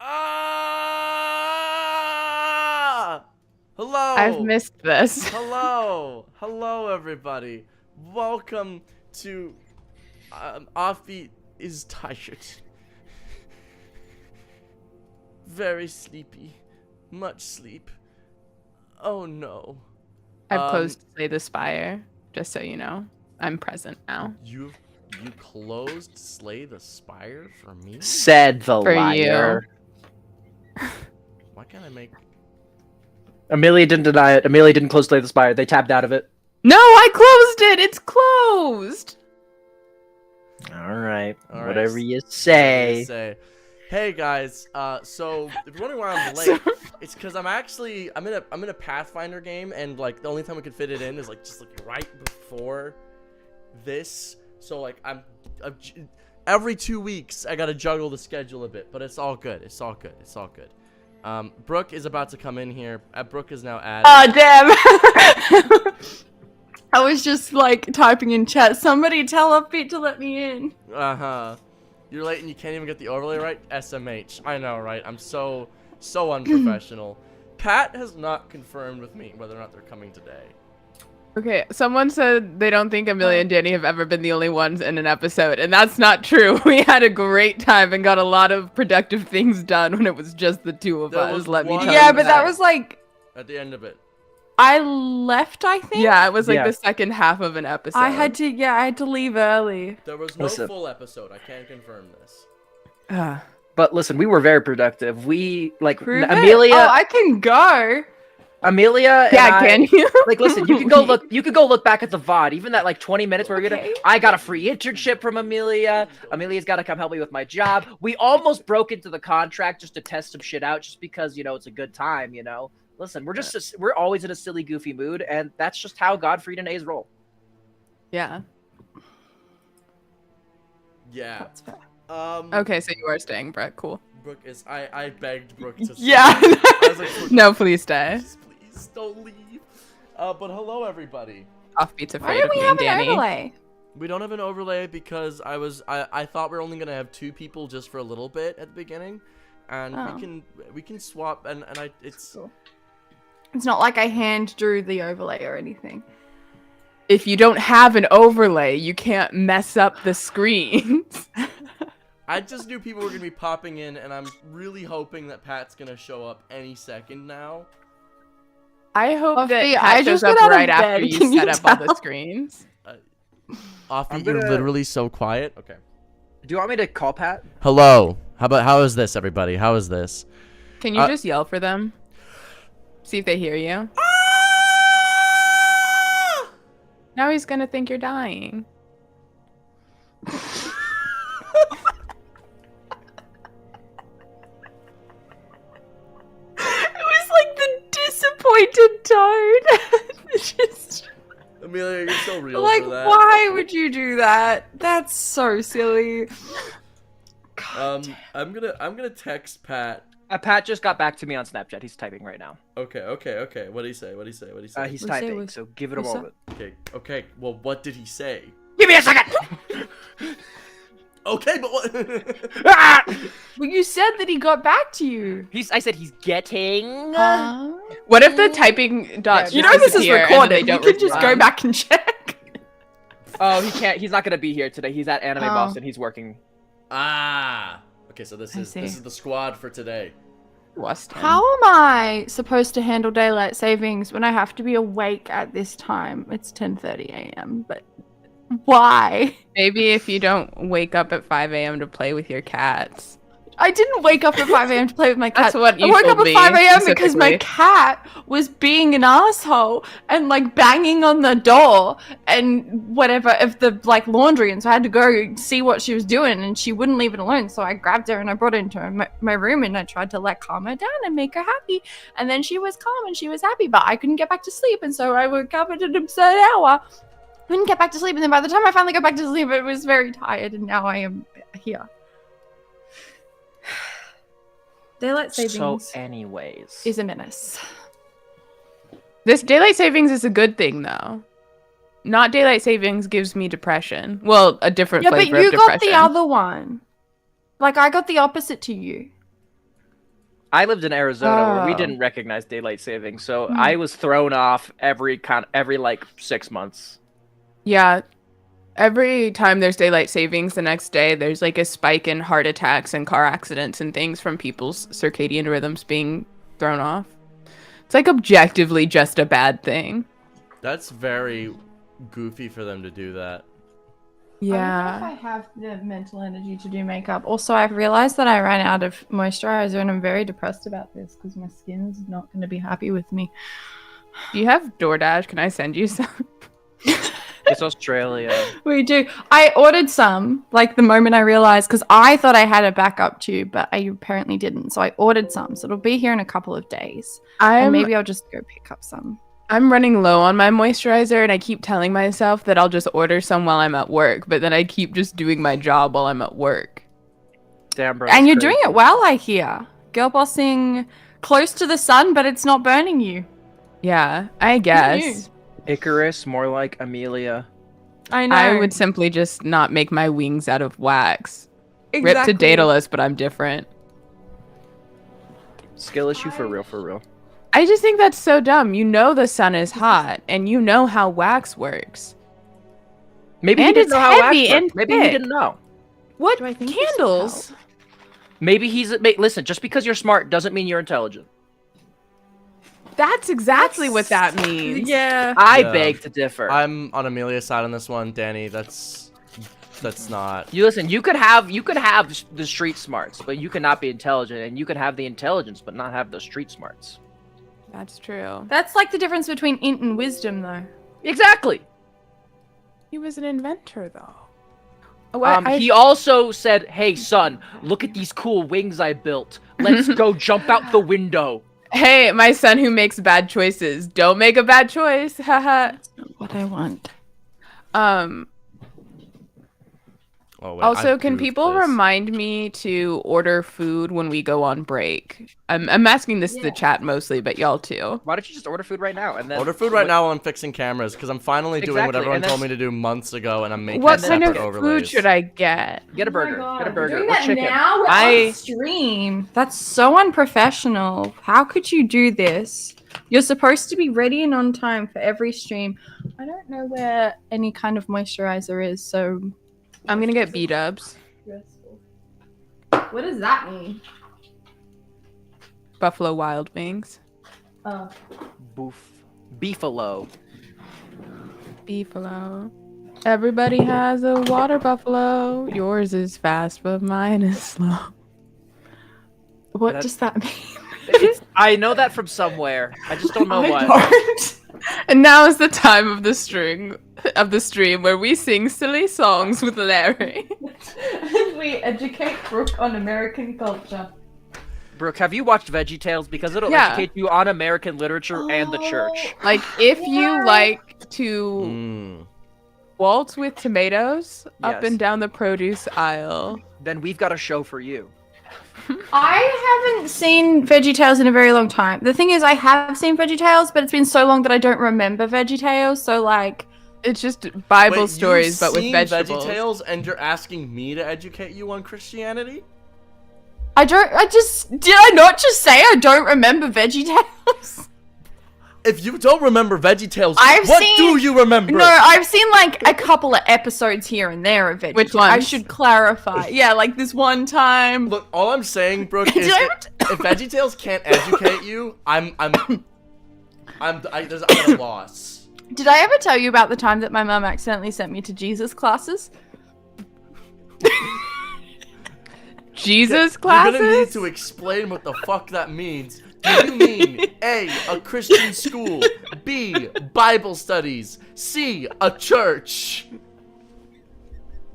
Ah! Hello! I've missed this. Hello! Hello, everybody. Welcome to Offbeat is tired. Very sleepy. Much sleep. Oh no. I've closed Slay the Spire, just so you know. I'm present now. You closed Slay the Spire for me? Said the For liar. Why can't I make... Amelia didn't deny it. Amelia didn't close Slay the Spire. They tabbed out of it. No, I closed it! It's closed! Alright. All right. Whatever you say. Hey guys, so if you're wondering why I'm late, it's because I'm in a Pathfinder game, and like the only time we could fit it in is like just like right before this. So like I'm every 2 weeks I gotta juggle the schedule a bit, but it's all good. It's all good. It's all good. Brooke is about to come in here. Brooke is now added. Oh damn! I was just like typing in chat. Somebody tell Upbeat to let me in. You're late and you can't even get the overlay right? SMH. I know, right? I'm so unprofessional. Pat has not confirmed with me whether or not they're coming today. Okay, someone said they don't think Amelia and Danny have ever been the only ones in an episode, and that's not true. We had a great time and got a lot of productive things done when it was just the two of us. Let me tell you. Yeah, but that was like At the end of it. I left, I think. Yeah, it was like Yeah. the second half of an episode. I had to leave early. There was no Listen. full episode. I can't confirm this. But listen, we were very productive. We, like, Prove it? Amelia... Oh, I can go. Amelia and Yeah, I- can you? Like, listen, you can go look back at the VOD. Even that, like, 20 minutes where Okay. I got a free internship from Amelia. Amelia's got to come help me with my job. We almost broke into the contract just to test some shit out, just because, you know, it's a good time, you know? Listen, we're always in a silly, goofy mood, and that's just how Godfried and A's roll. Yeah. Yeah. That's fair. Okay, so you are staying, Brett. Cool. Brooke is I begged Brooke to stay. Yeah. I was like, Brooke, No, please stay. please don't leave. But hello everybody. Offbeat's Why afraid don't of we me have and an Danny. overlay? We don't have an overlay because I thought we were only gonna have 2 people just for a little bit at the beginning, and Oh. we can swap and it's Cool. It's not like I hand drew the overlay or anything. If you don't have an overlay, you can't mess up the screens. I just knew people were gonna be popping in, and I'm really hoping that Pat's gonna show up any second now. I hope Offbeat, that I Pat just shows up got out of right after bed. you Can you set up all the tell? screens. Offbeat, you're literally so quiet. Okay. Do you want me to call Pat? Hello. How is this, everybody? How is this? Can you just yell for them? See if they hear you. Now he's gonna think you're dying. It was like the disappointed tone. It's just Amelia, you're so real like, for that. why would you do that? That's so silly. I'm gonna text Pat. Pat just got back to me on Snapchat. He's typing right now. Okay. What'd he say? He's What's that? typing, so give it a What's that? moment. Okay. Well, what did he say? Give me a second! Okay, but what? Ah! Well, you said that he got back to you. I said he's getting... What if the typing dots? You just know this is disappear and then recorded. they You don't can just go respond? back and check. Oh, he can't. He's not gonna be here today. He's at Anime Oh. Boston. He's working. Okay, so this I is see. the squad for today. Weston. How am I supposed to handle daylight savings when I have to be awake at this time? It's 10:30 a.m. But why? Maybe if you don't wake up at 5 a.m. to play with your cats. I didn't wake up at 5 a.m. to play with my cat. That's what you I woke up told at me, 5 a.m. because my specifically. cat was being an asshole and like banging on the door and whatever of the like laundry, and so I had to go see what she was doing, and she wouldn't leave it alone. So I grabbed her and I brought her into my room, and I tried to like calm her down and make her happy, and then she was calm and she was happy, but I couldn't get back to sleep, and so I woke up at an absurd hour. Couldn't get back to sleep, and then by the time I finally got back to sleep, I was very tired, and now I am here. Daylight savings So, anyways. is a menace. This daylight savings is a good thing, though. Not daylight savings gives me depression. Well, a different Yeah, but flavor you of got depression. the other one. Like, I got the opposite to you. I lived in Arizona where we Oh. didn't recognize daylight savings, so I was thrown off every like 6 months. Yeah. Every time there's daylight savings the next day, there's like a spike in heart attacks and car accidents and things from people's circadian rhythms being thrown off. It's like objectively just a bad thing. That's very goofy for them to do that. I don't know if I Yeah. have the mental energy to do makeup. Also, I've realized that I ran out of moisturizer and I'm very depressed about this because my skin's not going to be happy with me. Do you have DoorDash? Can I send you some? It's Australia. We do. I ordered some, like the moment I realized, because I thought I had a backup tube, but I apparently didn't. So I ordered some. So it'll be here in a couple of days. And maybe I'll just go pick up some. I'm running low on my moisturizer, and I keep telling myself that I'll just order some while I'm at work, but then I keep just doing my job while I'm at work. Damn, bro. And that's you're crazy. doing it well, I hear. Girl bossing close to the sun, but it's not burning you. Yeah, I guess. Icarus, more like Amelia. I know. I would simply just not make my wings out of wax. Rip to Daedalus, but I'm different. Skill issue for real, for real. I just think that's so dumb. You know the sun is hot, and you know how wax works. Maybe he And didn't it's know how wax heavy worked. and Maybe he thick. didn't know. What Do I think this will candles? Maybe listen, just because you're smart doesn't mean you're intelligent. That's exactly what that means. Yeah. I Yeah. beg to differ. I'm on Amelia's side on this one, Danny. That's not. You listen, you could have the street smarts, but you cannot be intelligent, and you can have the intelligence but not have the street smarts. That's true. That's like the difference between int and wisdom, though. Exactly. He was an inventor, though. Oh, He also said, "Hey, son, look at these cool wings I built. Let's go jump out the window." Hey, my son who makes bad choices. Don't make a bad choice. Haha. What I want. Oh, wait, Also, I can goofed people this. remind me to order food when we go on break? I'm asking this to the chat mostly, but y'all too. Why don't you just order food right now and then Order food right now while I'm fixing cameras, because I'm finally doing what Exactly, everyone and told me that's- to do months ago, and I'm making What separate kind of overlays. food should I get? Get a burger. Get a burger. Doing Or that chicken. now? We're I on stream. That's so unprofessional. How could you do this? You're supposed to be ready and on time for every stream. I don't know where any kind of moisturizer is, so I'm gonna get B-dubs. what does that mean? Buffalo Wild Wings. Oh. beefalo. Beefalo. Everybody has a water buffalo. Yours is fast, but mine is slow. What That's- does that mean? I know that from somewhere. I just don't know what. don't. And now is the time of the stream where we sing silly songs with Larry. We educate Brooke on American culture. Brooke, have you watched VeggieTales? Because it'll Yeah. educate you on American literature and the church. Like, if you like to Mm. waltz with tomatoes up Yes. and down the produce aisle. Then we've got a show for you. I haven't seen VeggieTales in a very long time. The thing is, I have seen VeggieTales, but it's been so long that I don't remember VeggieTales. So, like, It's just Bible Wait, stories, you've but with seen vegetables. VeggieTales, and you're asking me to educate you on Christianity? did I not just say I don't remember VeggieTales? If you don't remember VeggieTales, I've what seen- do you remember? No, I've seen like a couple of episodes here and there of VeggieTales. Which I ones? should clarify. Yeah, like this one time. Look, all I'm saying, Brooke, is if VeggieTales can't educate you, I'm at a loss. Did I ever tell you about the time that my mum accidentally sent me to Jesus classes? Jesus You're gonna need classes? to explain what the fuck that means. Do you mean A, a Christian school, B, Bible studies, C, a church?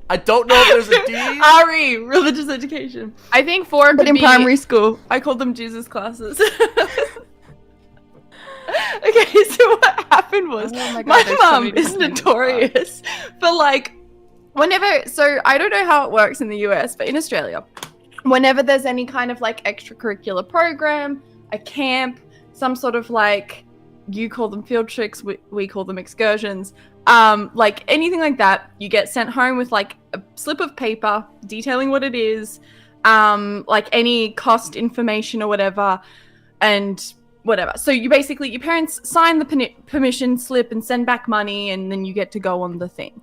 I don't know if there's a D. RE, religious education. I think 4 But could in be... primary school, I called them Jesus classes. Okay, so what happened was Oh my God, my there's so mum many is different things. notorious for like so I don't know how it works in the US, but in Australia, whenever there's any kind of like extracurricular program, a camp, some sort of like, you call them field trips, we call them excursions, like anything like that, you get sent home with like a slip of paper detailing what it is, like any cost information or whatever, and whatever. So you basically, your parents sign the permission slip and send back money, and then you get to go on the thing.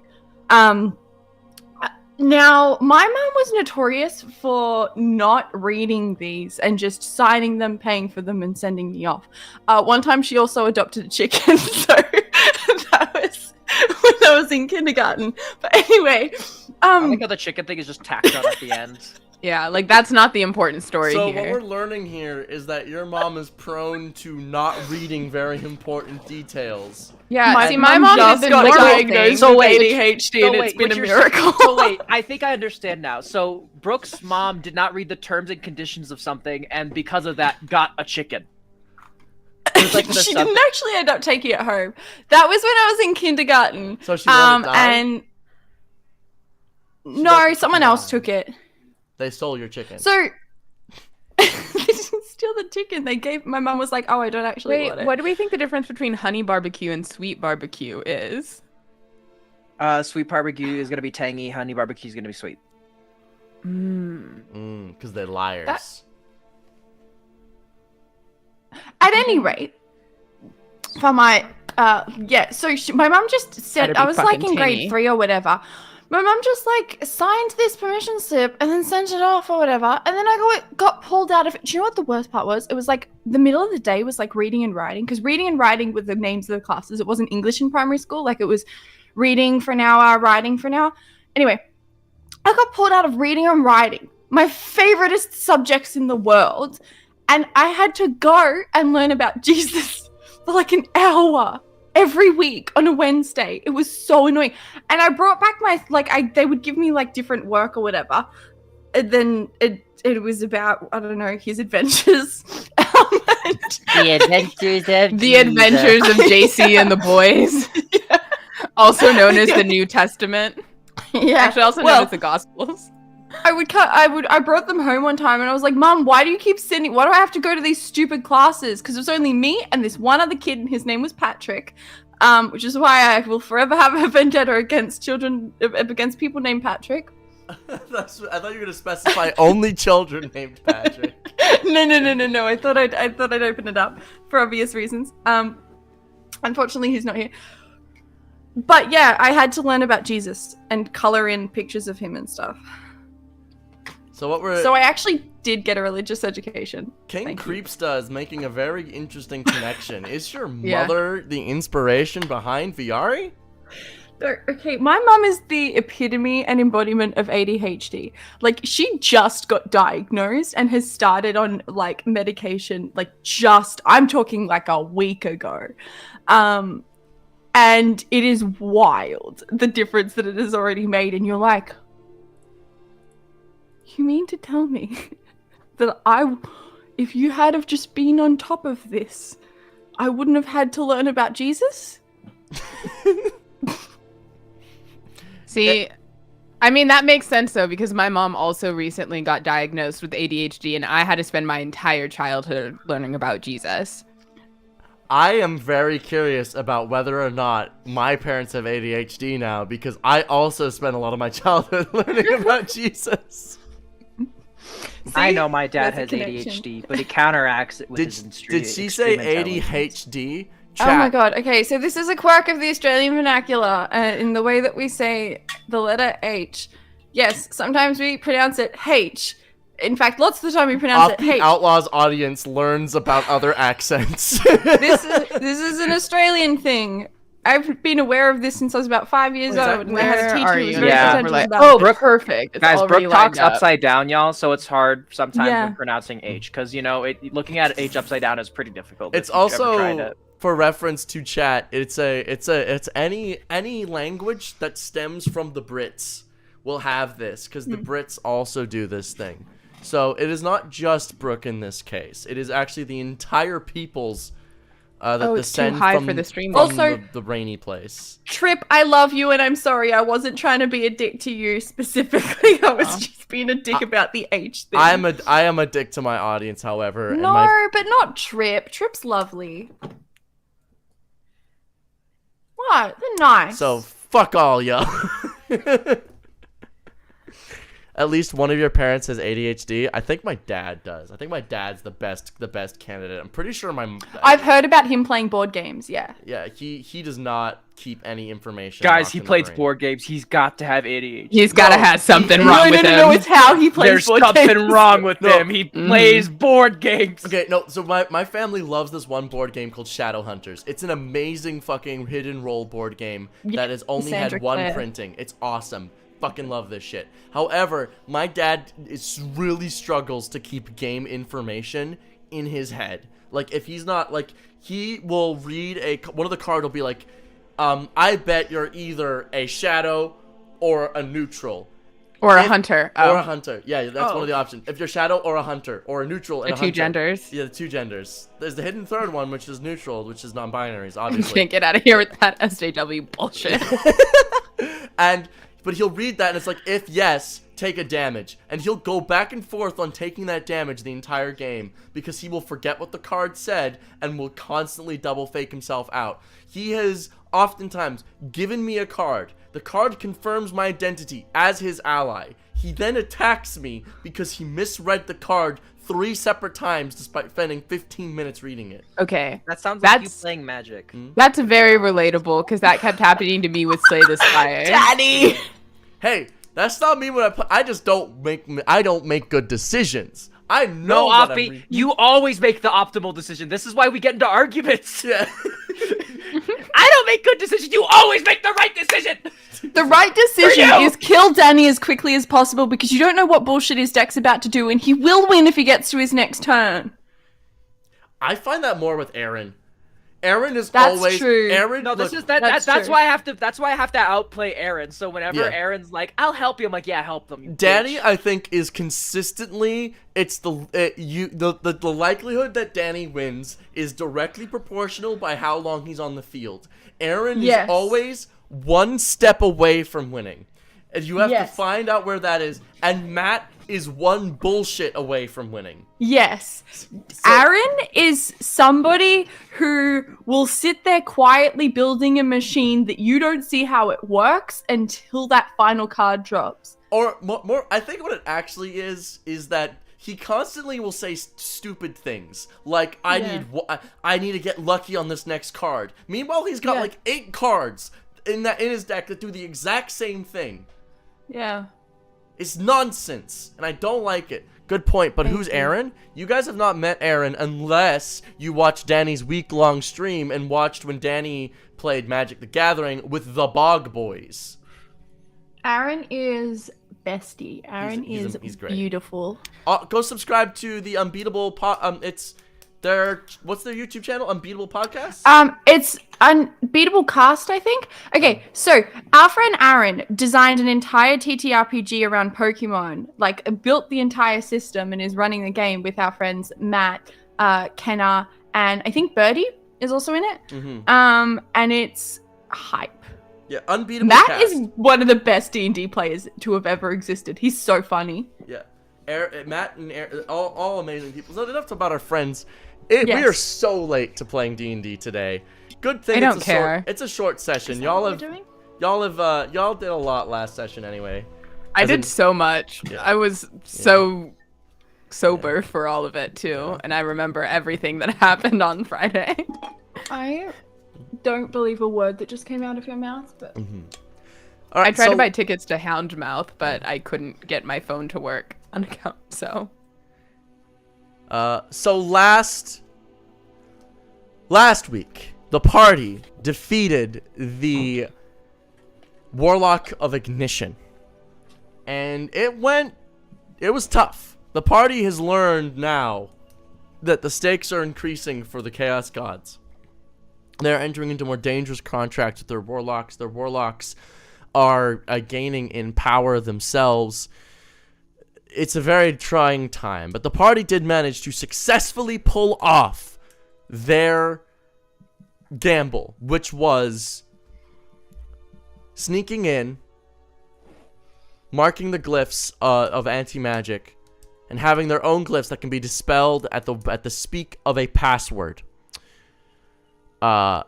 Now, my mom was notorious for not reading these and just signing them, paying for them, and sending me off. One time she also adopted a chicken, so that was when I was in kindergarten. But anyway, I think how the chicken thing is just tacked on at the end. Yeah, like that's not the important story So here. what we're learning here is that your mom is prone to not reading very important details. Yeah, my my mom just did got the diagnosed So with wait, ADHD, and it's been a miracle. So wait, I think I understand now. So Brooke's mom did not read the terms and conditions of something, and because of that, got a chicken. It was like She didn't actually end up taking it home. That was when I was in kindergarten. So she let it die? And no, someone else took it. They stole your chicken. So they didn't steal the chicken. They gave. My mom was like, "Oh, I don't actually want Wait, it." what do we think the difference between honey barbecue and sweet barbecue is? Sweet barbecue is gonna be tangy. Honey barbecue is gonna be sweet. Because they're liars. At any rate, for my so my mom just said, Better I be was like fucking in grade tinny. 3 or whatever. My mom just like signed this permission slip and then sent it off or whatever, and then I got pulled out of it. Do you know what the worst part was? It was like the middle of the day was like reading and writing, because reading and writing were the names of the classes. It wasn't English in primary school, like it was reading for an hour, writing for an hour. Anyway, I got pulled out of reading and writing, my favoriteest subjects in the world, and I had to go and learn about Jesus for like an hour every week on a Wednesday. It was so annoying. And I brought back they would give me like different work or whatever. And then it was about, I don't know, his adventures. The adventures of The Adventures of JC and the Boys, also known as the New Testament. Yeah. Actually, also known as the Gospels. I brought them home one time and I was like, Mom, why do you keep why do I have to go to these stupid classes? Because it was only me and this one other kid, and his name was Patrick. Which is why I will forever have a vendetta against people named Patrick. I thought you were gonna specify only children named Patrick. No. I thought I'd open it up for obvious reasons. Unfortunately, he's not here. But yeah, I had to learn about Jesus and color in pictures of him and stuff. So I actually did get a religious education. King Creepsta is making a very interesting connection. Is your mother the inspiration behind Viari? Okay, my mom is the epitome and embodiment of ADHD. Like, she just got diagnosed and has started on like medication, I'm talking like a week ago. And it is wild, the difference that it has already made. And you're like, you mean to tell me that if you had have just been on top of this, I wouldn't have had to learn about Jesus? See, I mean, that makes sense though, because my mom also recently got diagnosed with ADHD, and I had to spend my entire childhood learning about Jesus. I am very curious about whether or not my parents have ADHD now, because I also spent a lot of my childhood learning about Jesus. I know my dad That's a has connection. ADHD, but he counteracts it with his Did she say extreme intelligence. ADHD? Oh my god, okay, so this is a quirk of the Australian vernacular, in the way that we say the letter H. Yes, sometimes we pronounce it H. In fact, lots of the time we pronounce it H. Outlaws audience learns about other accents. This is an Australian thing. I've been aware of this since I was about 5 years old, and I had a teacher who was very Yeah. attentive about Oh, it. Brooke- perfect. It's Guys, already Brooke talks lined up. upside down, y'all, so it's hard sometimes Yeah. when pronouncing H, because looking at H upside down is pretty difficult. It's if you've ever tried also, it. for reference to chat, it's any language that stems from the Brits will have this, because the Brits also do this thing. So it is not just Brooke in this case. It is actually the entire peoples that it's too descend high from, for the stream. from Also- the rainy place. Trip, I love you, and I'm sorry. I wasn't trying to be a dick to you specifically. I was just being a dick about the H thing. I am a dick to my audience, however. and No, my but not Trip. Trip's lovely. What? They're nice. So fuck all y'all. at least one of your parents has ADHD? I think my dad does. I think my dad's the best candidate. I'm pretty sure I've heard about him playing board games. Yeah. Yeah, he does not keep any information. Guys, locked he in the plays brain. board games. He's got to have ADHD. He's gotta have something wrong with him. No, it's how he plays There's board something games. wrong with No. him. He plays board games. Okay, no, so my family loves this one board game called Shadowhunters. It's an amazing fucking hidden role board game that has only Sandra had one Clare. printing. It's awesome. Fucking love this shit. However, my dad really struggles to keep game information in his head. Like, if he's not, like, he will read one of the cards will be like, I bet you're either a shadow or a neutral. Or a hunter. Or a hunter. Yeah, that's one of the options. If you're shadow or a hunter, or a neutral and The a two hunter. genders. Yeah, the two genders. There's the hidden third one, which is neutral, which is non-binaries, You obviously. can't get out of here with that SJW bullshit. But he'll read that, and it's like, if yes, take a damage. And he'll go back and forth on taking that damage the entire game, because he will forget what the card said, and will constantly double fake himself out. He has oftentimes given me a card. The card confirms my identity as his ally. He then attacks me because he misread the card 3 separate times despite spending 15 minutes reading it. Okay. That sounds like you That's- playing Magic. That's very relatable because that kept happening to me with Slay the Spire. Daddy. Hey, that's not me when I play. I just don't make good decisions. I know No, what I'm Offie, you always make the optimal decision. This is why we get into arguments. Yeah. I don't make good decisions. You always make the right decision. The right decision For you! is kill Danny as quickly as possible because you don't know what bullshit his deck's about to do, and he will win if he gets to his next turn. I find that more with Aaron. Aaron is That's always true. Aaron. No, this look, is that's true. why I have to outplay Aaron. So whenever Yeah. Aaron's like, "I'll help you," I'm like, "Yeah, help them." You Danny, bitch." I think, is consistently. It's the likelihood that Danny wins is directly proportional by how long he's on the field. Aaron Yes. is always one step away from winning, and you have to Yes. find out where that is. And Matt is one bullshit away from winning. Yes. Aaron is somebody who will sit there quietly building a machine that you don't see how it works until that final card drops. Or more, I think what it actually is that he constantly will say stupid things like, I need to get lucky on this next card. Meanwhile, he's got Yeah. like 8 cards in his deck that do the exact same thing. Yeah. It's nonsense, and I don't like it. Good point, but who's Aaron? You guys have not met Aaron unless you watched Danny's week-long stream and watched when Danny played Magic the Gathering with the Bog Boys. Aaron is bestie. Aaron He's is great. beautiful. Go subscribe to the Unbeatable it's what's their YouTube channel? Unbeatable Podcast? It's Unbeatable Cast, I think. Okay, so our friend Aaron designed an entire TTRPG around Pokemon, like built the entire system and is running the game with our friends Matt, Kenna, and I think Birdie is also in it. Mm-hmm. And it's hype. Yeah, Unbeatable Matt Cast. is one of the best D&D players to have ever existed. He's so funny. Yeah. Matt and Aaron, all amazing people. So enough about our friends. We Yes. are so late to playing D&D today. Good thing I it's don't a care. It's a short session. Is that Y'all what have we're doing? y'all did a lot last session anyway. I As in- did so much. Yeah. I was so sober for all of it too, and I remember everything that happened on Friday. I don't believe a word that just came out of your mouth, but All right, I tried so, to buy tickets to Houndmouth, but I couldn't get my phone to work on account. So So last week, the party defeated the Warlock of Ignition. And it was tough. The party has learned now that the stakes are increasing for the Chaos Gods. They're entering into more dangerous contracts with their Warlocks. Their Warlocks are gaining in power themselves. It's a very trying time, but the party did manage to successfully pull off their gamble, which was sneaking in, marking the glyphs of anti-magic, and having their own glyphs that can be dispelled at the speak of a password, so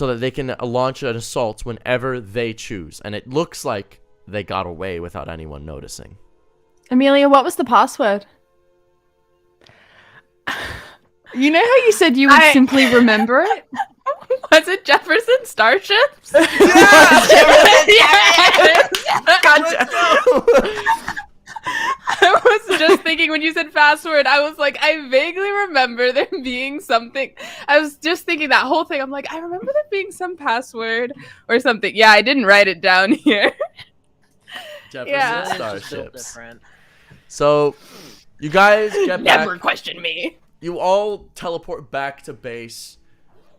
that they can launch an assault whenever they choose. And it looks like they got away without anyone noticing. Amelia, what was the password? You know how you said you would simply remember it? Was it Jefferson Starships? Gotcha. I was just thinking when you said password, I was like, I vaguely remember there being something. I was just thinking that whole thing. I'm like, I remember there being some password or something. Yeah, I didn't write it down here. Jefferson Yeah. It's just built Starships. different. So, you guys get back. Never question me. You all teleport back to base.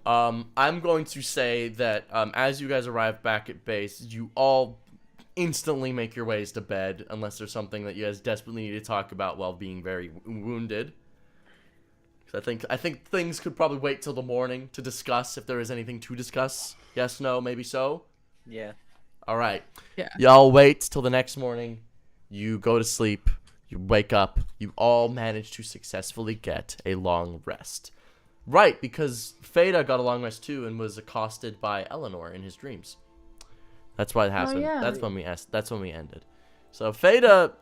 I'm going to say that as you guys arrive back at base, you all instantly make your ways to bed, unless there's something that you guys desperately need to talk about while being very wounded. 'Cause I think things could probably wait till the morning to discuss if there is anything to discuss. Yes, no, maybe so. Yeah. All right. Yeah. Y'all wait till the next morning. You go to sleep. You wake up. You all manage to successfully get a long rest. Right, because Fada got a long rest too and was accosted by Eleanor in his dreams. That's why it happened. yeah. That's when we ended. So Fada,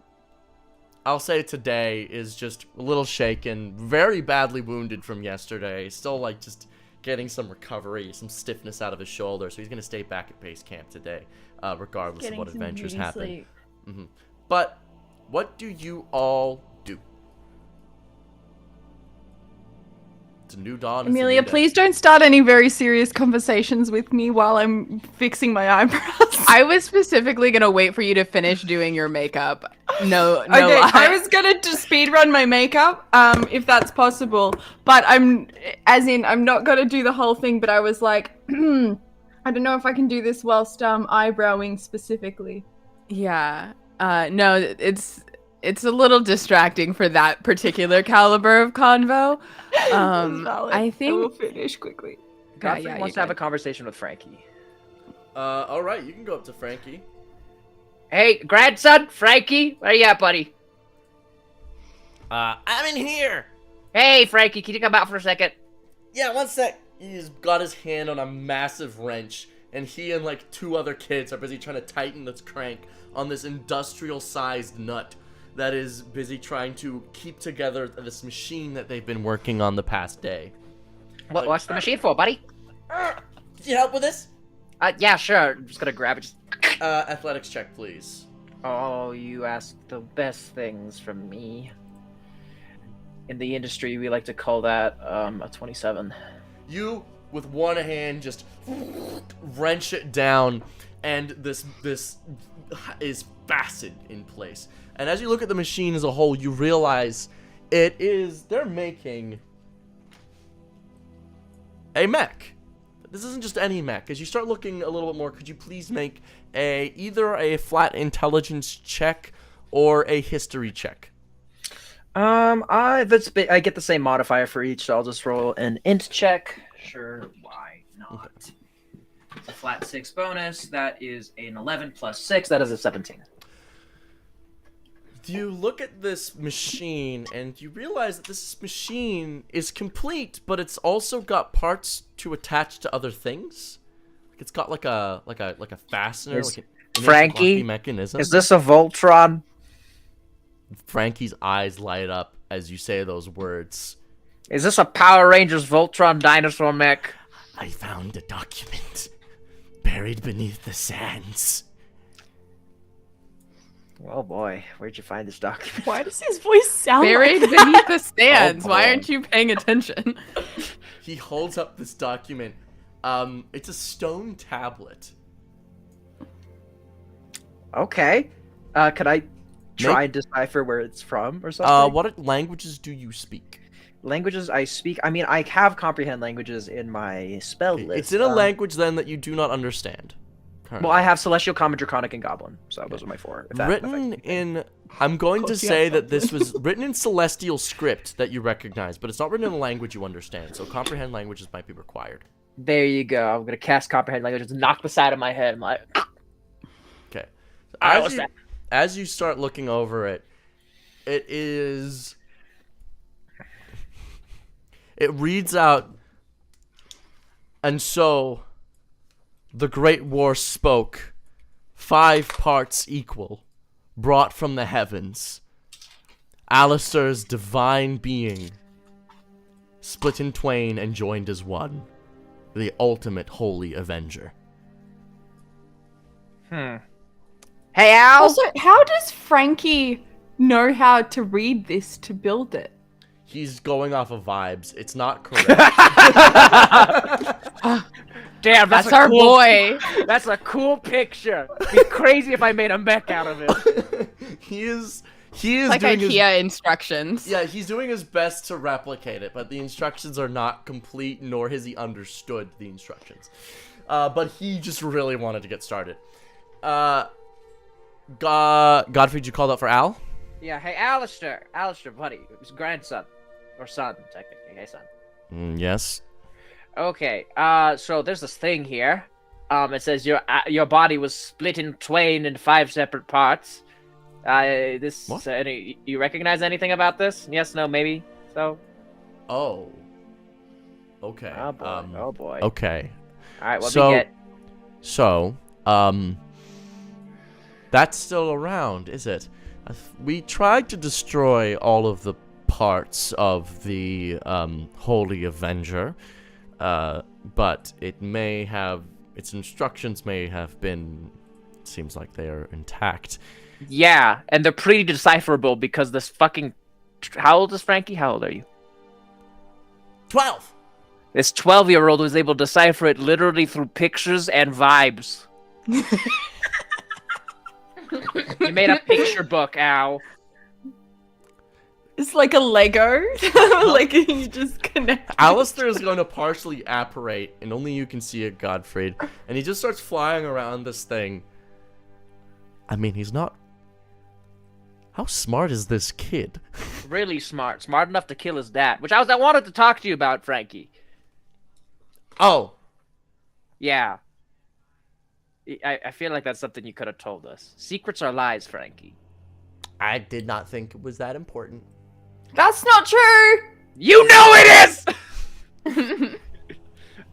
I'll say today, is just a little shaken, very badly wounded from yesterday. Still like just getting some recovery, some stiffness out of his shoulder. So he's gonna stay back at base camp today, regardless of what adventures happen. But what do you all do? It's a new dawn. it's a Amelia, new day. please don't start any very serious conversations with me while I'm fixing my eyebrows. I was specifically gonna wait for you to finish doing your makeup. No, Okay, lie. I was gonna just speedrun my makeup, if that's possible. But I'm not gonna do the whole thing. But I was like, I don't know if I can do this whilst eyebrowing specifically. Yeah. No, it's a little distracting for that particular caliber of convo. I think will finish quickly. Godfrey yeah, wants you to have a good. conversation with Frankie. All right, you can go up to Frankie. Hey, grandson, Frankie, where you at, buddy? I'm in here. Hey, Frankie, can you come out for a second? Yeah, one sec. He's got his hand on a massive wrench, and he and like two other kids are busy trying to tighten this crank on this industrial-sized nut that is busy trying to keep together this machine that they've been working on the past day. What's the machine for, buddy? Can you help with this? Yeah, sure. I'm just gonna grab it. Just... Athletics check, please. Oh, you ask the best things from me. In the industry, we like to call that a 27. You, with one hand, just wrench it down, and this is fastened in place. And as you look at the machine as a whole, you realize they're making a mech. This isn't just any mech. As you start looking a little bit more, could you please make either a flat intelligence check or a history check? I get the same modifier for each, so I'll just roll an int check. Sure, why not? It's a flat 6 bonus. That is an 11 plus 6. That is a 17. You look at this machine and you realize that this machine is complete, but it's also got parts to attach to other things. Like it's got like a fastener, like an Frankie, mechanism. Is this a Voltron? Frankie's eyes light up as you say those words. Is this a Power Rangers Voltron dinosaur mech? I found a document buried beneath the sands. Oh boy, where'd you find this document? Why does his voice sound buried like beneath the stands. Oh, Why boy. aren't you paying attention? He holds up this document. It's a stone tablet. Okay. Could I try and decipher where it's from or something? What languages do you speak? Languages I speak? I mean, I have comprehend languages in my spell list. It's in a language then that you do not understand. Well, I have Celestial, Common, Draconic, and Goblin, so those are my 4. I'm going to course you say have that this was written in Celestial script that you recognize, but it's not written in a language you understand, so comprehend languages might be required. There you go. I'm gonna cast comprehend languages, knock the side of my head. I'm like, Okay. Alright, what's that? As you start looking over it, it reads out, and so the Great War spoke, 5 parts equal, brought from the heavens, Alistair's divine being split in twain and joined as one. The ultimate holy avenger. Hey, Al. Also, how does Frankie know how to read this to build it? He's going off of vibes. It's not correct. Damn, That's a our cool, boy. That's a cool picture. It'd be crazy if I made a mech out of it. He is Like doing IKEA instructions. Yeah, he's doing his best to replicate it, but the instructions are not complete, nor has he understood the instructions. But he just really wanted to get started. Godfrey, you called out for Al? Yeah, hey, Alistair, buddy, his grandson, or son, technically. Hey, son. Yes. Okay, so there's this thing here. It says your body was split in twain in 5 separate parts. What? You recognize anything about this? Yes, no, maybe. So. Oh. Okay. Oh boy. Oh boy. Okay. All right. What So- we get? So, that's still around, is it? We tried to destroy all of the parts of the Holy Avenger, but its instructions may have been. Seems like they are intact. Yeah, and they're pretty decipherable because this fucking. How old is Frankie? How old are you? 12. This 12-year-old was able to decipher it literally through pictures and vibes. You made a picture book, Al. It's like a Lego. Like you just connect. Alistair is going to partially apparate, and only you can see it, Godfrey. And he just starts flying around this thing. I mean, he's not. How smart is this kid? Really smart. Smart enough to kill his dad. Which I wanted to talk to you about, Frankie. Oh. Yeah. I feel like that's something you could have told us. Secrets are lies, Frankie. I did not think it was that important. That's not true. You know it is!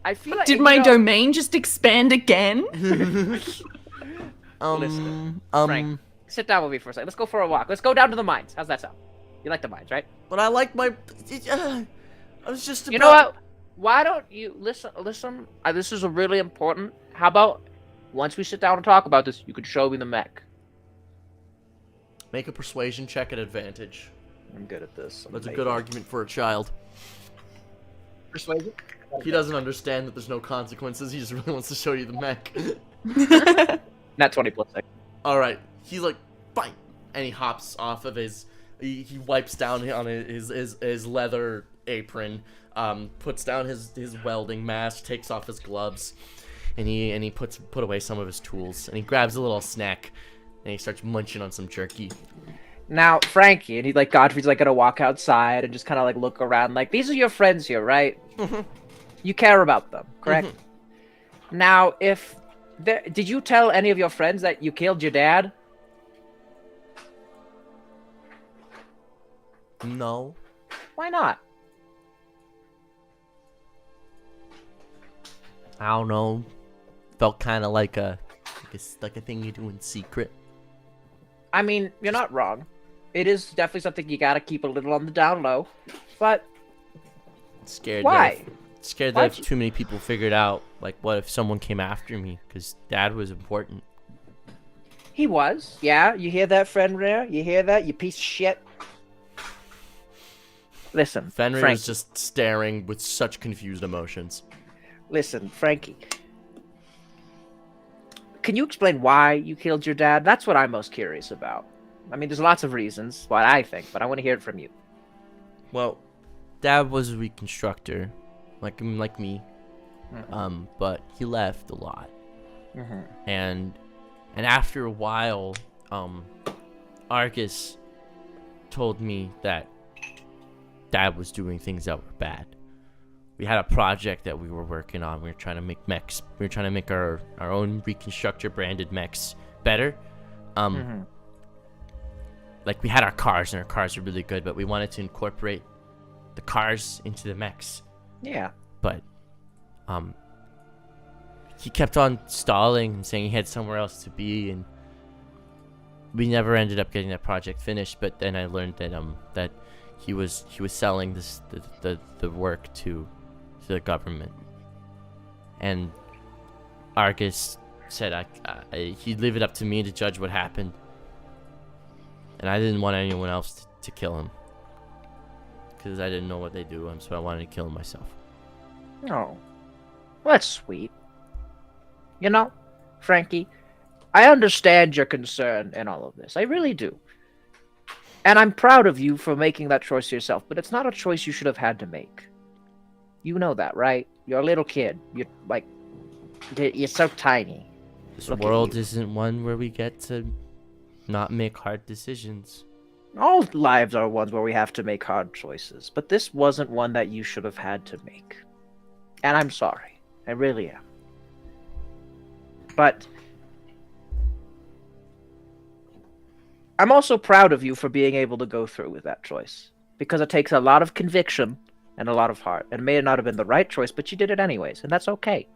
I feel like... Did my domain just expand again? Listen, Frank, sit down with me for a second. Let's go for a walk. Let's go down to the mines. How's that sound? You like the mines, right? But I like my. I was just. You know what? Why don't you listen? Listen. This is a really important. How about once we sit down and talk about this, you could show me the mech. Make a persuasion check at advantage. I'm good at this. That's a good argument for a child. Persuasion. He doesn't understand that there's no consequences. He just really wants to show you the mech. Not 20 plus 6. All right. He's like, fine, and he hops off of his. He wipes down on his leather apron, puts down his welding mask, takes off his gloves, and he put away some of his tools, and he grabs a little snack, and he starts munching on some jerky. Now, Frankie, and Godfrey's gonna walk outside and just kind of look around, these are your friends here, right? You care about them, correct? Now, did you tell any of your friends that you killed your dad? No. Why not? I don't know. Felt kind of like a thing you do in secret. I mean, you're not wrong. It is definitely something you gotta keep a little on the down low. But Scared. why? Scared Why'd that you- too many people figured out. What if someone came after me? Because Dad was important. He was. Yeah, you hear that, Fenrir? You hear that, you piece of shit? Listen, Fenrir Frankie. is just staring with such confused emotions. Listen, Frankie. Can you explain why you killed your dad? That's what I'm most curious about. I mean, there's lots of reasons why I think, but I want to hear it from you. Well, Dad was a reconstructor, like me. But he left a lot. And after a while, Argus told me that Dad was doing things that were bad. We had a project that we were working on. We were trying to make mechs. We were trying to make our own reconstructor branded mechs better. We had our cars, and our cars were really good, but we wanted to incorporate the cars into the mechs. Yeah. But he kept on stalling and saying he had somewhere else to be, and we never ended up getting that project finished. But then I learned that that he was selling the work to the government, and Argus said he'd leave it up to me to judge what happened, and I didn't want anyone else to kill him because I didn't know what they do, so I wanted to kill him myself. Oh, that's sweet. You know, Frankie, I understand your concern in all of this. I really do. And I'm proud of you for making that choice yourself, but it's not a choice you should have had to make. You know that, right? You're a little kid. You're so tiny. This world isn't one where we get to not make hard decisions. All lives are ones where we have to make hard choices, but this wasn't one that you should have had to make. And I'm sorry. I really am. But I'm also proud of you for being able to go through with that choice, because it takes a lot of conviction and a lot of heart. It may not have been the right choice, but you did it anyways, and that's okay.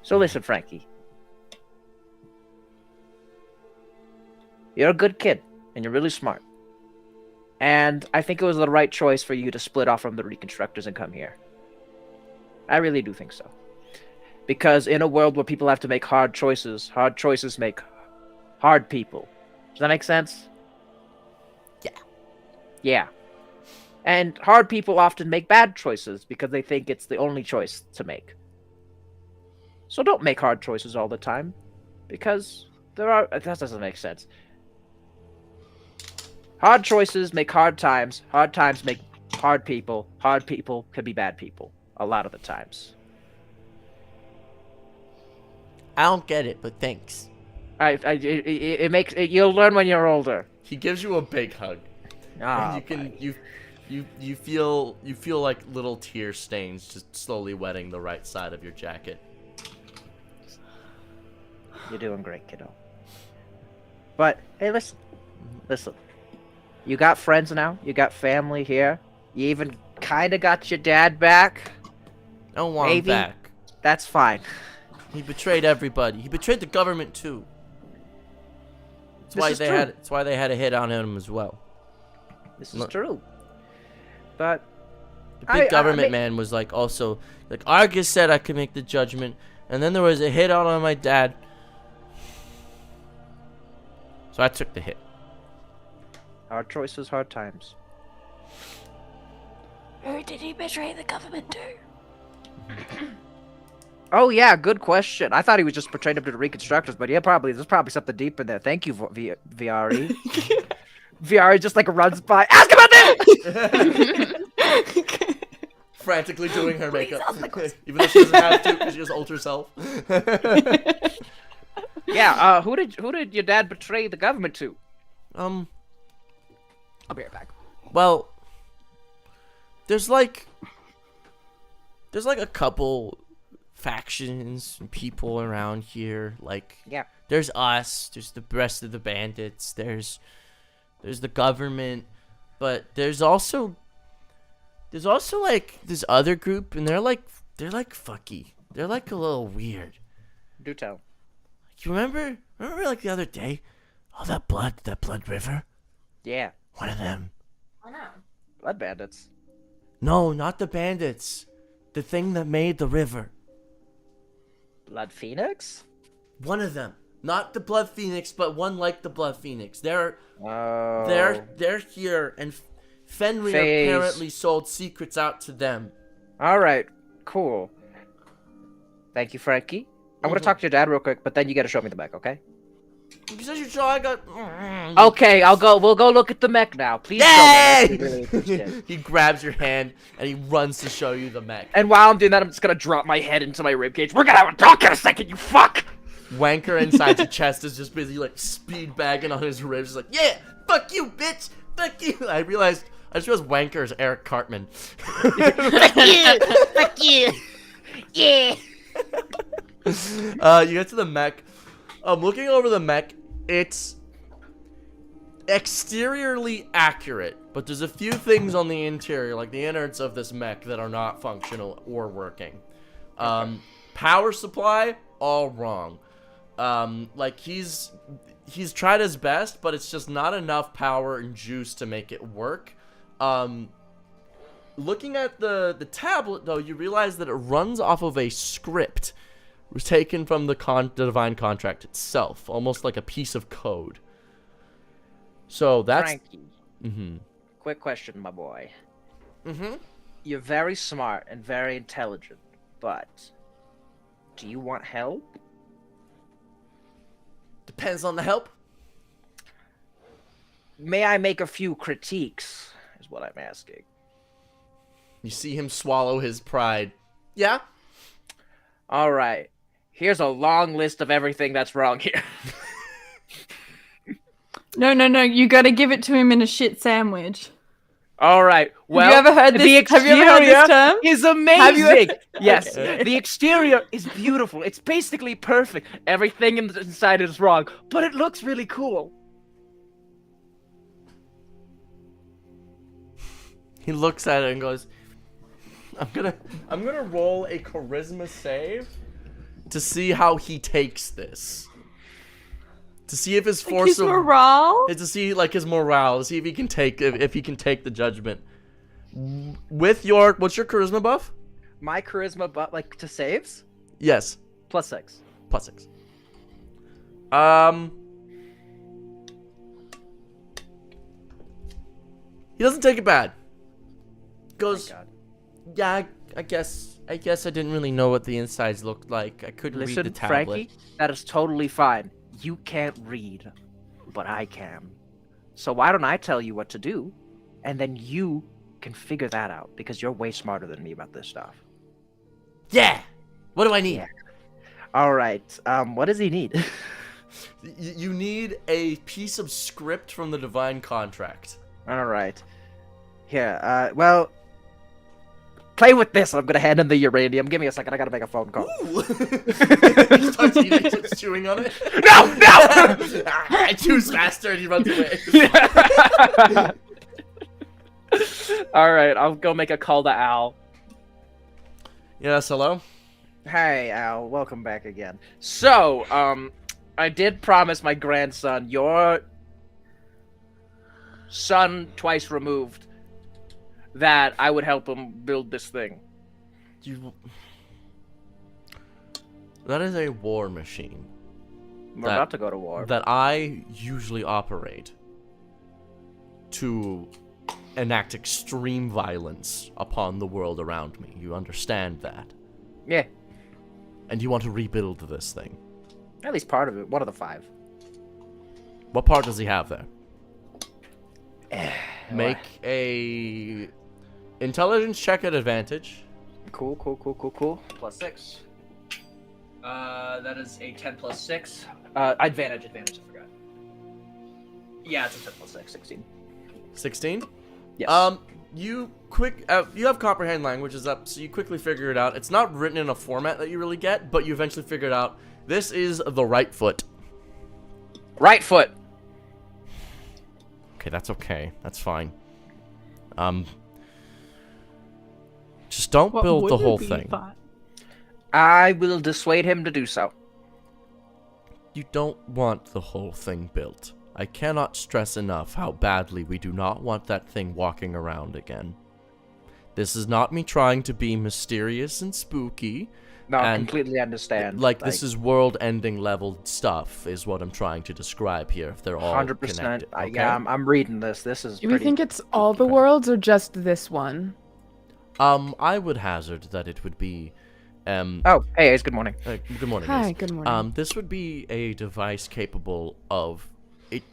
So listen, Frankie. You're a good kid, and you're really smart. And I think it was the right choice for you to split off from the Reconstructors and come here. I really do think so. Because in a world where people have to make hard choices make hard people. Does that make sense? Yeah. Yeah. And hard people often make bad choices because they think it's the only choice to make. So don't make hard choices all the time, because that doesn't make sense. Hard choices make hard times make hard people can be bad people a lot of the times. I don't get it, but thanks. You'll learn when you're older. He gives you a big hug. Ah, And you feel like little tear stains just slowly wetting the right side of your jacket. You're doing great, kiddo. But hey, listen. You got friends now. You got family here. You even kind of got your dad back. I don't want him back. That's fine. He betrayed everybody. He betrayed the government too. That's why they had a hit on him as well. This is true. But the big government man was like also like Argus said I could make the judgment, and then there was a hit on my dad. So I took the hit. Hard choices, hard times. Who did he betray the government to? Oh yeah, good question. I thought he was just portraying him to the Reconstructors, but yeah, there's probably something deep in there. Thank you, Viari. Viari just like runs by. Ask about this. Frantically doing her makeup, even though she doesn't have to because she just ult herself. Yeah. Who did your dad betray the government to? I'll be right back. Well, there's like a couple factions and people around here. Like, yeah, there's us. There's the rest of the bandits. There's the government, but there's also like this other group, and they're like fucky. They're like a little weird. Do tell. You remember like the other day? Oh, that blood river. Yeah. One of them. I know. Blood bandits. No, not the bandits. The thing that made the river. Blood Phoenix? One of them. Not the Blood Phoenix, but one like the Blood Phoenix. They're here, and Fenrir apparently sold secrets out to them. All right, cool. Thank you, Frankie. I'm gonna talk to your dad real quick, but then you gotta show me the mech, okay? Because you saw I got. Okay, I'll go. We'll go look at the mech now. Please. Yay! He grabs your hand and he runs to show you the mech. And while I'm doing that, I'm just gonna drop my head into my ribcage. We're gonna have a talk in a second, you fuck! Wanker inside your chest is just busy like speed bagging on his ribs. He's like, yeah, fuck you, bitch, fuck you. I just realized Wanker is Eric Cartman. Fuck you, yeah. You get to the mech. I'm looking over the mech. It's exteriorly accurate, but there's a few things on the interior, like the innards of this mech, that are not functional or working. Power supply, all wrong. Like he's tried his best, but it's just not enough power and juice to make it work. Looking at the tablet, though, you realize that it runs off of a script taken from the divine contract itself, almost like a piece of code. So that's... Frankie, quick question, my boy. Mm-hmm. You're very smart and very intelligent, but do you want help? Depends on the help. May I make a few critiques, is what I'm asking. You see him swallow his pride. Yeah? All right. Here's a long list of everything that's wrong here. No, you gotta give it to him in a shit sandwich. All right. Well, have you ever heard this? Have you ever heard this term? Is amazing. Yes, Okay. the exterior is beautiful. It's basically perfect. Everything inside is wrong, but it looks really cool. He looks at it and goes, I'm gonna roll a charisma save to see how he takes this. To see if his force His morale? to see like his morale, to see if he can take the judgment. With your what's your charisma buff? My charisma, but like to saves, Yes. +6. +6. He doesn't take it bad. Goes, Thank God. yeah, I guess I didn't really know what the insides looked like. I couldn't read the Listen, tablet. Frankie, that is totally fine. You can't read, but I can. So why don't I tell you what to do, and then you can figure that out, because you're way smarter than me about this stuff. Yeah. What do I need? Yeah. All right. What does he need? You need a piece of script from the divine contract. All right. Here. Well, play with this. I'm gonna hand him the uranium. Give me a second. I gotta make a phone call. Ooh. He starts eating, starts chewing on it. No! I choose faster, and he runs away. All right. I'll go make a call to Al. Yes, hello. Hey, Al. Welcome back again. So, I did promise my grandson, your son twice removed, that I would help him build this thing. That is a war machine We're about to go to war. that I usually operate to enact extreme violence upon the world around me. You understand that? Yeah, And you want to rebuild this thing. at least part of it. One of the 5. What part does he have there? Make a intelligence check at advantage. Cool. +6. That is a 10 + 6. Advantage, I forgot. Yeah, it's a 10 + 6, 16. 16? Yes. You have comprehend languages up, so you quickly figure it out. It's not written in a format that you really get, but you eventually figure it out. This is the right foot. Right foot. Okay, that's okay. That's fine. Just don't build the whole thing. I will dissuade him to do so. You don't want the whole thing built. I cannot stress enough how badly we do not want that thing walking around again. This is not me trying to be mysterious and spooky. No, I And, completely understand. Like, this is world-ending level stuff, is what I'm trying to describe here, if they're all 100%. connected. Okay? Yeah, I'm reading this. This is Do we pretty... think it's all the worlds or just this one? I would hazard that it would be, Oh, hey, Ace, good morning. good morning, Hi, Ace. good morning. This would be a device capable of it.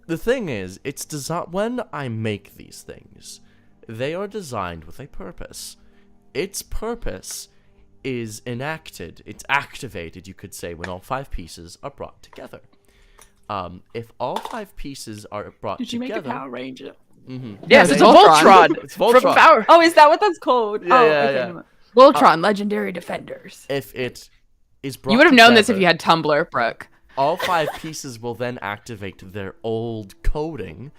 The thing is, it's designed. When I make these things, they are designed with a purpose. Its purpose is enacted. It's activated, you could say, when all 5 pieces are brought together. If all 5 pieces are brought Did you make together, a Power Ranger? Yes, it's it's a Voltron. Voltron. It's Voltron. From Power. Oh, is that what that's called? Yeah, oh, yeah, okay, yeah. never mind. Voltron, Legendary Defenders. if it is brought You would have known this if together, you had Tumblr, Brooke. all 5 pieces will then activate their old coding,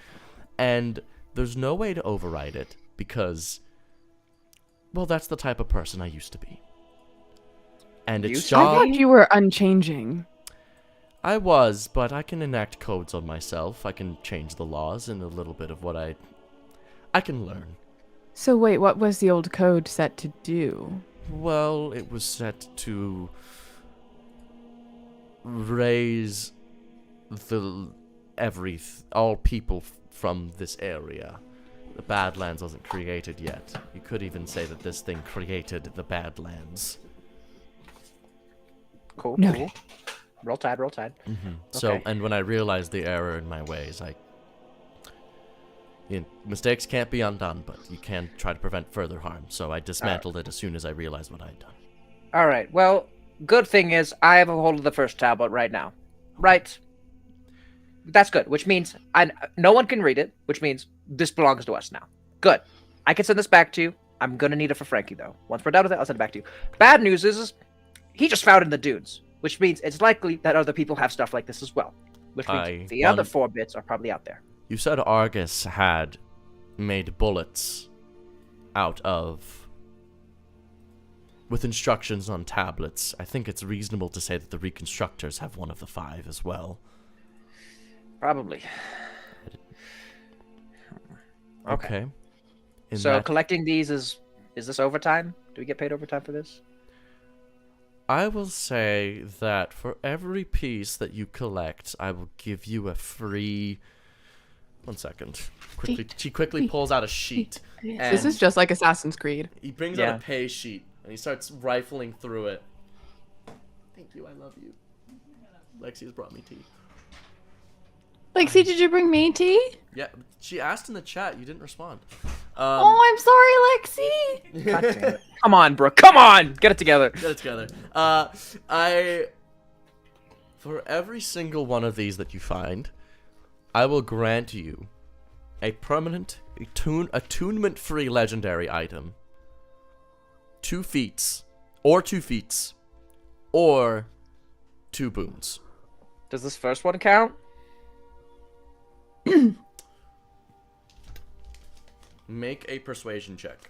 and there's no way to override it because, well, that's the type of person I used to be. And its Used to I job, thought you were unchanging. I was, but I can enact codes on myself. I can change the laws and a little bit of what I can learn. So wait, what was the old code set to do? Well, it was set to raise all people from this area. The Badlands wasn't created yet. You could even say that this thing created the Badlands. Cool. No. Cool. Roll Tide. Mm-hmm. So, Okay. and when I realized the error in my ways, mistakes can't be undone, but you can try to prevent further harm. So I dismantled it as soon as I realized what I had done. All right. Well, good thing is I have a hold of the first tablet right now. Right. That's good, which means no one can read it, which means this belongs to us now. Good. I can send this back to you. I'm going to need it for Frankie, though. Once we're done with it, I'll send it back to you. Bad news is he just found it in the dunes, which means it's likely that other people have stuff like this as well, which means the other 4 bits are probably out there. You said Argus had made bullets with instructions on tablets. I think it's reasonable to say that the Reconstructors have one of the 5 as well. Probably. Okay. So collecting these is this overtime? Do we get paid overtime for this? I will say that for every piece that you collect, I will give you a free... 1 second. She quickly pulls out a sheet. This is just like Assassin's Creed. He brings out a pay sheet, and he starts rifling through it. Thank you, I love you. Lexi has brought me tea. Lexi, did you bring me tea? Yeah, she asked in the chat. You didn't respond. Oh, I'm sorry, Lexi. God damn it. Come on, Brooke. Come on! Get it together. Get it together. For every single one of these that you find, I will grant you a permanent attunement-free legendary item. 2 feats, or 2 boons. Does this first one count? Make a persuasion check.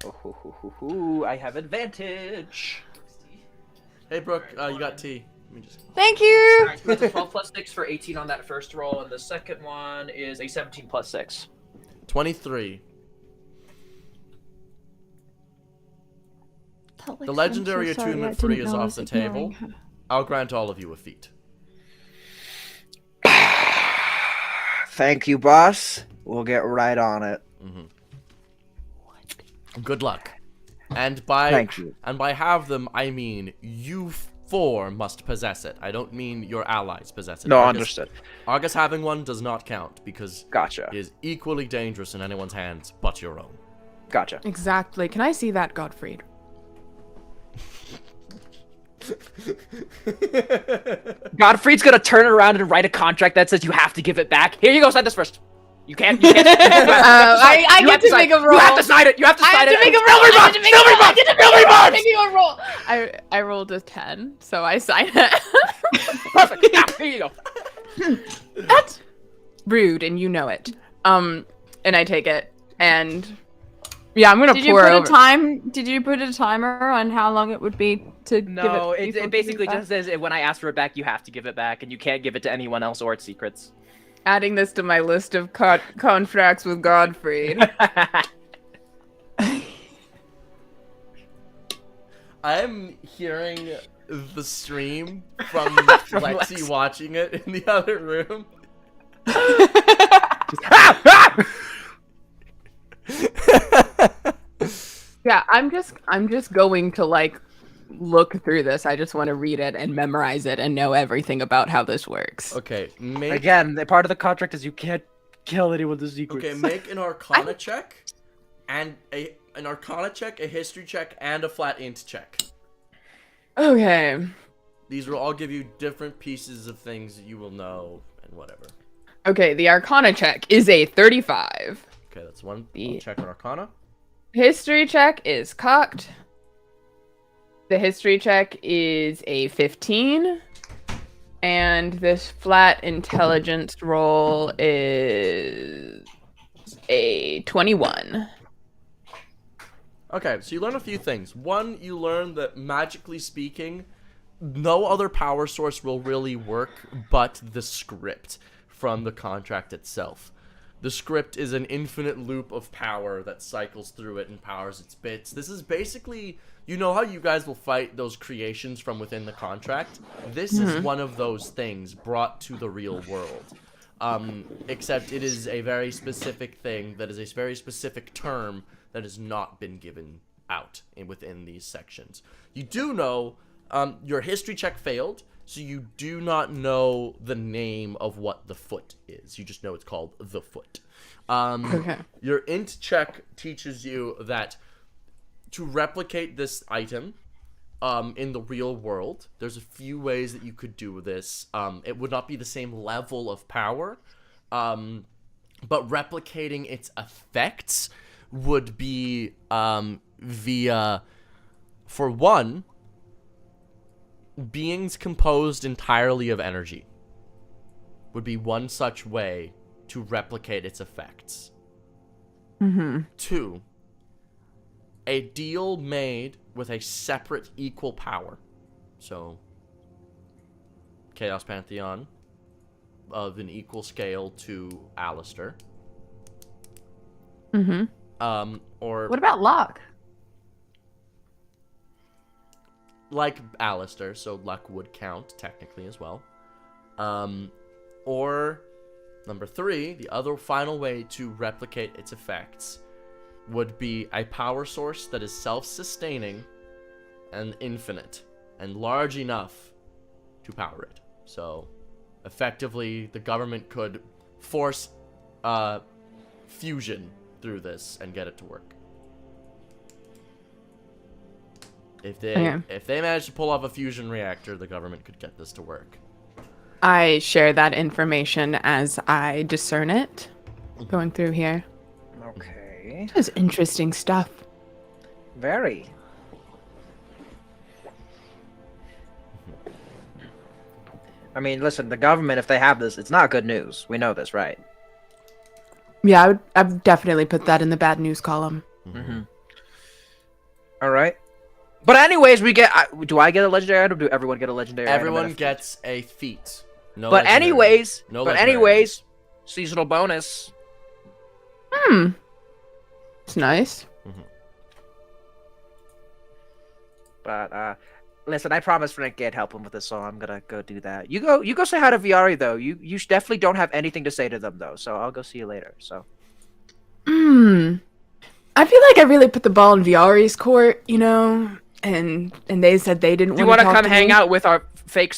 Oh, I have advantage. Hey, Brooke, you got tea. Let me just... Thank you. Alright, so it's a 12 plus 6 for 18 on that first roll, and the second one is a 17 plus 6. 23. The legendary attunement free is off the table. I'll grant all of you a feat. Thank you, boss. We'll get right on it. Good luck. And by Thank you. And by have them, I mean you 4 must possess it. I don't mean your allies possess it. No, understood. Argus having one does not count because Gotcha. it is equally dangerous in anyone's hands but your own. Gotcha. Exactly. Can I see that, Gottfried? Godfrey's gonna turn around and write a contract that says you have to give it back. Here you go, sign this first. You can't. I get to make a roll. You have to sign it. You have to sign it. Make a roll. I get to make a roll. I rolled a 10, so I sign it. Perfect. Yeah, here you go. That's rude, and you know it. And I take it, and yeah, I'm gonna pour over. Did you put a timer on how long it would be to No, give it basically just says when I ask for it back, you have to give it back, and you can't give it to anyone else or its secrets. Adding this to my list of contracts with Godfrey. I'm hearing the stream from Lexi watching it in the other room. Yeah, I'm just going to like look through this. I just want to read it and memorize it and know everything about how this works. Okay, Again, the part of the contract is you can't kill anyone with the secrets. Okay, make an Arcana check, and an Arcana check, a History check, and a flat int check. Okay. These will all give you different pieces of things that you will know and whatever. Okay, the Arcana check is a 35. Okay, that's one. I'll check on Arcana. History check is cocked. The history check is a 15. And this flat intelligence roll is a 21. Okay, so you learn a few things. One, you learn that magically speaking, no other power source will really work but the script from the contract itself. The script is an infinite loop of power that cycles through it and powers its bits. This is basically, you know how you guys will fight those creations from within the contract? This is one of those things brought to the real world. Except it is a very specific thing that is a very specific term that has not been given out within these sections. You do know, your history check failed, so you do not know the name of what the foot is. You just know it's called the foot. Okay. Your int check teaches you that to replicate this item in the real world, there's a few ways that you could do this. It would not be the same level of power, but replicating its effects would be via, for one, beings composed entirely of energy would be one such way to replicate its effects. 2, a deal made with a separate equal power. So, Chaos Pantheon of an equal scale to Alistair. Or What about luck? like Alistair, so luck would count technically as well. Or number 3, the other final way to replicate its effects would be a power source that is self-sustaining and infinite and large enough to power it. So effectively the government could force fusion through this and get it to work. If they manage to pull off a fusion reactor, the government could get this to work. I share that information as I discern it. Going through here. Okay. This is interesting stuff. Very. I mean, listen, the government, if they have this, it's not good news. We know this, right? Yeah, I would definitely put that in the bad news column. All right. But anyways, we get. Do I get a legendary item? Or do everyone get a legendary item? Everyone gets a feat. No But legendary. anyways, No but legendary. anyways, seasonal bonus. It's nice. But listen, I promised Frankie I'd help him with this, so I'm gonna go do that. You go say hi to Viari though. You definitely don't have anything to say to them though, so I'll go see you later. So. I feel like I really put the ball in Viari's court, you know, and they said they didn't Do you want to come hang me. out with our fake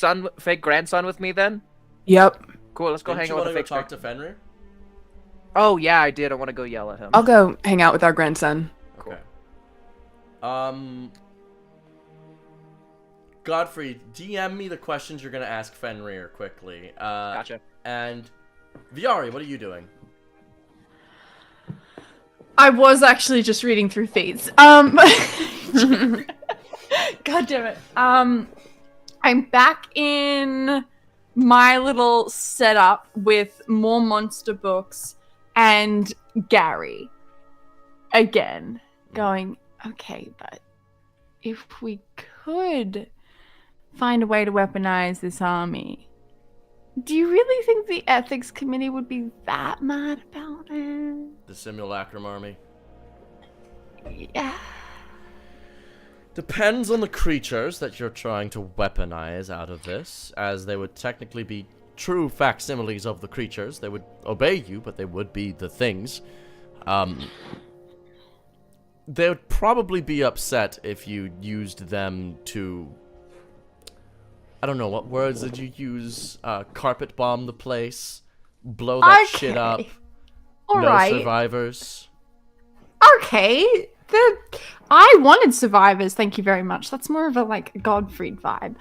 grandson with me then? Yep. Cool, let's go Didn't hang you out with want the to fake go talk to Fenrir? Oh yeah, I did. I want to go yell at him. I'll go hang out with our grandson. Okay. Godfrey, DM me the questions you're gonna ask Fenrir quickly. Gotcha. And Viari, what are you doing? I was actually just reading through feeds. God damn it. I'm back in my little setup with more monster books and Gary. Again, going, okay, but if we could find a way to weaponize this army, do you really think the ethics committee would be that mad about it? The Simulacrum Army? Yeah. Depends on the creatures that you're trying to weaponize out of this, as they would technically be true facsimiles of the creatures. They would obey you, but they would be the things. They would probably be upset if you used them to... I don't know, what words did you use? Carpet bomb the place? Blow that shit up? All no right. survivors? Okay. I wanted survivors, thank you very much. That's more of a like Godfried vibe.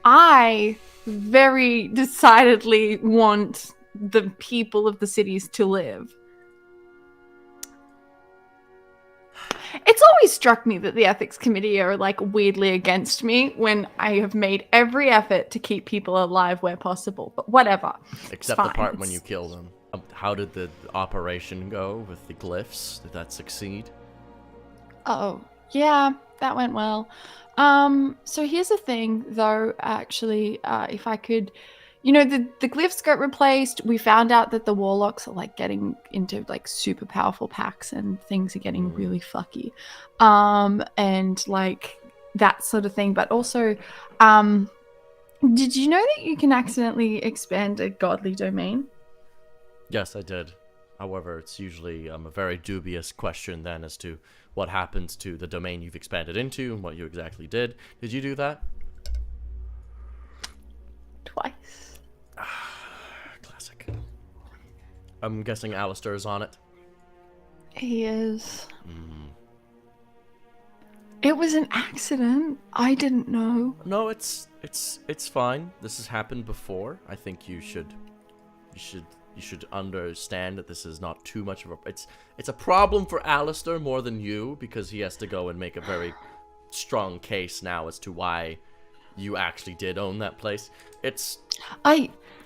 I very decidedly want the people of the cities to live. It's always struck me that the ethics committee are like weirdly against me when I have made every effort to keep people alive where possible. But whatever. Except the part when you kill them. How did the operation go with the glyphs? Did that succeed? Oh, yeah, that went well. So here's the thing, though. Actually, if I could, the glyphs got replaced. We found out that the warlocks are like getting into like super powerful packs, and things are getting really fucky, and like that sort of thing. But also, did you know that you can accidentally expand a godly domain? Yes, I did. However, it's usually a very dubious question then as to what happens to the domain you've expanded into and what you exactly did. Did you do that? Twice. Classic. I'm guessing Alistair is on it. He is. It was an accident. I didn't know. No, it's fine. This has happened before. I think you should understand that this is not too much of a... It's a problem for Alistair more than you, because he has to go and make a very strong case now as to why you actually did own that place. It's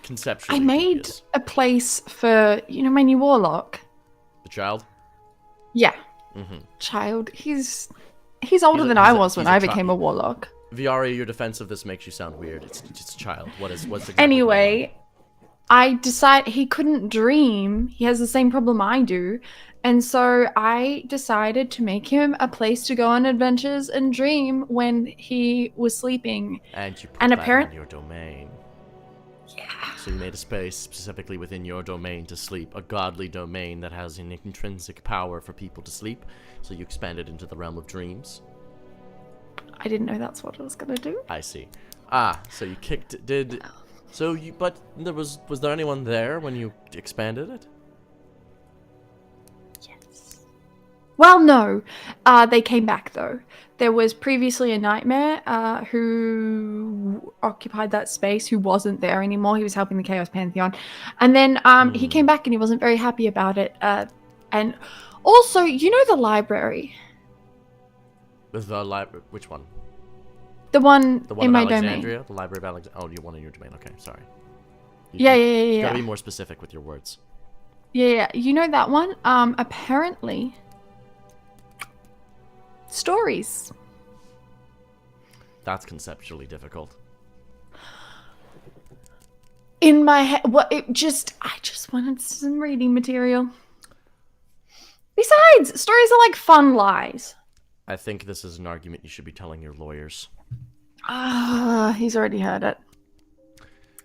conceptually I made dubious. a place for, my new warlock. The child? Yeah. Child. He's older than I was when I became a warlock. Viari, your defense of this makes you sound weird. It's a child. What's exactly Anyway, I decided he couldn't dream. He has the same problem I do. And so I decided to make him a place to go on adventures and dream when he was sleeping. And you put And that in your domain. Yeah. So you made a space specifically within your domain to sleep, a godly domain that has an intrinsic power for people to sleep. So you expanded into the realm of dreams. I didn't know that's what I was gonna do. I see. So you but was there anyone there when you expanded it? Yes. Well, no. They came back, though. There was previously a nightmare who occupied that space, who wasn't there anymore. He was helping the Chaos Pantheon. And then he came back and he wasn't very happy about it. And also, the library. The library? Which one? The one The one in of my Alexandria? domain. The library of Alexandria? Oh, you want in your domain. Okay, sorry. Yeah. You gotta be more specific with your words. Yeah. You know that one? Apparently... stories. That's conceptually difficult. In my head, I just wanted some reading material. Besides, stories are like fun lies. I think this is an argument you should be telling your lawyers. He's already heard it.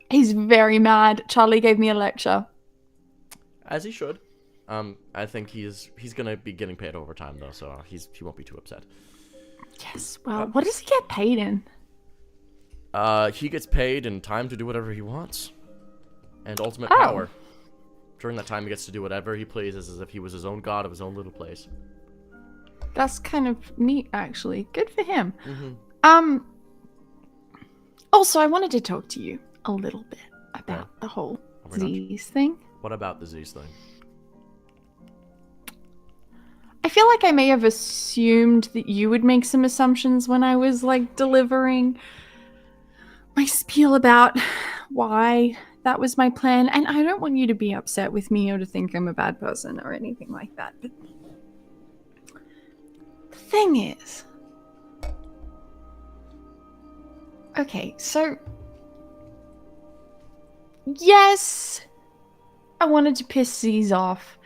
He's very mad. Charlie gave me a lecture. As he should. I think he's gonna be getting paid overtime though, so he won't be too upset. Yes, well, what does he get paid in? He gets paid in time to do whatever he wants. And ultimate power. During that time he gets to do whatever he pleases as if he was his own god of his own little place. That's kind of neat, actually. Good for him. Also, I wanted to talk to you a little bit about the whole Z's thing. What about the Z's thing? I feel like I may have assumed that you would make some assumptions when I was, like, delivering my spiel about why that was my plan. And I don't want you to be upset with me or to think I'm a bad person or anything like that. But the thing is... Okay, so... Yes, I wanted to piss Z's off.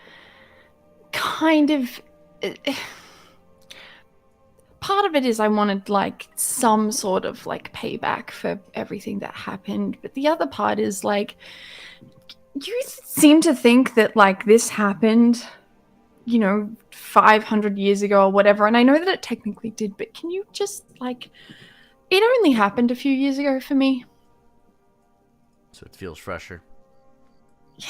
Kind of... Part of it is I wanted, like, some sort of, like, payback for everything that happened. But the other part is, like, you seem to think that, like, this happened, 500 years ago or whatever. And I know that it technically did, but can you just, like... It only happened a few years ago for me. So it feels fresher. Yeah.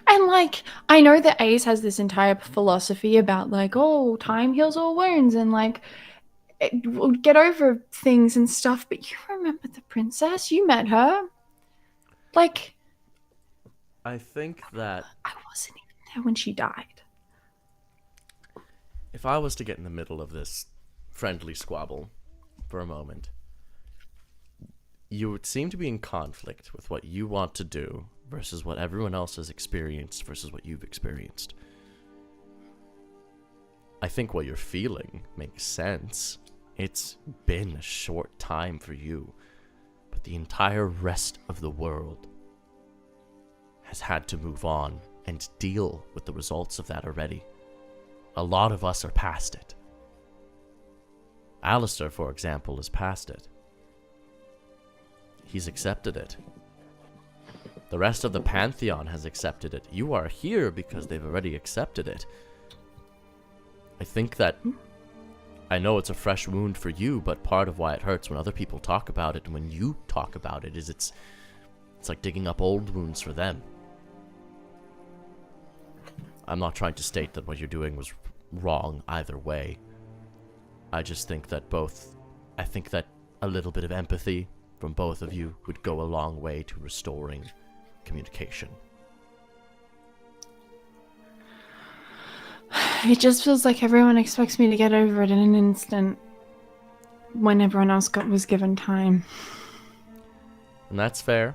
And, like, I know that Ace has this entire philosophy about, like, oh, time heals all wounds and, like, we'll get over things and stuff. But you remember the princess? You met her. Like... I think that... I wasn't even there when she died. If I was to get in the middle of this friendly squabble for a moment, you would seem to be in conflict with what you want to do versus what everyone else has experienced versus what you've experienced. I think what you're feeling makes sense It's been a short time for you, but the entire rest of the world has had to move on and deal with the results of that already. A lot of us are past it. Alistair, for example, is past it. He's accepted it. The rest of the Pantheon has accepted it. You are here because they've already accepted it. I think that... I know it's a fresh wound for you, but part of why it hurts when other people talk about it and when you talk about it is it's like digging up old wounds for them. I'm not trying to state that what you're doing was wrong either way. I just think that I think that a little bit of empathy from both of you would go a long way to restoring communication. It just feels like everyone expects me to get over it in an instant when everyone else was given time. And that's fair.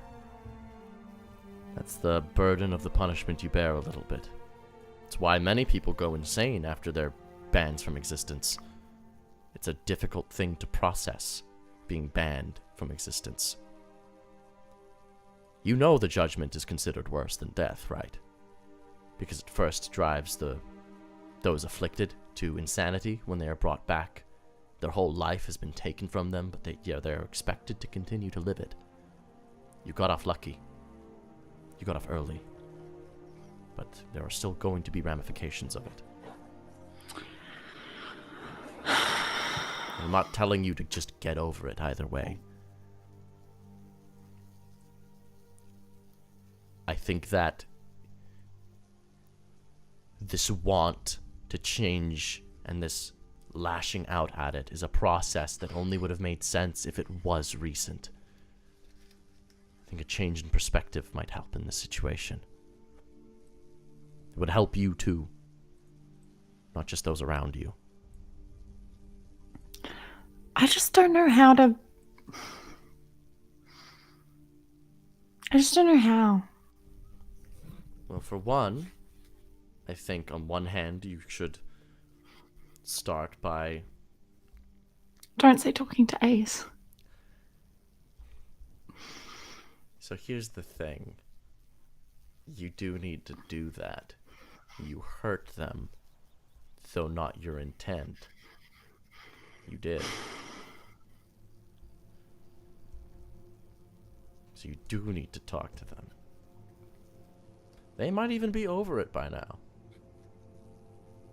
That's the burden of the punishment you bear a little bit. It's why many people go insane after they're banned from existence. It's a difficult thing to process, being banned from existence. You know the judgment is considered worse than death, right? Because it first drives those afflicted to insanity when they are brought back. Their whole life has been taken from them, but they're expected to continue to live it. You got off lucky. You got off early. But there are still going to be ramifications of it. I'm not telling you to just get over it either way. I think that this want to change and this lashing out at it is a process that only would have made sense if it was recent. I think a change in perspective might help in this situation. It would help you too, not just those around you. I just don't know how to... I just don't know how. Well, for one, I think on one hand you should start by... Don't say talking to Ace. So here's the thing. You do need to do that. You hurt them, though not your intent. You did. So you do need to talk to them. They might even be over it by now.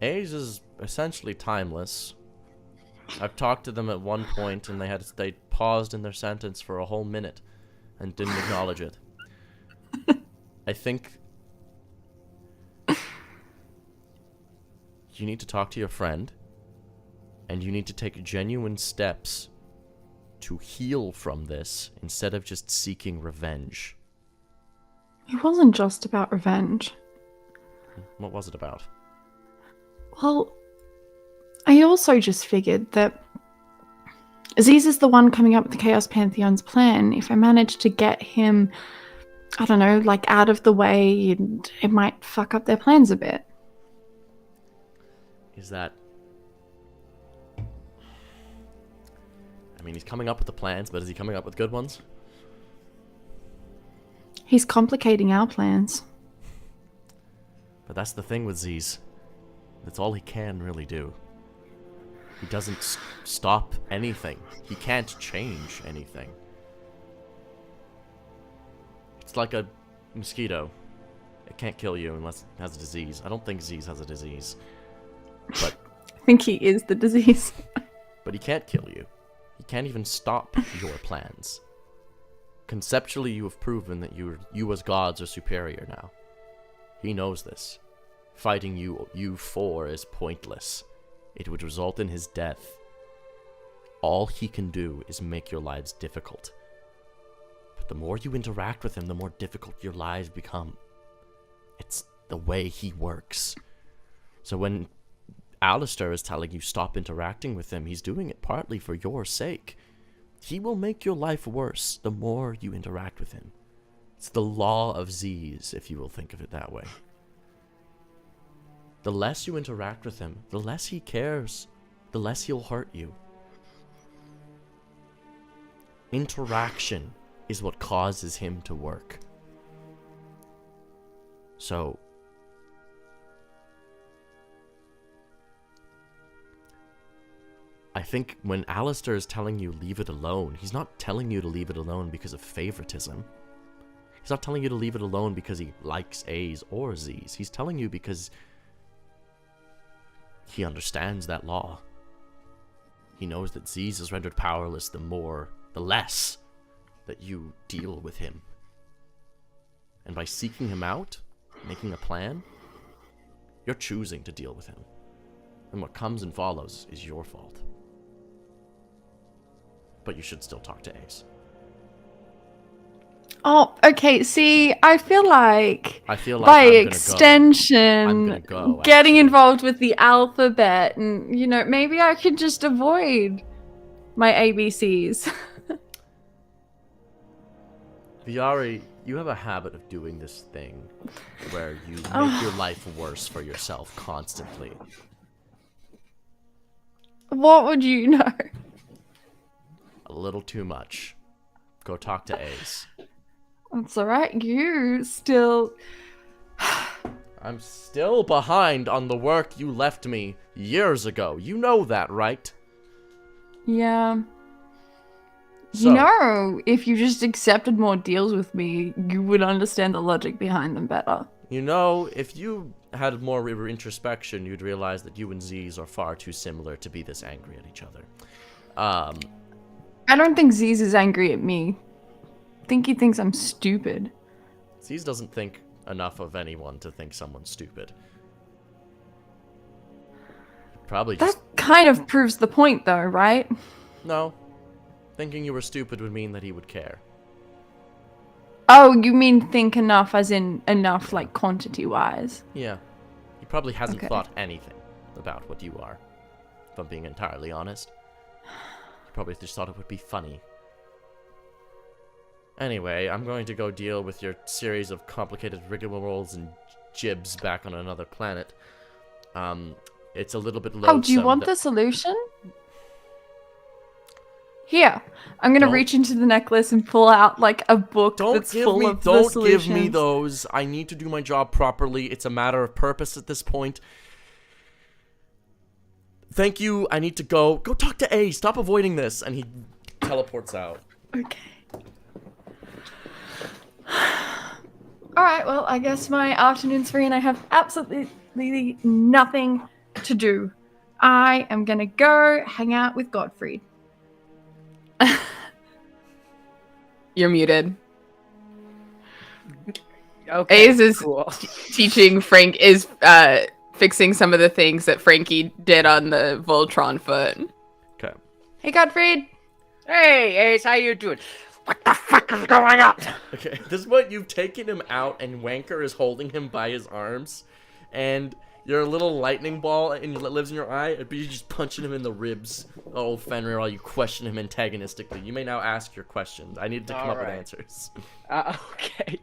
Age is essentially timeless. I've talked to them at one point and they paused in their sentence for a whole minute and didn't acknowledge it. I think you need to talk to your friend and you need to take genuine steps to heal from this instead of just seeking revenge. It wasn't just about revenge. What was it about? Well, I also just figured that Aziz is the one coming up with the Chaos Pantheon's plan. If I manage to get him, I don't know, like out of the way, it might fuck up their plans a bit. Is that... I mean, he's coming up with the plans, but is he coming up with good ones? He's complicating our plans. But that's the thing with Z's. That's all he can really do. He doesn't stop anything. He can't change anything. It's like a mosquito. It can't kill you unless it has a disease. I don't think Z's has a disease. But I think he is the disease. But he can't kill you. He can't even stop your plans. Conceptually, you have proven that you as gods are superior now. He knows this. Fighting you four is pointless. It would result in his death. All he can do is make your lives difficult. But the more you interact with him, the more difficult your lives become. It's the way he works. So when Alistair is telling you stop interacting with him, he's doing it partly for your sake. He will make your life worse the more you interact with him. It's the law of Z's, if you will think of it that way. The less you interact with him, the less he cares, the less he'll hurt you. Interaction is what causes him to work. So, I think when Alistair is telling you leave it alone, he's not telling you to leave it alone because of favoritism. He's not telling you to leave it alone because he likes A's or Z's. He's telling you because he understands that law. He knows that Z's is rendered powerless the less that you deal with him. And by seeking him out, making a plan, you're choosing to deal with him. And what comes and follows is your fault. But you should still talk to Ace. Oh, okay. See, I feel like by I'm extension, gonna go, getting actually. involved with the alphabet, and maybe I could just avoid my ABCs. Viari, you have a habit of doing this thing where you make your life worse for yourself constantly. What would you know? A little too much. Go talk to Ace. That's alright. You still. I'm still behind on the work you left me years ago. You know that, right? Yeah. So, If you just accepted more deals with me, you would understand the logic behind them better. if you had more introspection, you'd realize that you and Z's are far too similar to be this angry at each other. I don't think Z's is angry at me. I think he thinks I'm stupid. Z's doesn't think enough of anyone to think someone's stupid. Probably That just... kind of proves the point, though, right? No. Thinking you were stupid would mean that he would care. Oh, you mean think enough as in enough, like, quantity-wise? Yeah. He probably hasn't Okay. thought anything about what you are, if I'm being entirely honest. He probably just thought it would be funny. Anyway, I'm going to go deal with your series of complicated rigmaroles and jibs back on another planet. It's a little bit loathsome. Oh, do you want the solution? Here, I'm gonna Don't- reach into the necklace and pull out, like, a book that's full of the Don't solutions. give me those. I need to do my job properly. It's a matter of purpose at this point. Thank you. I need to go. Go talk to A. Stop avoiding this. And he teleports out. Okay. Alright, well, I guess my afternoon's free and I have absolutely nothing to do. I am gonna go hang out with Gottfried. You're muted. Okay, Ace is cool. teaching Frank is fixing some of the things that Frankie did on the Voltron foot. Okay. Hey, Gottfried! Hey, Ace, how you doing? What the fuck is going on? Okay. At this point, you've taken him out, and Wanker is holding him by his arms, and your little lightning ball and lives in your eye, but you're just punching him in the ribs, old Fenrir, while you question him antagonistically. You may now ask your questions. I needed to come up with Alright. answers. Okay.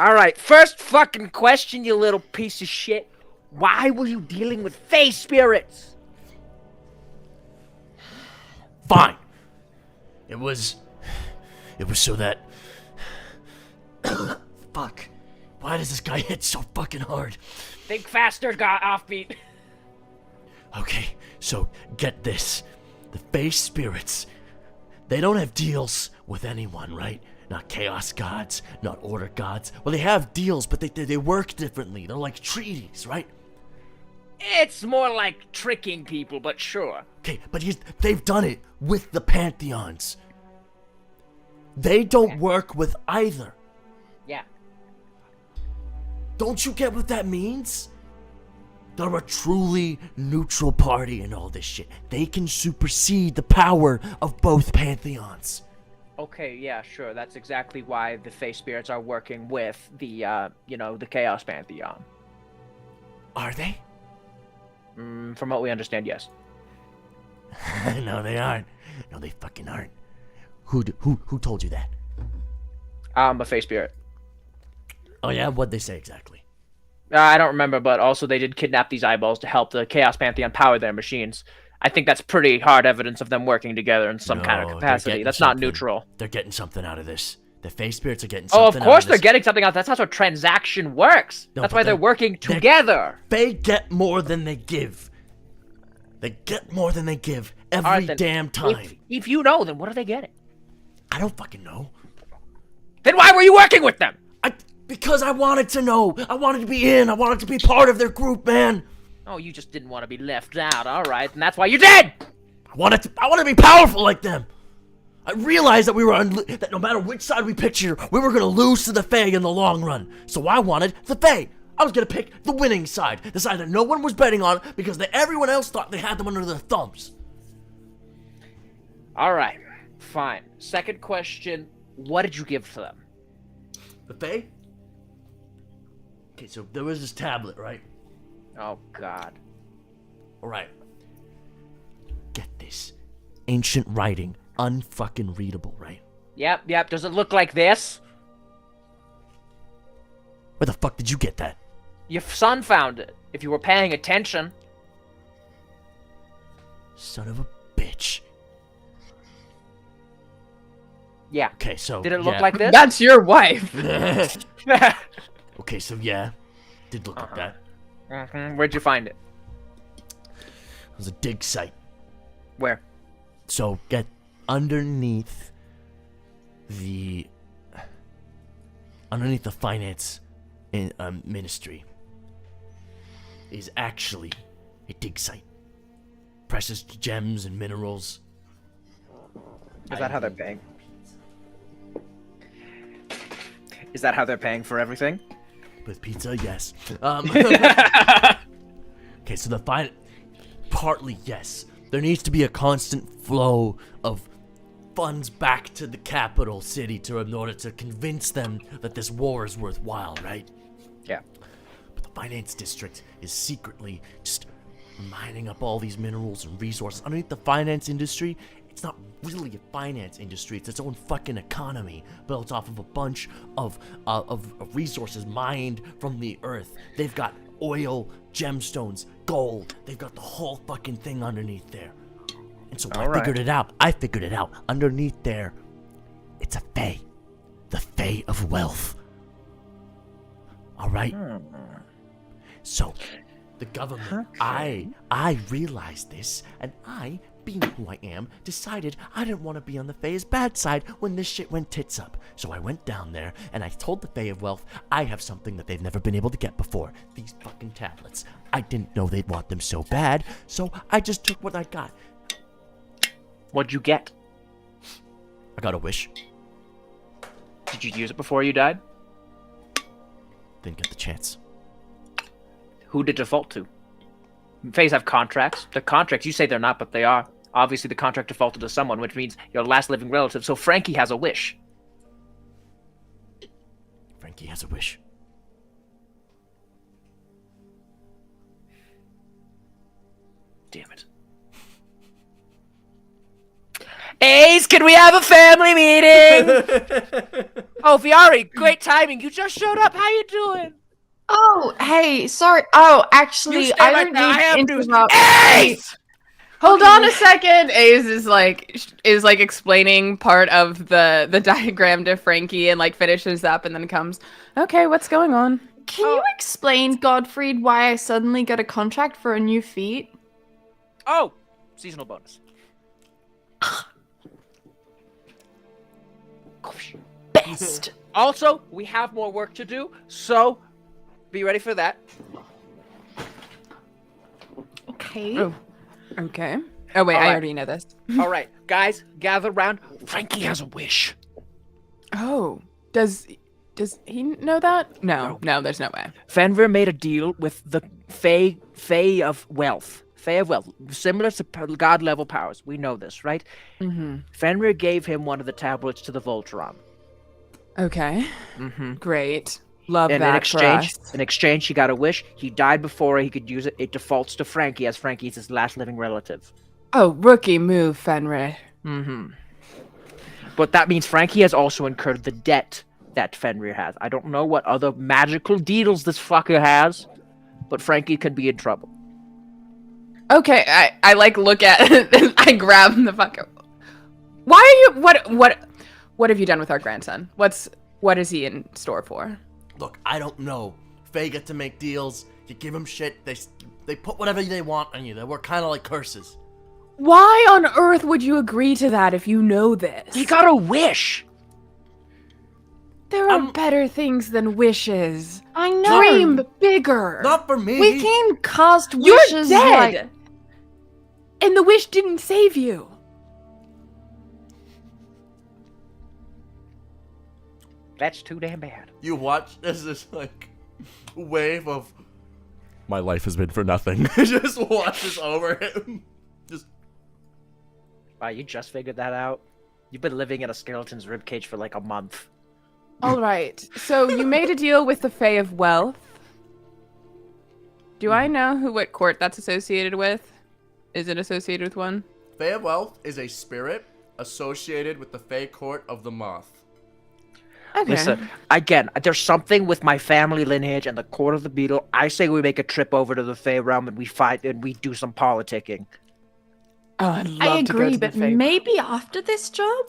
Alright, first fucking question, you little piece of shit. Why were you dealing with face spirits? Fine. It was so that... Fuck. Why does this guy hit so fucking hard? Think faster, got offbeat. Okay, so get this. The face spirits, they don't have deals with anyone, right? Not chaos gods, not order gods. Well, they have deals, but they work differently. They're like treaties, right? It's more like tricking people, but sure. Okay, but they've done it with the Pantheons. They don't work with either. Yeah. Don't you get what that means? They're a truly neutral party in all this shit. They can supersede the power of both Pantheons. Okay, yeah, sure. That's exactly why the face spirits are working with the, the Chaos Pantheon. Are they? From what we understand, yes. No, they aren't. No, they fucking aren't. Who told you that? I'm a face spirit. Oh yeah, what'd they say exactly? I don't remember, but also they did kidnap these eyeballs to help the Chaos Pantheon power their machines. I think that's pretty hard evidence of them working together in some kind of No, they're capacity. getting That's not something. neutral. They're getting something out of this. The Fae spirits are getting Oh, something of course out they're of this. getting something out. That's how a transaction works. No, That's but why they're working together. They get more than they give. They get more than they give every Alright, then, damn time. If you know, then what are they getting? I don't fucking know. Then why were you working with them? Because I wanted to know. I wanted to be in. I wanted to be part of their group, man. Oh, you just didn't want to be left out. All right, and that's why you did. I wanted to be powerful like them. I realized that that no matter which side we picked here, we were gonna lose to the Fae in the long run. So I wanted the Fae. I was gonna pick the winning side, the side that no one was betting on because everyone else thought they had them under their thumbs. All right, fine. Second question: what did you give to them? The Fae? Okay, so there was this tablet, right? Oh God. All right. Get this. Ancient writing. Unfucking readable, right? Yep. Does it look like this? Where the fuck did you get that? Your son found it. If you were paying attention. Son of a bitch. Yeah. Okay, so Did it look yeah. like this? That's your wife. Okay, so yeah. Did look like that. Where'd you find it? It was a dig site. Where? So get underneath the finance ministry is actually a dig site. Precious gems and minerals. Is that how they're paying? Is that how they're paying for everything? With pizza, yes. Okay, so partly yes. There needs to be a constant flow of funds back to the capital city in order to convince them that this war is worthwhile, right? Yeah. But the finance district is secretly just mining up all these minerals and resources. Underneath the finance industry, it's not really a finance industry. It's its own fucking economy built off of a bunch of resources mined from the earth. They've got oil, gemstones, gold. They've got the whole fucking thing underneath there. And so I figured it out. Underneath there, it's a Fae. The Fae of wealth. All right? So, the government, I realized this, and I, being who I am, decided I didn't want to be on the Fae's bad side when this shit went tits up. So I went down there, and I told the Fae of Wealth, I have something that they've never been able to get before. These fucking tablets. I didn't know they'd want them so bad, so I just took what I got. What'd you get? I got a wish. Did you use it before you died? Didn't get the chance. Who did default to? Faes have contracts. The contracts, you say they're not, but they are. Obviously, the contract defaulted to someone, which means your last living relative. So Frankie has a wish. Frankie has a wish. Damn it. Ace, can we have a family meeting? Oh, Viari, great timing. You just showed up. How you doing? Oh, hey, sorry. Oh, actually, stay I right don't there. I have need to news. interrupt. Ace! Hold on a second. Ace is like explaining part of the diagram to Frankie and like finishes up and then comes, okay, what's going on? Can you explain, Godfried, why I suddenly got a contract for a new feat? Oh, seasonal bonus. Best. Also, we have more work to do, so be ready for that. Okay. Oh, okay. Oh wait, All I right. already know this. All right, guys, gather round. Frankie has a wish. Oh, does he know that? No, there's no way. Fenrir made a deal with the Fae of Wealth. Fae of Wealth, similar to god-level powers. We know this, right? Mm-hmm. Fenrir gave him one of the tablets to the Voltron. Okay. Mm-hmm. Great. Love And that for us. in exchange, he got a wish. He died before he could use it. It defaults to Frankie, as Frankie's his last living relative. Oh, rookie move, Fenrir. Mm-hmm. But that means Frankie has also incurred the debt that Fenrir has. I don't know what other magical deals this fucker has, but Frankie could be in trouble. Okay, I like look at it and I grab the fucker. Why are you what have you done with our grandson? What is he in store for? Look, I don't know. Fae get to make deals. You give them shit. They put whatever they want on you. They work kind of like curses. Why on earth would you agree to that if you know this? He got a wish. There are better things than wishes. I know. Dream bigger. Not for me. We can cast You're wishes. dead. Like... And the wish didn't save you. That's too damn bad. You watch this like wave of my life has been for nothing. Just washes over him. Just. Wow, you just figured that out? You've been living in a skeleton's ribcage for like a month. All right. So you made a deal with the Fae of Wealth. Do I know what court that's associated with? Is it associated with one? Fae of Wealth is a spirit associated with the Fae court of the Moth. Okay. Listen, again, there's something with my family lineage and the court of the beetle. I say we make a trip over to the Fae realm and we fight and we do some politicking. Oh, I'd love I to go agree, to the but Fae. maybe after this job?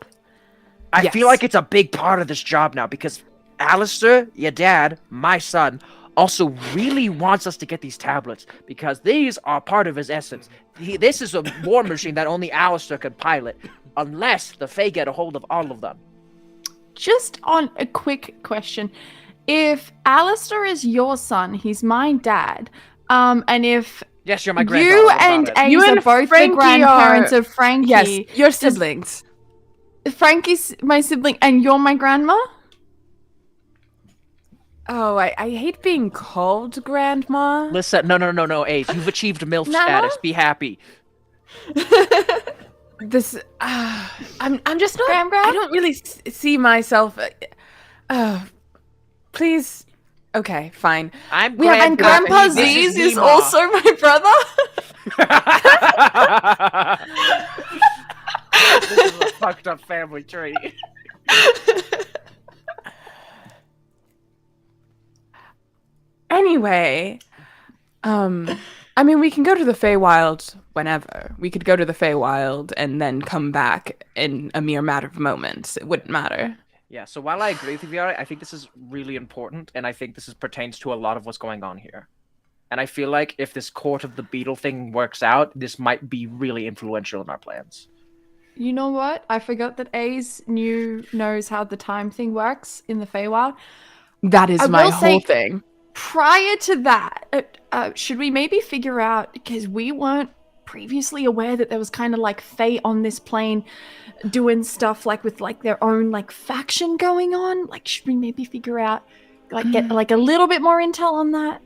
I feel like it's a big part of this job now because Alistair, your dad, my son, also really wants us to get these tablets because these are part of his essence. This is a war machine that only Alistair can pilot unless the Fae get a hold of all of them. Just on a quick question. If Alistair is your son, he's my dad, and if Yes, you're my granddaughter. you what about and it? Ace You are and both Frankie the grandparents are- of Frankie, Yes, your siblings. Frankie's my sibling, and you're my grandma? Oh, I hate being called grandma. Listen, no, Ace. You've achieved MILF Nana? status. Be happy. This, I'm just not. Gram? I don't really see myself. Please. Okay, fine. I'm And Grandpa Z's is also my brother? This is a fucked up family tree. Anyway, I mean, we can go to the Feywild whenever. We could go to the Feywild and then come back in a mere matter of moments. It wouldn't matter. Yeah, so while I agree with you, Viari, I think this is really important, and I think this pertains to a lot of what's going on here. And I feel like if this Court of the Beetle thing works out, this might be really influential in our plans. You know what? I forgot that Ace knows how the time thing works in the Feywild. That is I my will whole say- thing. Prior to that, should we maybe figure out, because we weren't previously aware that there was kind of like Fae on this plane doing stuff like with like their own like faction going on? Like, should we maybe figure out, like get like a little bit more intel on that?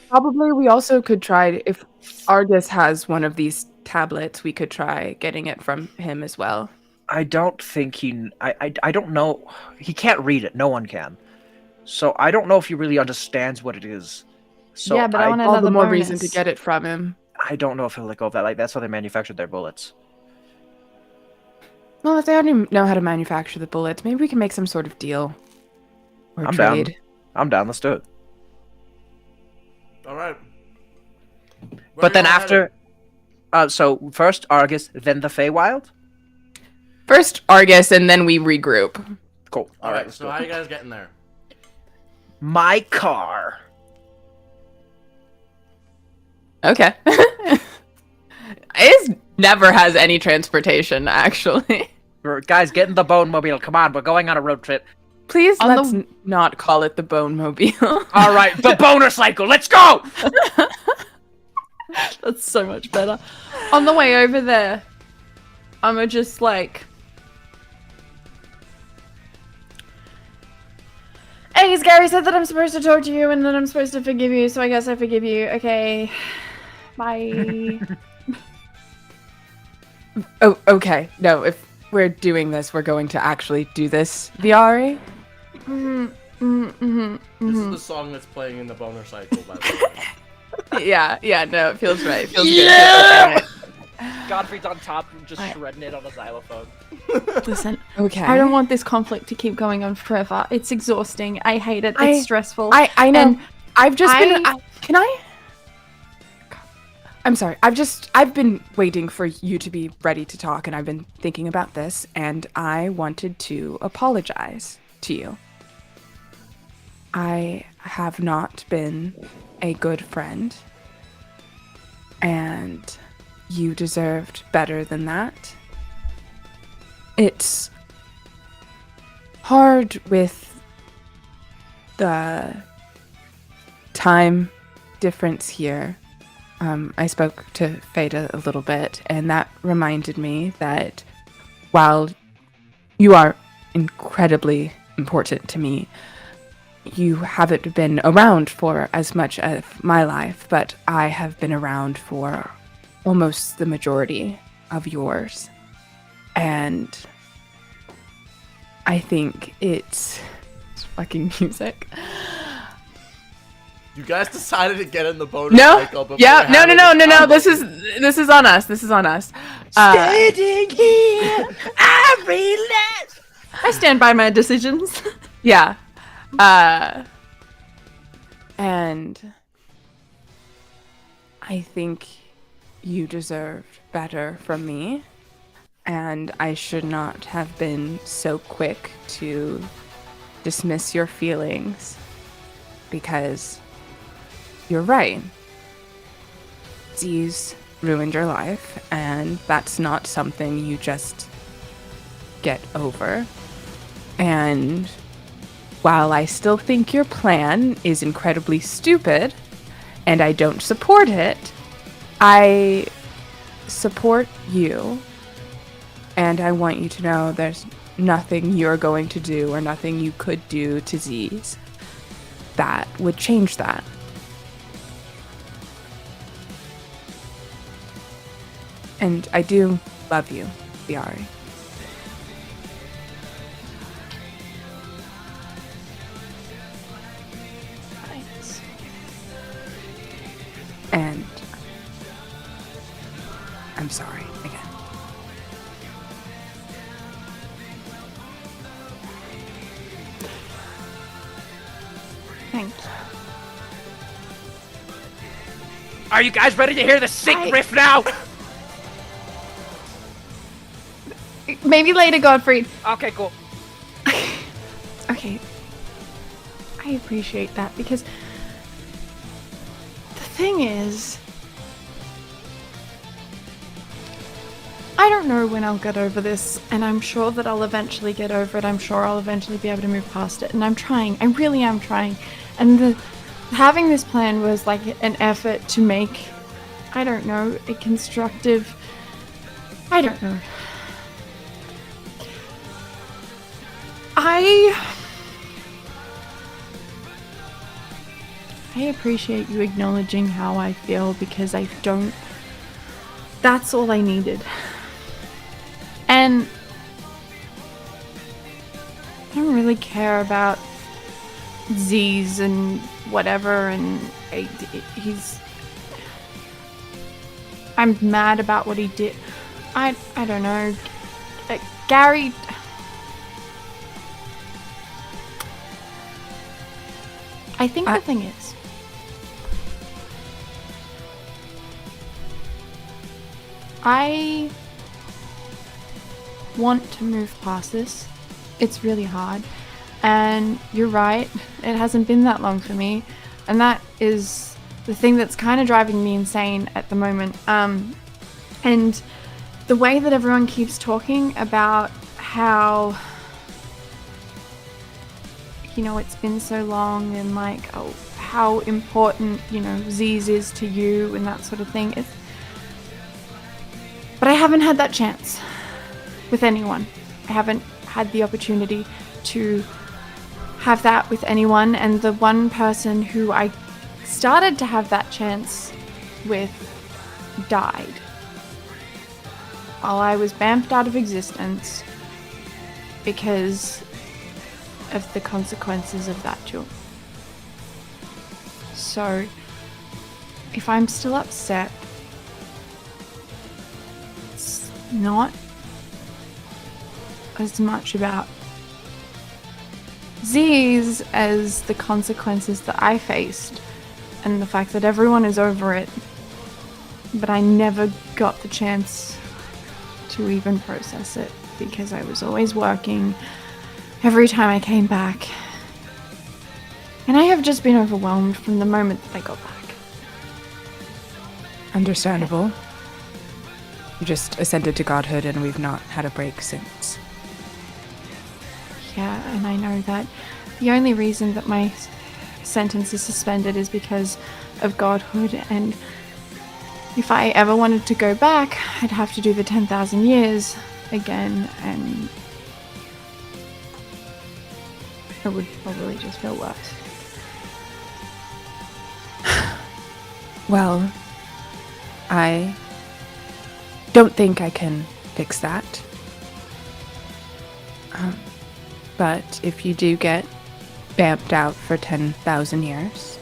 Probably we also could try, if Argus has one of these tablets, we could try getting it from him as well. I don't think I don't know. He can't read it. No one can. So I don't know if he really understands what it is. So Yeah, but I want All the another more bonus. reason to get it from him. I don't know if he'll let go of that. Like, that's how they manufactured their bullets. Well, if they already know how to manufacture the bullets, maybe we can make some sort of deal. Or I'm down. trade. I'm down. Let's do it. All right. But then after... so first Argus, then the Feywild? First Argus, and then we regroup. Cool. All right. let's So do it. how you guys getting there? My car. Okay. Ace never has any transportation, actually. Guys, get in the Bone Mobile. Come on, we're going on a road trip. Please On let's the- not call it the Bone Mobile. All right, the boner cycle. Let's go. That's so much better. On the way over there, I'm just like, hey, Gary said that I'm supposed to talk to you and that I'm supposed to forgive you, so I guess I forgive you. Okay. Bye. Oh, okay. No, if we're doing this, we're going to actually do this. Viari? This is the song that's playing in the boner cycle, by the way. Yeah, no, it feels right. It feels Yeah! good. Godfrey's on top, just shredding it on a xylophone. Listen, Okay. I don't want this conflict to keep going on forever. It's exhausting. I hate it. It's stressful. I know. And I've just been... I- can I? I'm sorry. I've been waiting for you to be ready to talk, and I've been thinking about this, and I wanted to apologize to you. I have not been a good friend, and you deserved better than that. It's hard with the time difference here. I spoke to Feta a little bit, and that reminded me that while you are incredibly important to me, you haven't been around for as much of my life, but I have been around for almost the majority of yours. And I think it's fucking music. You guys decided to get in the boat. No. Yeah. No. This is on us. This is on us. Standing here, I realize. I stand by my decisions. Yeah. And I think you deserved better from me, and I should not have been so quick to dismiss your feelings, because you're right. Z's ruined your life, and that's not something you just get over. And while I still think your plan is incredibly stupid, and I don't support it, I support you, and I want you to know there's nothing you're going to do or nothing you could do to Z's that would change that. And I do love you, Viari. Thanks. And I'm sorry again. Thank you. Are you guys ready to hear the sick riff now? Maybe later, Godfrey. Okay, cool. Okay. I appreciate that, because the thing is, I don't know when I'll get over this, and I'm sure that I'll eventually get over it. I'm sure I'll eventually be able to move past it, and I'm trying. I really am trying. And having this plan was like an effort to make, I don't know, a constructive, I don't know. I appreciate you acknowledging how I feel, because I don't... That's all I needed. And I don't really care about Z's and whatever, and I'm mad about what he did. I don't know. Gary... I think the thing is, I want to move past this. It's really hard. And you're right, it hasn't been that long for me. And that is the thing that's kind of driving me insane at the moment. And the way that everyone keeps talking about how, you know, it's been so long, and like, oh, how important, you know, Z's is to you and that sort of thing. But I haven't had that chance with anyone. I haven't had the opportunity to have that with anyone, and the one person who I started to have that chance with died while I was bamped out of existence because of the consequences of that too. So if I'm still upset, it's not as much about Z's as the consequences that I faced, and the fact that everyone is over it but I never got the chance to even process it because I was always working every time I came back. And I have just been overwhelmed from the moment that I got back. Understandable. You just ascended to godhood and we've not had a break since. Yeah, and I know that the only reason that my sentence is suspended is because of godhood, and if I ever wanted to go back, I'd have to do the 10,000 years again, and it would probably just feel worse. Well, I don't think I can fix that. But if you do get vamped out for 10,000 years,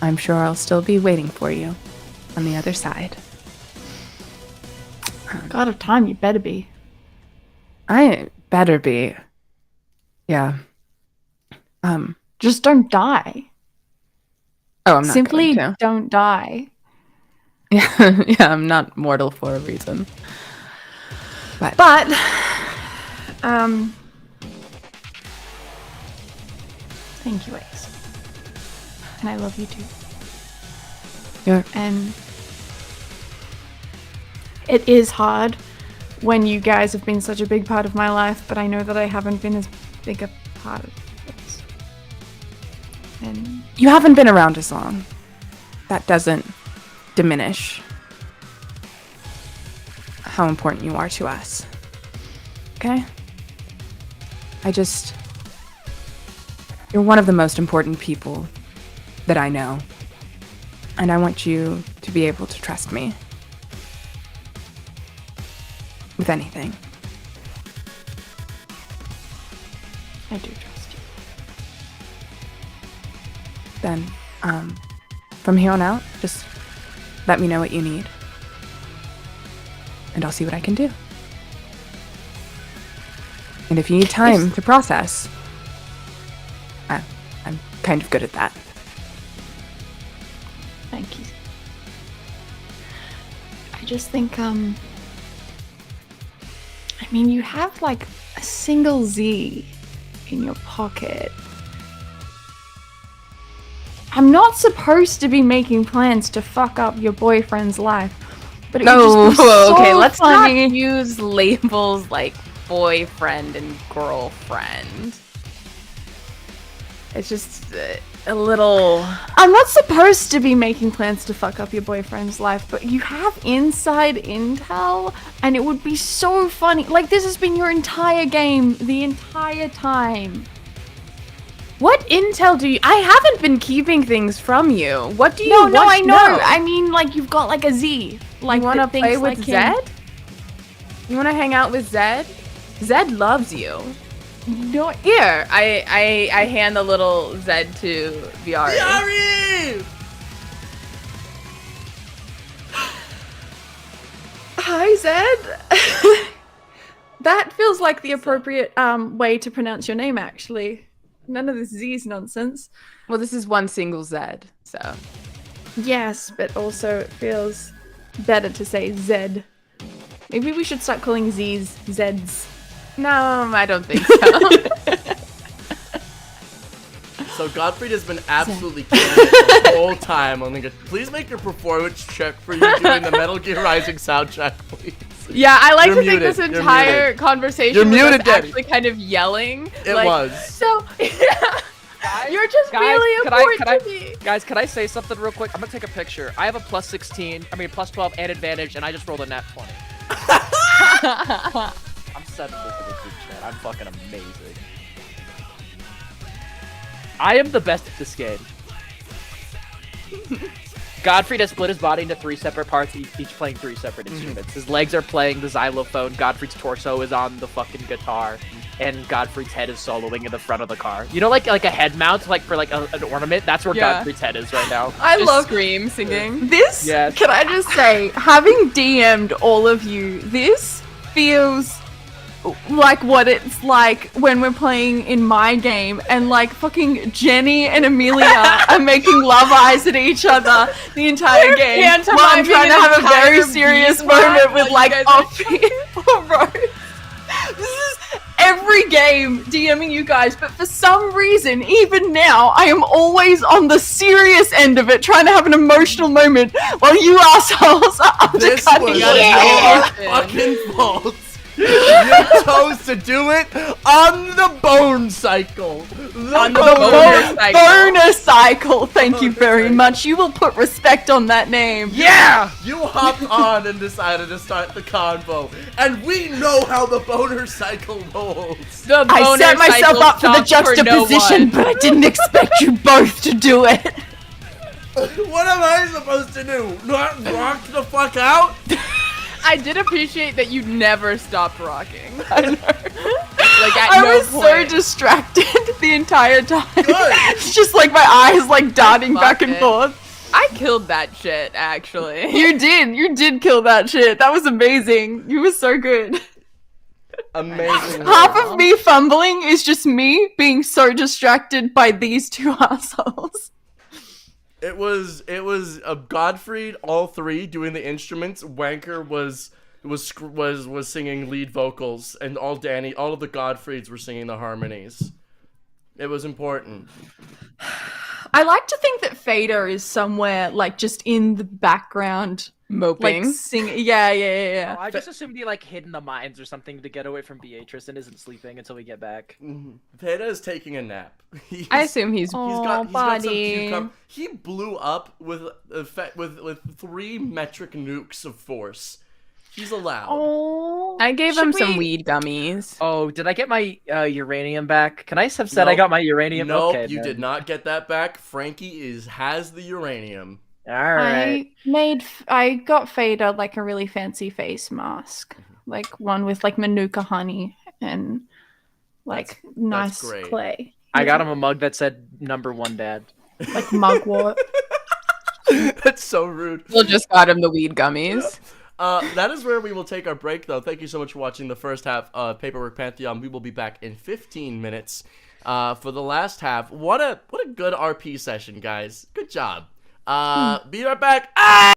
I'm sure I'll still be waiting for you on the other side. God of time, you better be. I better be. Yeah. Just don't die. Oh, I'm not Simply going to. don't die. Yeah, yeah, I'm not mortal for a reason. But thank you, Ace. And I love you too. yeah, And it is hard when you guys have been such a big part of my life, but I know that I haven't been as big a part of it. And you haven't been around as long. That doesn't diminish how important you are to us. Okay? You're one of the most important people that I know. And I want you to be able to trust me with anything. I do trust you. Then, from here on out, just let me know what you need. And I'll see what I can do. And if you need time to process, I'm kind of good at that. Thank you. I just think, I mean, you have like a single Z in your pocket. I'm not supposed to be making plans to fuck up your boyfriend's life, but it would just be so okay, let's funny. not use labels like boyfriend and girlfriend. It's just a little... I'm not supposed to be making plans to fuck up your boyfriend's life, but you have inside intel, and it would be so funny. Like, this has been your entire game, the entire time. What intel do you... I haven't been keeping things from you. What do you No, want I to know. I mean, like, you've got, like, a Z. Like, you want to that thinks play with like him. Zed? You want to hang out with Zed? Zed loves you. No, Here, I hand the little Zed to Viari. Viari! Hi, Zed. That feels like the appropriate way to pronounce your name, actually. None of this Z's nonsense. Well, this is one single Zed, so... Yes, but also it feels better to say Zed. Maybe we should start calling Z's Zeds. No, I don't think so. So Godfrey has been absolutely killing it the whole time. I'm gonna please make your performance check for you doing the Metal Gear Rising soundtrack, please. Yeah, I like You're to think muted. this You're entire muted. conversation You're was muted, us Daddy. actually kind of yelling. It like, was. So, you're just really important to me. Guys, can I say something real quick? I'm gonna take a picture. I have a plus 12 and advantage, and I just rolled a nat 20. I'm sending this in the group chat. I'm fucking amazing. I am the best at this game. Godfrey has split his body into 3 separate parts, each playing 3 separate instruments. His legs are playing the xylophone, Godfrey's torso is on the fucking guitar, and Godfrey's head is soloing in the front of the car. You know, like a head mount, like for like an ornament? That's where Godfrey's head is right now. I Just love Scream singing. this. Yes. Can I just say, having DM'd all of you, this feels like what it's like when we're playing in my game, and like fucking Jenny and Amelia are making love eyes at each other the entire game. While I'm trying to have a very serious moment with like bro. This is every game DMing you guys, but for some reason, even now, I am always on the serious end of it, trying to have an emotional moment while you assholes are undercutting This was it. your fucking fault. You chose to do it on the bone cycle. On the Boner cycle. Thank you very much. You will put respect on that name. Yeah! You hopped on and decided to start the convo, and we know how the boner cycle rolls. I set myself up for the juxtaposition, but I didn't expect you both to do it. What am I supposed to do? Not rock the fuck out? I did appreciate that you never stopped rocking. I know. Like at I no was so point. distracted the entire time. Good. It's just like my eyes like darting back and it. forth. I killed that shit, actually. You did kill that shit. That was amazing. You were so good. Amazing. Half of me fumbling is just me being so distracted by these two assholes. It was Godfried, all three doing the instruments. Wanker was singing lead vocals, and all of the Godfrieds were singing the harmonies. It was important. I like to think that Fader is somewhere like just in the background, Moping. like singing. Yeah. Oh, I just assumed he like hid in the mines or something to get away from Beatrice and isn't sleeping until we get back. Veda is taking a nap. I assume he's. He's got some buddy. cucumber. He blew up with 3 metric nukes of force. He's allowed. Oh, I gave him Should some we- weed gummies. Oh, did I get my uranium back? Can I have said I got my uranium? Nope, Okay, you then. did not get that back. Frankie has the uranium. All right. I got Fader like a really fancy face mask, like one with like Manuka honey and like nice great. clay. I got him a mug that said #1 dad. Like mugwort. That's so rude. We'll just got him the weed gummies. That is where we will take our break, though. Thank you so much for watching the first half of Paperwork Pantheon. We will be back in 15 minutes for the last half. What a good RP session, guys. Good job. Be right back. Ah!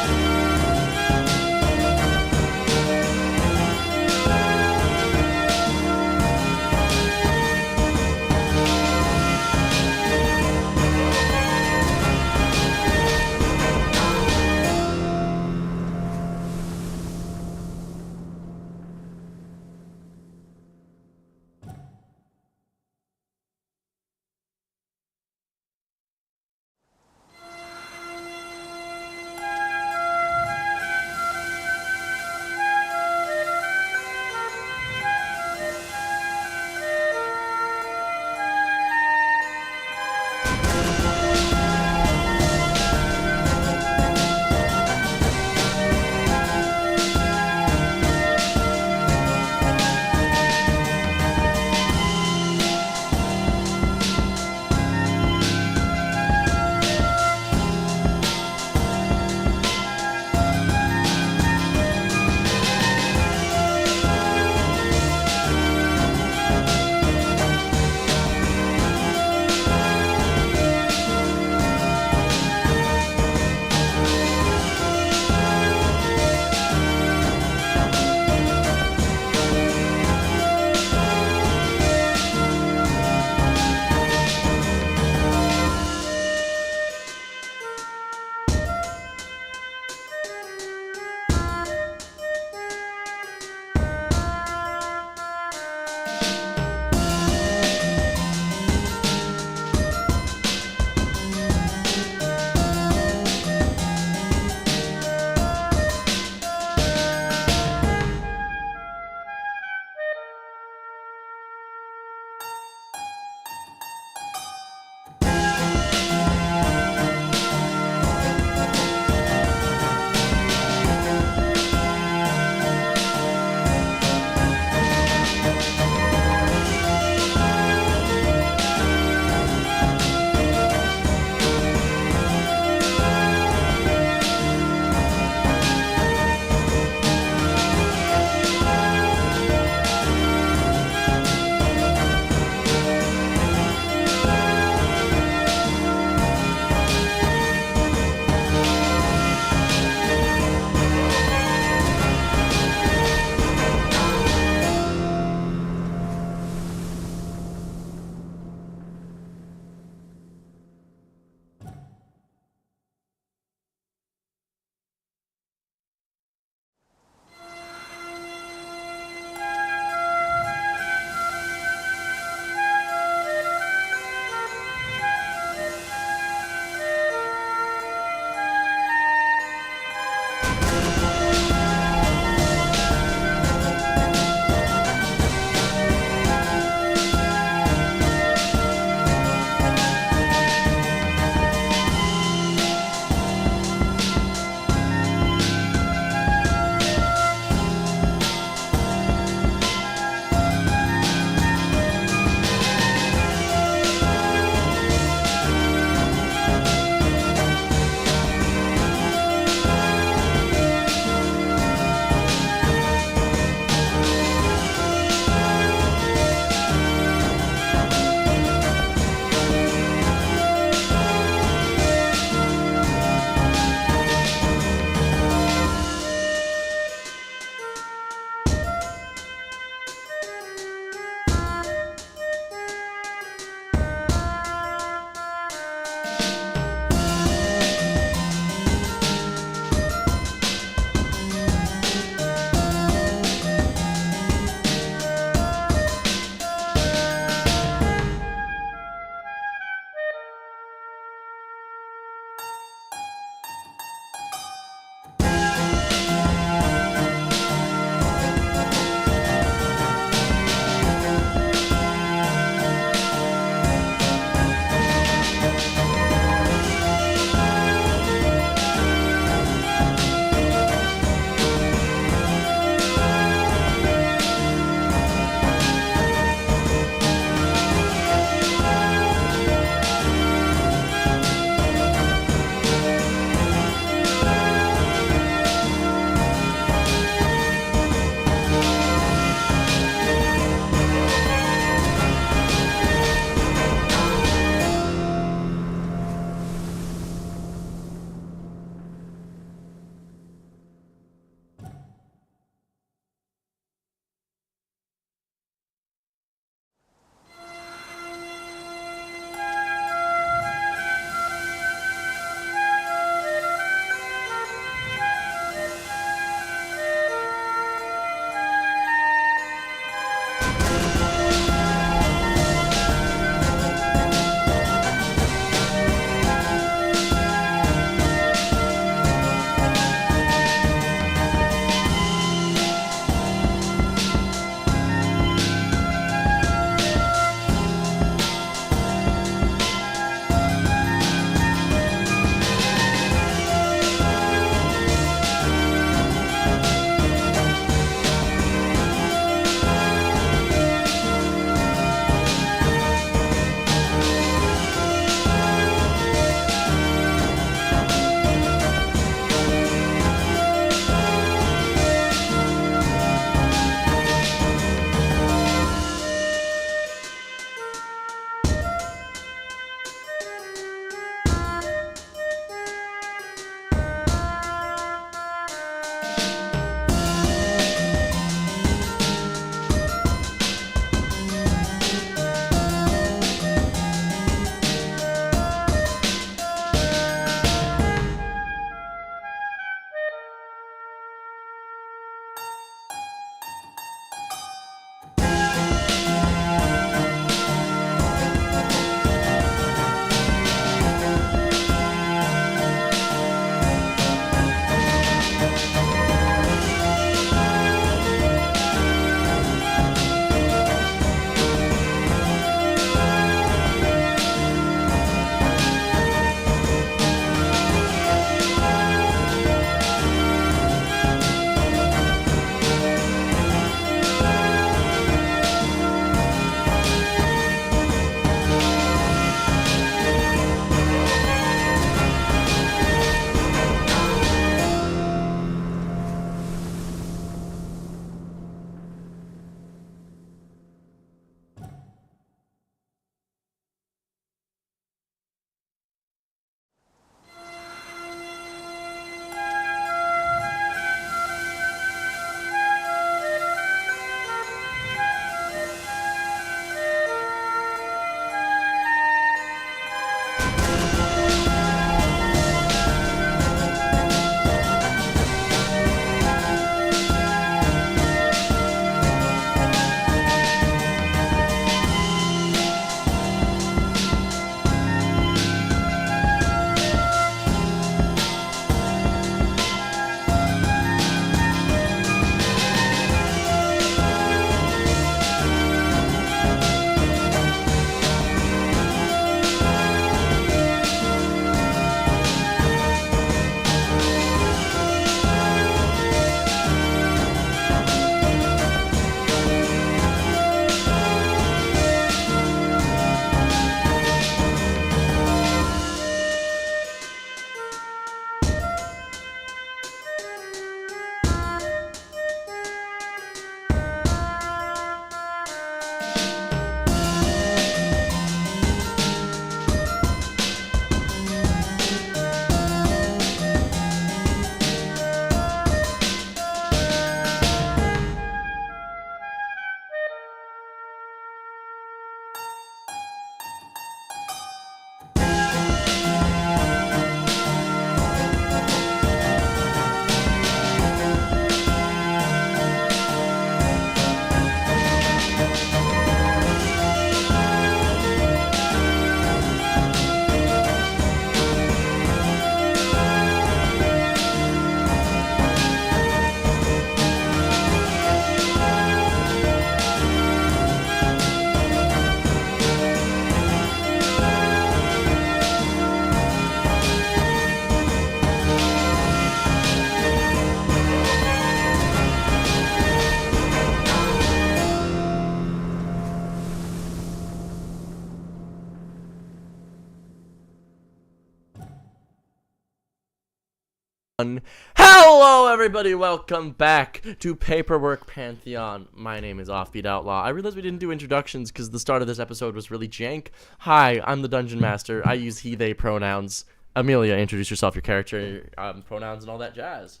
Hello, everybody. Welcome back to Paperwork Pantheon. My name is Offbeat Outlaw. I realized we didn't do introductions because the start of this episode was really jank. Hi, I'm the Dungeon Master. I use he, they pronouns. Amelia, introduce yourself, your character, pronouns, and all that jazz.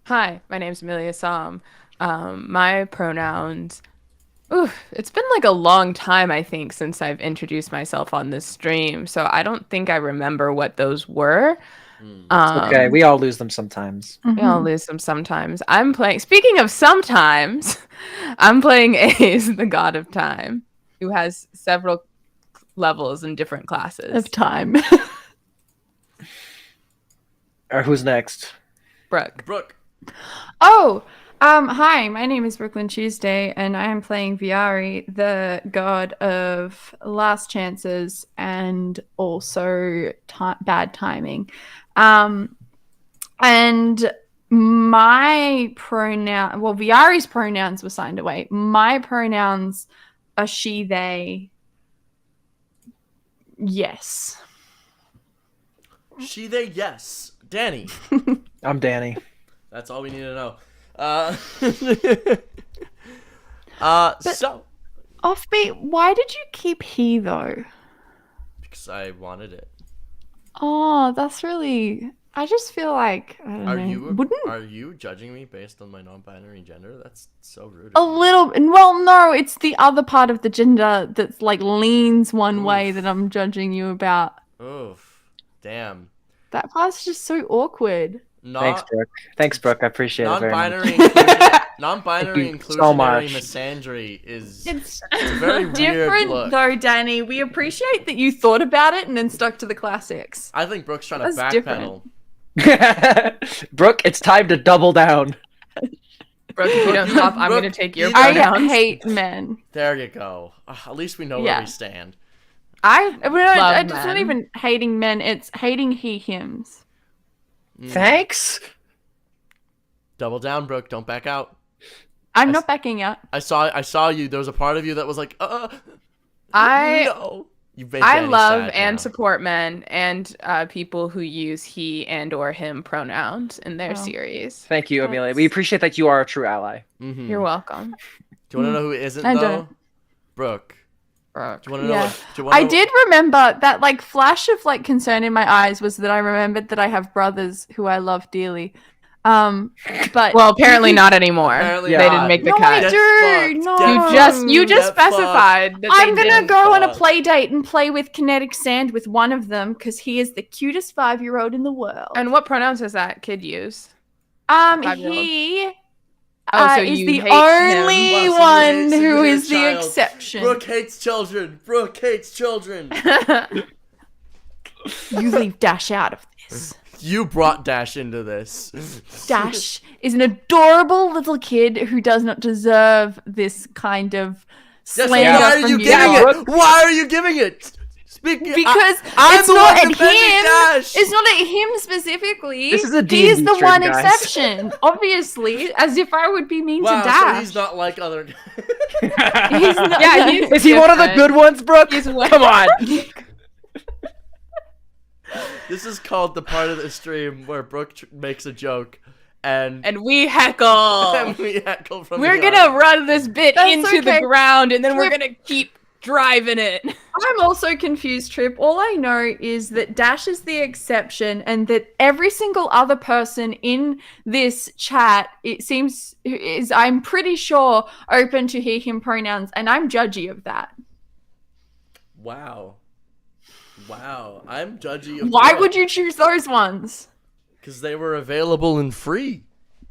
Hi, my name's Amelia Som. My pronouns... Ooh, it's been like a long time, I think, since I've introduced myself on this stream, so I don't think I remember what those were. Okay, we all lose them sometimes. We all lose them sometimes. I'm playing... Speaking of sometimes, I'm playing Ace, the God of Time, who has several levels in different classes. Of time. Who's next? Brooke. Oh, hi, my name is Brooklyn Tuesday, and I am playing Viari, the god of last chances and also bad timing. And my Viari's pronouns were signed away. My pronouns are she, they. Yes. She, they, yes. Danny. I'm Danny. That's all we need to know. So. Offbeat, why did you keep he, though? Because I wanted it. Oh, that's really... I just feel like... I don't know. Are you judging me based on my non-binary gender? That's so rude. A little... Well, no, it's the other part of the gender that's, like, leans one way that I'm judging you about. Oof. Damn. That part's just so awkward. Thanks, Brooke. I appreciate it very much. Non-binary so inclusionary much. misandry is... It's a very weird different, look. though, Danny. We appreciate that you thought about it and then stuck to the classics. I think Brooke's trying to That's backpedal. different. Brooke, it's time to double down. Brooke, if you don't stop, I'm going to take your I pronouns. hate men. There you go. At least we know where we stand. It's not men. even hating men. It's hating he-hims. Thanks. Double down, Brooke. Don't back out. I'm not backing out. I saw you. There was a part of you that was like, no. You made I Danny love sad and now. support men and people who use he and or him pronouns in their series. Thank you, Amelia. We appreciate that you are a true ally. Mhm. You're welcome. Do you want to know who isn't, I though? don't. Brooke. Brooke. Do you want to know? Yeah. What, do you wanna I know did remember that, like, flash of, like, concern in my eyes was that I remembered that I have brothers who I love dearly. But Well, apparently not anymore. Apparently they not. didn't make the No, I cut. do. Get No. fucked. You just Get fucked. specified that I'm they gonna didn't. go on a fuck. play date and play with kinetic sand with one of them because he is the cutest 5-year-old in the world. And what pronouns does that kid use? 5-year-old. He Oh, so is you the hate only him. Well, so you hate- one so you who hate is the child. exception. Brooke hates children. Brooke hates children. You leave Dash out of this. You brought Dash into this. Dash is an adorable little kid who does not deserve this kind of Yes, slander why are from you you. giving it? Why are you giving it? Because I'm it's the not one at defending him. Dash. It's not at him specifically. This is a He D&D is the stream, one guys. exception. Obviously, as if I would be mean Wow, to Dash. so he's not like other. He's not. Yeah, he's Is he one of the different. good ones, Brooke? He's one- Come on. This is called the part of the stream where Brooke makes a joke, and And we heckle. and we heckle from. We're the gonna run this bit That's into the okay. ground, and then we're gonna keep driving it. I'm also confused, Trip. All I know is that Dash is the exception and that every single other person in this chat, it seems, is, I'm pretty sure, open to he, him pronouns, and I'm judgy of that. Wow. I'm judgy. Of Why would you choose those ones? Because they were available and free.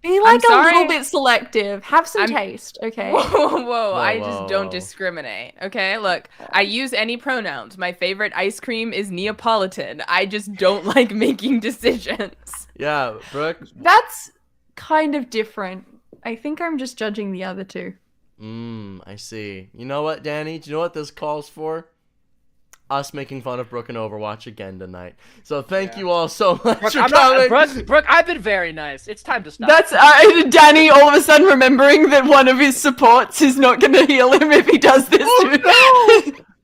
Be like a sorry. little bit selective. Have some I'm- taste, okay? Whoa, I whoa, just don't whoa. discriminate. Okay, look, I use any pronouns. My favorite ice cream is Neapolitan. I just don't like making decisions. Yeah, Brooke. That's kind of different. I think I'm just judging the other two. I see. You know what, Danny? Do you know what this calls for? Us making fun of Brooke and Overwatch again tonight. So thank you all so much Brooke, for coming. Brooke, I've been very nice. It's time to stop. That's Danny all of a sudden remembering that one of his supports is not going to heal him if he does this.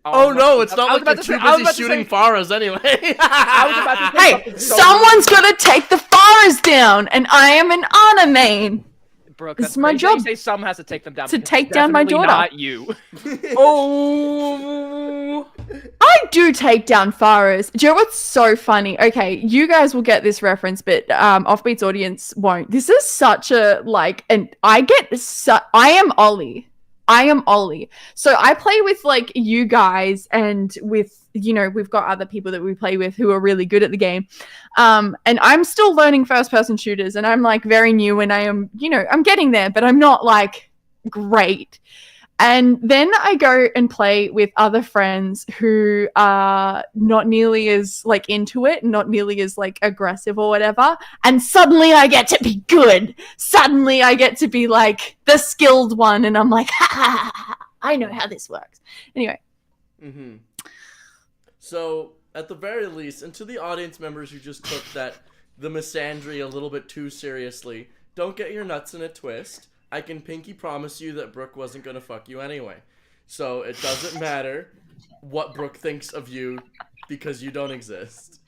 Oh no, it's not I was like you're about to too say- I was busy about to shooting say- Faras anyway. I was about to say Hey, something so someone's got to take the fire Farah's down, and I am an honor main. Brooke, This that's is my crazy that you job. say someone has to take them down. To because take it's down my definitely daughter. Not you. Oh. I do take down Farah's. Do you know what's so funny? Okay, you guys will get this reference, but Offbeat's audience won't. This is such a and I am Ollie. I am Ollie. So I play with like you guys, and with we've got other people that we play with who are really good at the game. And I'm still learning first person shooters, and I'm like very new, and I am, I'm getting there, but I'm not like great. And then I go and play with other friends who are not nearly as like into it, not nearly as like aggressive or whatever. And suddenly I get to be good. Suddenly I get to be like the skilled one. And I'm like, ha, I know how this works. Anyway. Mm-hmm. So at the very least, and to the audience members who just took the misandry a little bit too seriously, don't get your nuts in a twist. I can pinky promise you that Brooke wasn't gonna fuck you anyway. So it doesn't matter what Brooke thinks of you because you don't exist.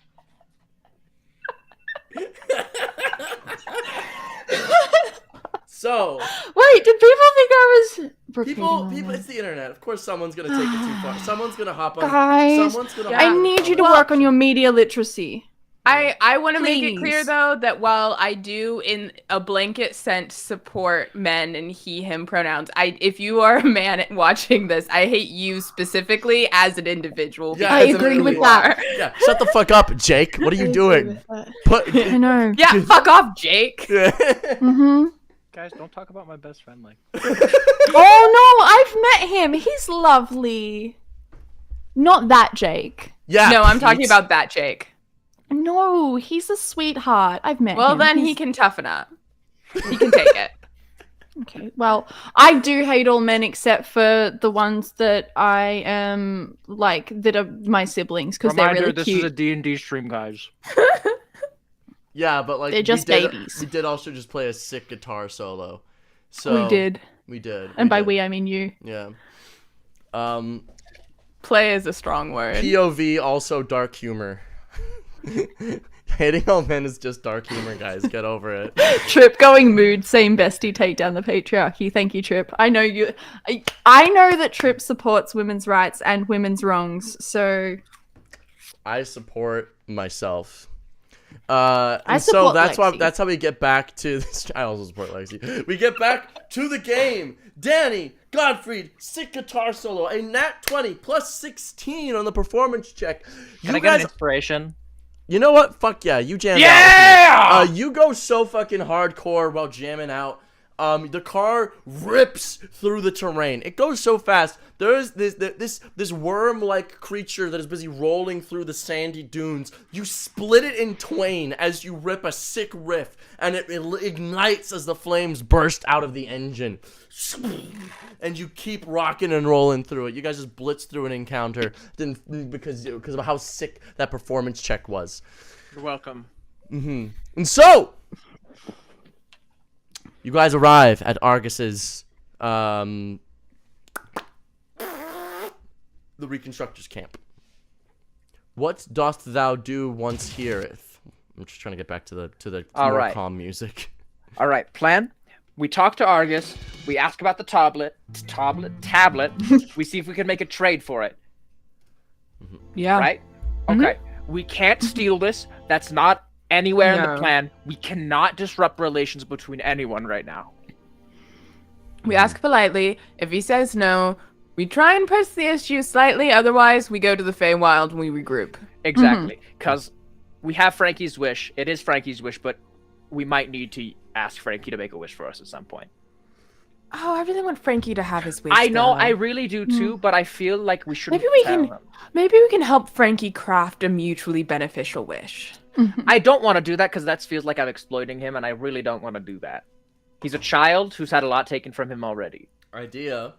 So wait, did people think I was people it's the internet. Of course someone's gonna take it too far. Someone's gonna hop on. Guys, someone's gonna I hop on need you to comment. work on your media literacy. I want to make it clear Please. though that while I do in a blanket sense support men and he him pronouns, if you are a man watching this, I hate you specifically as an individual. Yeah, I because of agree who with you that. are. Yeah, shut the fuck up, Jake. What are you doing? I know. Yeah, fuck off, Jake. Mm-hmm. Guys, don't talk about my best friend like. Oh no, I've met him. He's lovely. Not that Jake. Yeah. No, I'm talking Pete. about that Jake. No, he's a sweetheart. I've met him. Well, then he He's- can toughen up. He can take it. Okay, well, I do hate all men except for the ones that I am that are my siblings because they're Reminder: really this cute. is a D&D stream, guys. Yeah, but like They're just babies. We did also just play a sick guitar solo. So We did, We did. and by did. we I mean you. Yeah. Play is a strong word. POV also dark humor. Hating all men is just dark humor, guys. Get over it. Trip going mood. Same bestie. Take down the patriarchy. Thank you, Trip. I know you. I know that Trip supports women's rights and women's wrongs. So I support myself. And so support that's Lexi. that's how we get back to this. I also support Lexi. We get back to the game. Danny Godfrey, sick guitar solo, a nat 20 plus 16 on the performance check. Can You I get an guys, inspiration? you know what? Fuck yeah, you jammed Yeah! out with me. You go so fucking hardcore while jamming out. The car rips through the terrain. It goes so fast. There's this worm-like creature that is busy rolling through the sandy dunes. You split it in twain as you rip a sick riff, and it ignites as the flames burst out of the engine. And you keep rocking and rolling through it. You guys just blitz through an encounter because of how sick that performance check was. You're welcome. And so you guys arrive at Argus's, the Reconstructors camp. What dost thou do once heareth? I'm just trying to get back to the All more right. calm music. All right, plan. We talk to Argus. We ask about the tablet. We see if we can make a trade for it. Yeah. Right? Okay. We can't steal this. That's not anywhere in the No. plan. We cannot disrupt relations between anyone right now. We ask politely. If he says no, we try and press the issue slightly. Otherwise, we go to the Feywild and we regroup. Exactly. Because we have Frankie's wish. It is Frankie's wish, but we might need to ask Frankie to make a wish for us at some point. Oh, I really want Frankie to have his wish. I know, though. I really do too, but I feel like we shouldn't. Maybe we tell can. him. Maybe we can help Frankie craft a mutually beneficial wish. I don't want to do that because that feels like I'm exploiting him, and I really don't want to do that. He's a child who's had a lot taken from him already. Idea.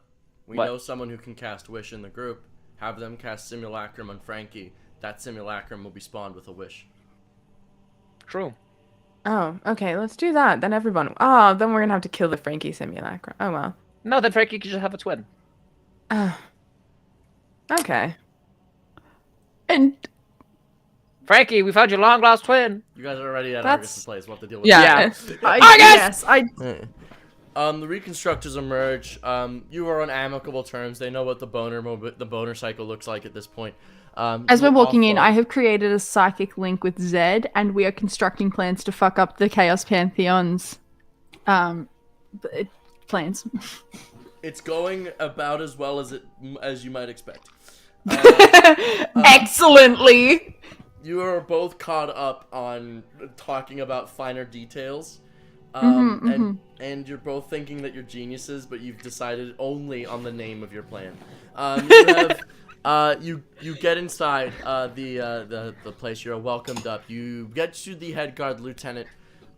We What? know someone who can cast Wish in the group. Have them cast Simulacrum on Frankie. That Simulacrum will be spawned with a wish. True. Oh, okay. Let's do that. Then everyone. Oh, then we're gonna have to kill the Frankie simulacrum. Oh well. No, then Frankie could just have a twin. Oh. Okay. And Frankie, we found your long lost twin. You guys are already at That's- Argus' place. We'll have to deal with Yeah. Yes, I. it. The reconstructors emerge. You are on amicable terms. They know what the boner cycle looks like at this point. As we're walking in, I have created a psychic link with Zed, and we are constructing plans to fuck up the Chaos Pantheon's plans. It's going about as well as you might expect. Excellently. You are both caught up on talking about finer details, and you're both thinking that you're geniuses, but you've decided only on the name of your plan. You get inside the place. You're welcomed up. You get to the head guard lieutenant.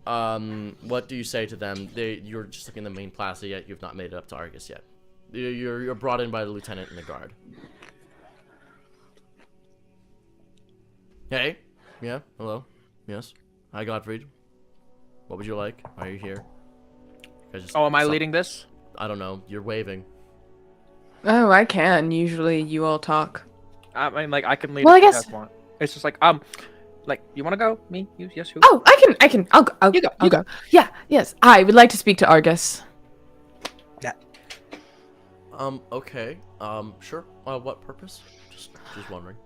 What do you say to them? You're just like in the main plaza yet. You've not made it up to Argus yet. You're brought in by the lieutenant and the guard. Hey. Yeah. Hello. Yes. Hi, Godfried. What would you like? Why are you here? Am I leading this? I don't know. You're waving. Oh, I can. Usually you all talk. I mean, like, I can lead Well, if I you guess- guys want. It's just like, you want to go? Me? You? Yes, who? Oh, I can. I'll go. I'll go. Yeah, yes. I would like to speak to Argus. Okay. Sure. What purpose? Just wondering.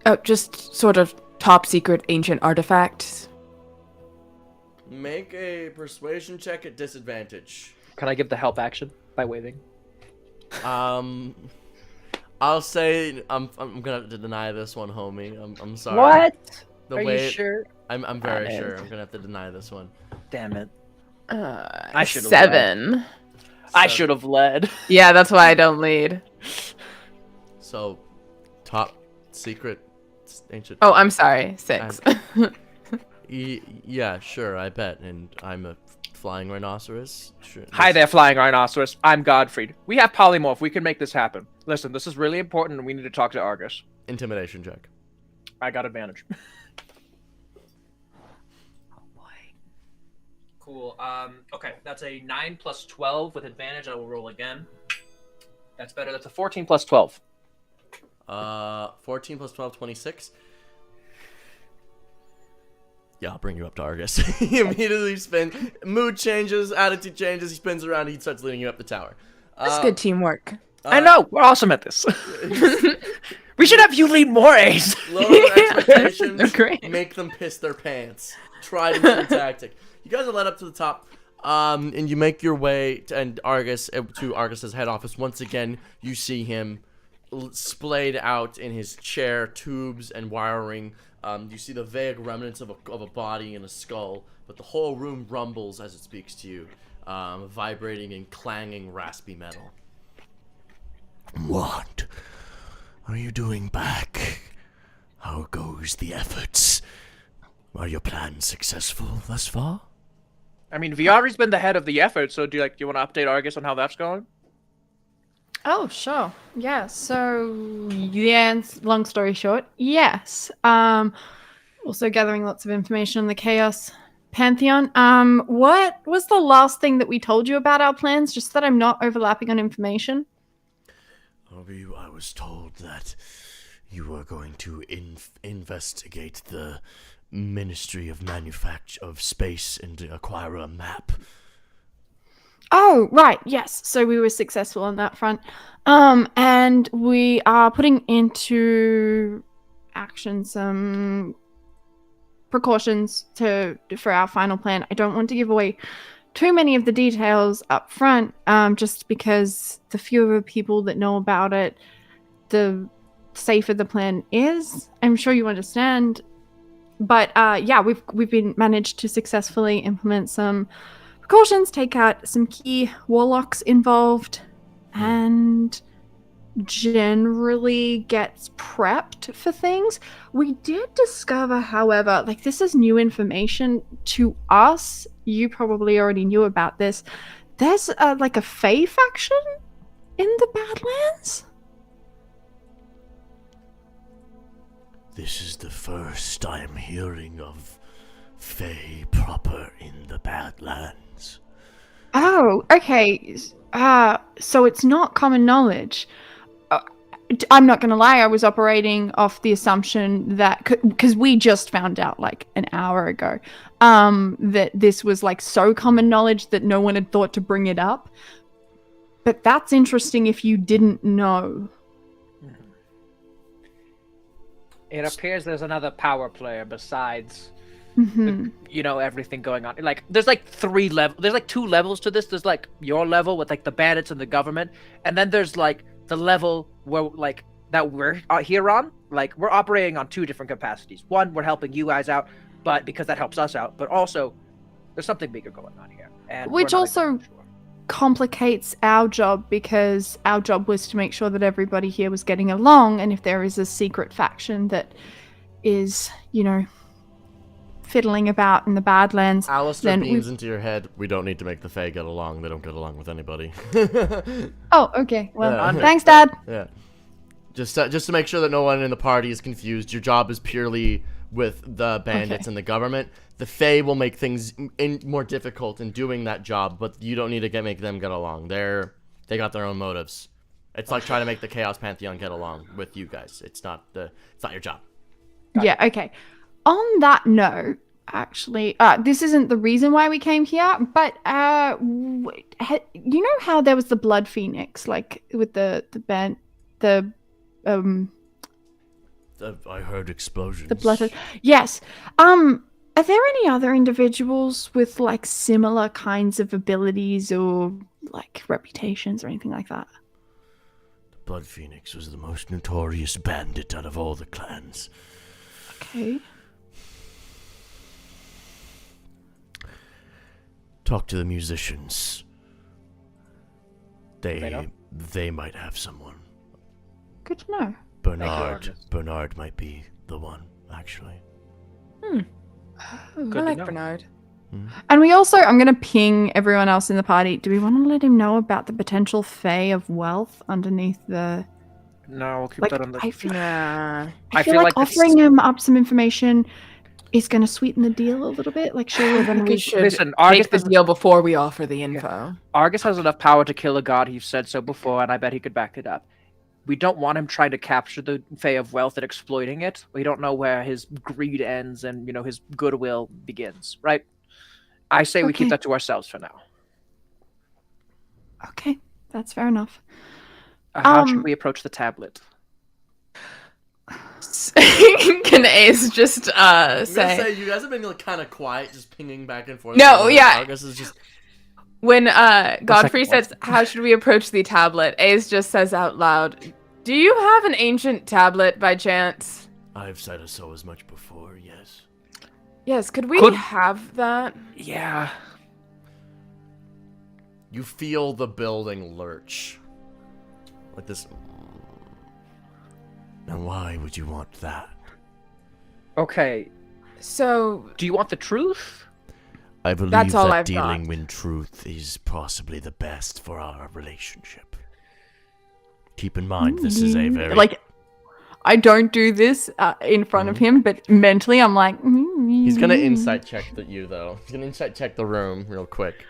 Oh, just sort of top secret ancient artifacts. Make a persuasion check at disadvantage. Can I give the help action by waving? I'll say I'm gonna have to deny this one, homie. I'm sorry. What? The Are way you sure? I'm very Damn sure. it. I'm gonna have to deny this one. Damn it. I should've 7. I should have led. Yeah, that's why I don't lead. So, top secret ancient. Oh, I'm sorry. 6. Yeah, sure. I bet. And I'm a flying rhinoceros. Sure. Hi there, flying rhinoceros. I'm Godfried. We have polymorph. We can make this happen. Listen, this is really important, and we need to talk to Argus. Intimidation check. I got advantage. Cool. Okay, that's a 9 plus 12 with advantage. I will roll again. That's better. That's a 14 plus 12. 14 plus 12, 26. Yeah, I'll bring you up to Argus. He immediately spins. Mood changes, attitude changes. He spins around. He starts leading you up the tower. That's good teamwork. I know. We're awesome at this. We should have you lead more A's. Lower their expectations. They're great. Make them piss their pants. Tried and true tactic. You guys are led up to the top, and you make your way to Argus's head office. Once again, you see him splayed out in his chair, tubes and wiring. You see the vague remnants of a body and a skull, but the whole room rumbles as it speaks to you, vibrating and clanging raspy metal. What are you doing back? How goes the efforts? Are your plans successful thus far? I mean, Viari's been the head of the effort, so do you want to update Argus on how that's going? Oh, sure. Yeah, so, long story short, yes. Also gathering lots of information on the Chaos Pantheon. What was the last thing that we told you about our plans? Just that I'm not overlapping on information? I was told that you were going to investigate the Ministry of Manufacture of Space and acquire a map. Oh, right, yes. So we were successful on that front. And we are putting into action some precautions for our final plan. I don't want to give away too many of the details up front, just because the fewer people that know about it, the safer the plan is. I'm sure you understand. But yeah, we've been managed to successfully implement some precautions, take out some key warlocks involved, and generally gets prepped for things. We did discover, however, like this is new information to us. You probably already knew about this. There's like a Fae faction in the Badlands. This is the first I am hearing of Fae proper in the Badlands. Oh, okay. So it's not common knowledge. I'm not gonna lie, I was operating off the assumption that because we just found out like an hour ago, that this was like so common knowledge that no one had thought to bring it up. But that's interesting if you didn't know. It appears there's another power player besides, Mm-hmm. everything going on. Like, there's like 3 levels. There's like 2 levels to this. There's like your level with like the bandits and the government, and then there's like the level where like that we're here on. Like, we're operating on 2 different capacities. One, we're helping you guys out, but because that helps us out. But also, there's something bigger going on here, and Which we're not also exactly sure. complicates our job, because our job was to make sure that everybody here was getting along, and if there is a secret faction that is, fiddling about in the Badlands, Alistair then beams into your head. We don't need to make the Fae get along. They don't get along with anybody. Oh, okay. Well, Yeah. thanks, Dad. Yeah. Just to make sure that no one in the party is confused, your job is purely with the bandits and the government. The Fae will make things more difficult in doing that job, but you don't need to make them get along. They got their own motives. It's like trying to make the Chaos Pantheon get along with you guys. It's not your job. Yeah, okay. On that note, actually, this isn't the reason why we came here, but you know how there was the Blood Phoenix, like with the band, I heard explosions. the blood. Yes. Are there any other individuals with like similar kinds of abilities or like reputations or anything like that? The Blood Phoenix was the most notorious bandit out of all the clans. Okay. Talk to the musicians. They know? They might have someone. Good to know. Bernard might be the one, actually. I Good to like know. Bernard. And we also, I'm going to ping everyone else in the party. Do we want to let him know about the potential Fae of wealth underneath the... No, we'll keep Like, that on the. I feel Nah. I feel like offering him up some information is going to sweeten the deal a little bit. Like, sure, Then we should Listen, Argus take the doesn't- deal before we offer the info. Argus has enough power to kill a god. He's said so before, and I bet he could back it up. We don't want him trying to capture the Fae of Wealth and exploiting it. We don't know where his greed ends and his goodwill begins, right? I say we keep Okay. that to ourselves for now. Okay, that's fair enough. How should we approach the tablet? Can Ace just I'm gonna say say you guys have been kind of quiet, just pinging back and forth. No, yeah. Argus is just. when Godfrey second says, "How should we approach the tablet?" Ace just says out loud, "Do you have an ancient tablet by chance?" I've said so as much before. Yes. Yes. Could we Could- have that? Yeah. You feel the building lurch, like this. And why would you want that? Okay. So Do you want the truth? I believe That's all that I've dealing got. in truth is possibly the best for our relationship. Keep in mind, this is a very Like, I don't do this in front of him, but mentally I'm like... He's gonna insight check you though. He's gonna insight check the room real quick.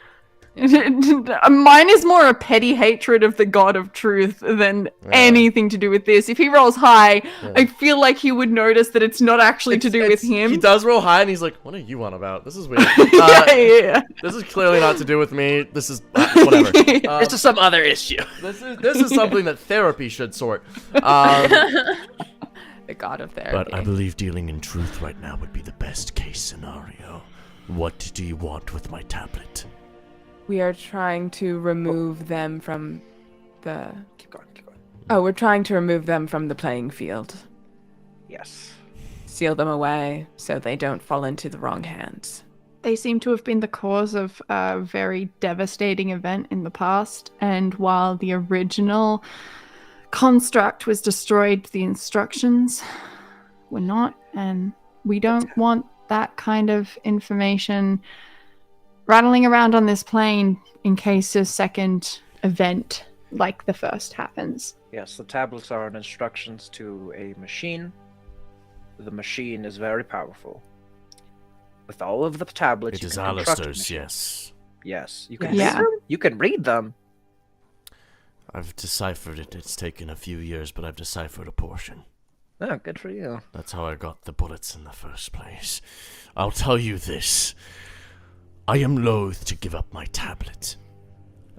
Mine is more a petty hatred of the god of truth than anything to do with this. If he rolls high, I feel like he would notice that it's not actually to do with him. He does roll high, and he's like, "What are you on about? This is weird. Yeah. This is clearly not to do with me. This is whatever. This is some other issue. This is something that therapy should sort." the god of therapy. But I believe dealing in truth right now would be the best case scenario. What do you want with my tablet? We are trying to remove them from the. Keep going, keep going. Oh, we're trying to remove them from the playing field. Yes. Seal them away so they don't fall into the wrong hands. They seem to have been the cause of a very devastating event in the past, and while the original construct was destroyed, the instructions were not, and we don't want that kind of information rattling around on this plane in case a second event like the first happens. Yes, the tablets are instructions to a machine. The machine is very powerful. With all of the tablets, It you is can construct a Alistair's, machine. yes. Yes, you can Yeah. read them. You can read them. I've deciphered it. It's taken a few years, but I've deciphered a portion. Oh, good for you. That's how I got the bullets in the first place. I'll tell you this. I am loath to give up my tablet.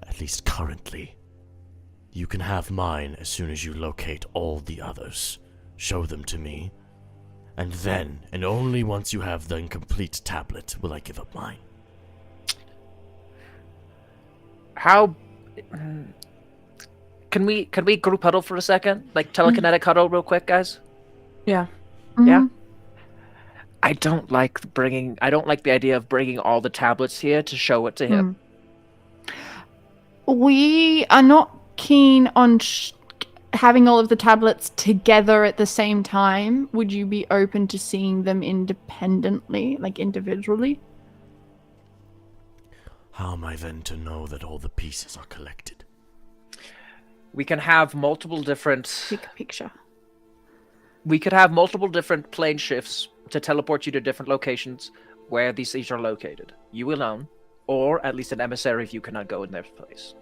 At least currently. You can have mine as soon as you locate all the others. Show them to me. And then, and only once you have the incomplete tablet, will I give up mine. How... Can we group huddle for a second? Like, telekinetic huddle real quick, guys? Yeah. Yeah? I don't like the idea of bringing all the tablets here to show it to him. We are not keen on having all of the tablets together at the same time. Would you be open to seeing them independently, like individually? How am I then to know that all the pieces are collected? We can have multiple different... Take a picture. We could have multiple different plane shifts to teleport you to different locations where these things are located. You alone, or at least an emissary if you cannot go in their place.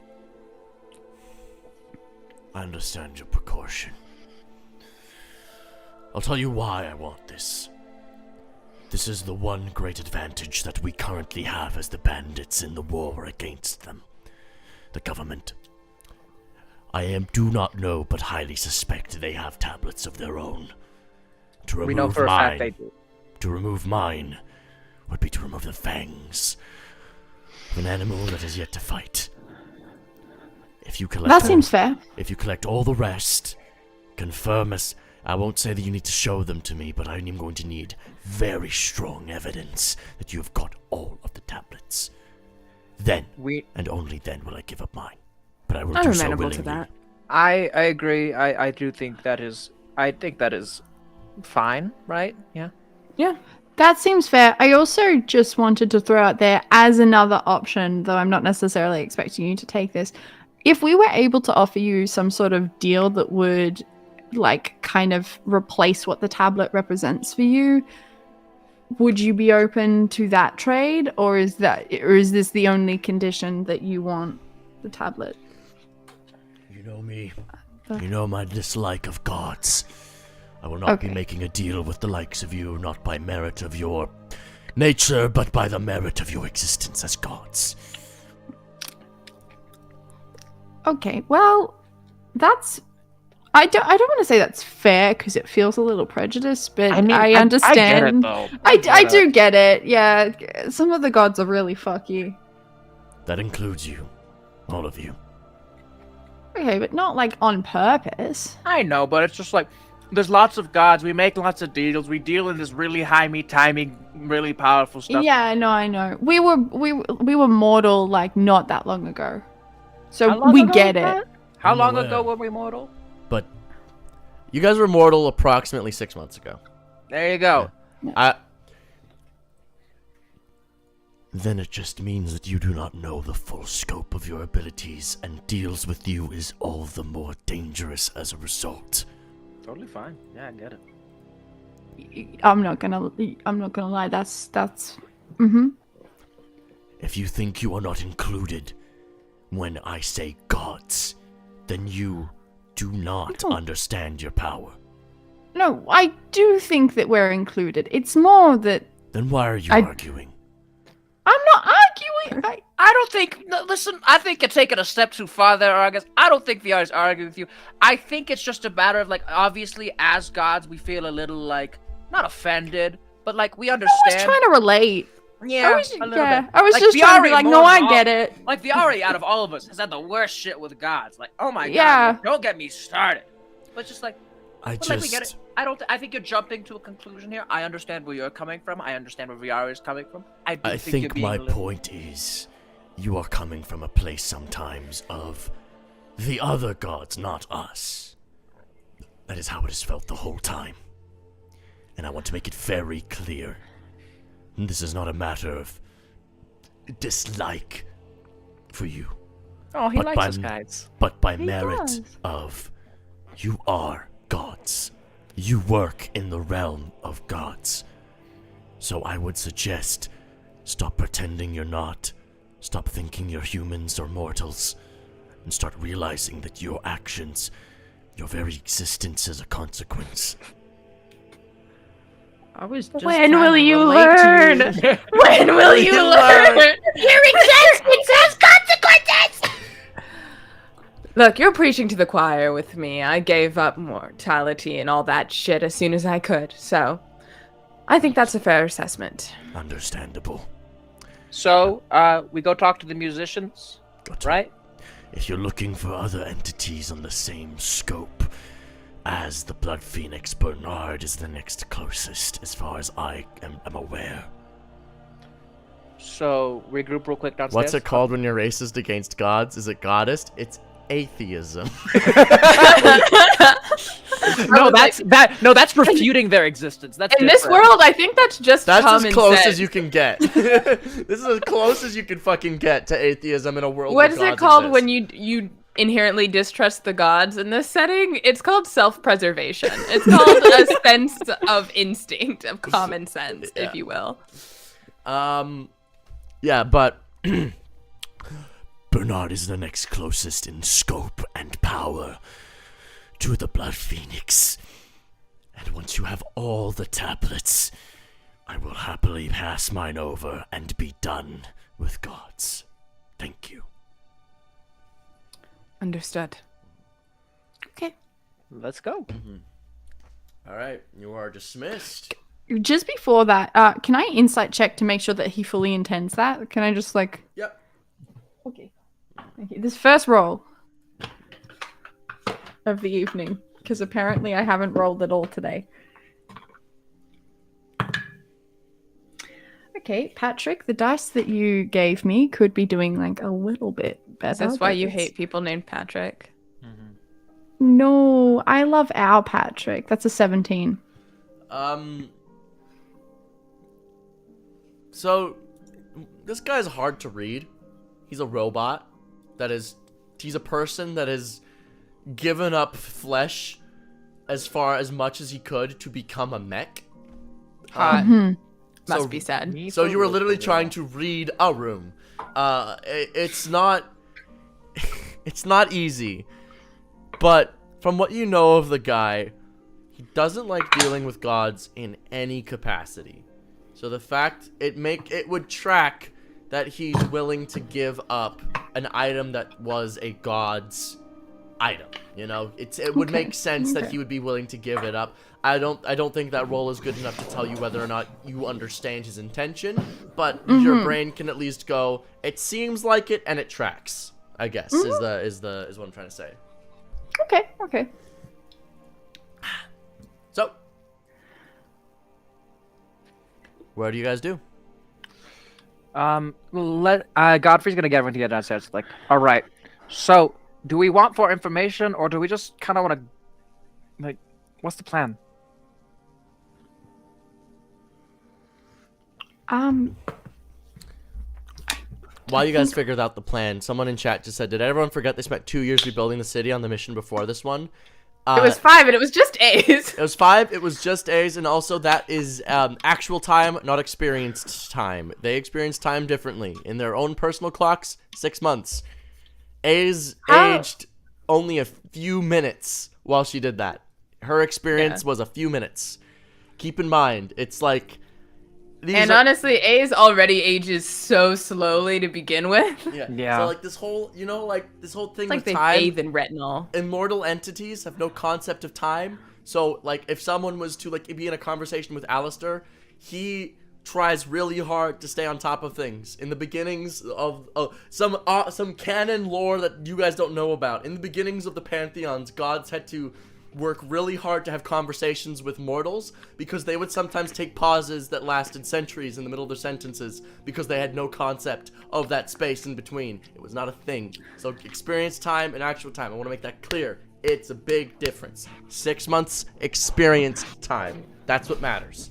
I understand your precaution. I'll tell you why I want this. This is the one great advantage that we currently have as the bandits in the war against them. The government. I do not know, but highly suspect they have tablets of their own. To remove We know for a fact they do. To remove mine would be to remove the fangs of an animal that is yet to fight. If you collect That seems fair. If you collect all the rest, confirm us. I won't say that you need to show them to me, but I am going to need very strong evidence that you have got all of the tablets. Then, and only then, will I give up mine. But I will do so willingly. To that. I agree. I do think that is... I think that is fine, right? Yeah. Yeah, that seems fair. I also just wanted to throw out there as another option, though I'm not necessarily expecting you to take this. If we were able to offer you some sort of deal that would, like, kind of replace what the tablet represents for you, would you be open to that trade, or is this the only condition that you want the tablet? You know me. You know my dislike of gods. I will not be making a deal with the likes of you, not by merit of your nature, but by the merit of your existence as gods. Okay, well, that's... I don't want to say that's fair, because it feels a little prejudiced, but I mean, I understand. I get it, though. I do get it, yeah. Some of the gods are really fucky. That includes you. All of you. Okay, but not, like, on purpose. I know, but it's just like... There's lots of gods, we make lots of deals, we deal in this really high-me-timey, really powerful stuff. Yeah, I know. We were mortal, like, not that long ago. So we get it. How long ago were we mortal? But you guys were mortal approximately 6 months ago. There you go. Yeah. Then it just means that you do not know the full scope of your abilities, and deals with you is all the more dangerous as a result. Totally fine. Yeah, I get it. I'm not gonna lie. That's. If you think you are not included when I say gods, then you do not understand your power. No, I do think that we're included. It's more that... Then why are you arguing? I'm not arguing. I don't think... Listen, I think you're taking a step too far there, Argus. I don't think Viari's arguing with you. I think it's just a matter of, like, obviously, as gods, we feel a little, like, not offended, but, like, we understand. I was trying to relate. Yeah, a little bit. I was like, just trying to be like, no, I get it. Like, Viari, out of all of us, has had the worst shit with gods. Like, oh my god, don't get me started. But just like, we get it. I think you're jumping to a conclusion here. I understand where you're coming from. I understand where Viari is coming from. I think my point is, you are coming from a place sometimes of the other gods, not us. That is how it has felt the whole time. And I want to make it very clear. This is not a matter of dislike for you. Oh, he likes us, guys. But by merit of, you are gods. You work in the realm of gods. So I would suggest, stop pretending you're not. Stop thinking you're humans or mortals. and start realizing that your actions, your very existence is a consequence. I was just When trying will to you relate to learn? you. When will you learn? Your existence has consequences! Look, you're preaching to the choir with me. I gave up mortality and all that shit as soon as I could, so I think that's a fair assessment. Understandable. So, we go talk to the musicians, Gotcha. right? If you're looking for other entities on the same scope as the Blood Phoenix, Bernard is the next closest, as far as I am aware. So, regroup real quick downstairs. What's it called when you're racist against gods? Is it goddess? It's atheism. No, that's refuting their existence. That's In this different. world, I think that's just That's common as close sense. as you can get. This is as close as you can fucking get to atheism in a world What where is it gods called exist. when you inherently distrust the gods in this setting? It's called self-preservation. It's called a sense of instinct, of common sense, Yeah. if you will. Yeah, but Bernard is the next closest in scope and power to the Blood Phoenix. And once you have all the tablets, I will happily pass mine over and be done with gods. Thank you. Understood. Okay. Let's go. All right, you are dismissed. Just before that, can I insight check to make sure that he fully intends that? Can I just like... Yep. Okay. Thank you. This first roll of the evening, because apparently I haven't rolled at all today. Okay, Patrick, the dice that you gave me could be doing like a little bit better. That's why but you it's- hate people named Patrick. No, I love our Patrick. That's a 17. So, this guy's hard to read. He's a robot. He's a person that has given up flesh as much as he could to become a mech. Hot. Mhm. Must so- be sad. So you were literally trying to read a room. It's not easy. But from what you know of the guy, he doesn't like dealing with gods in any capacity. So the fact it would track that he's willing to give up an item that was a god's item. You know, it would make sense that he would be willing to give it up. I don't think that roll is good enough to tell you whether or not you understand his intention, but your brain can at least go, it seems like it and it tracks, I guess, is what I'm trying to say. Okay. So, what do you guys do? Godfrey's gonna get everyone to get downstairs. Like, all right. So, do we want more information, or do we just kind of want to, like, what's the plan? While you guys figured out the plan, someone in chat just said, did everyone forget they spent 2 years rebuilding the city on the mission before this one? It was 5 and it was just A's. It was 5, it was just A's, and also that is actual time, not experienced time. They experience time differently. In their own personal clocks, 6 months. A's aged only a few minutes while she did that. Her experience was a few minutes. Keep in mind, it's like... Honestly, A's already ages so slowly to begin with. Yeah. So like this whole, this whole thing It's like with they time... bathe in retinol. Immortal entities have no concept of time. So, like, if someone was to, like, be in a conversation with Alistair, he tries really hard to stay on top of things. In the beginnings of some canon lore that you guys don't know about, in the beginnings of the Pantheons, gods had to work really hard to have conversations with mortals because they would sometimes take pauses that lasted centuries in the middle of their sentences because they had no concept of that space in between. It was not a thing. So experience time and actual time, I want to make that clear. It's a big difference. 6 months experience time. That's what matters.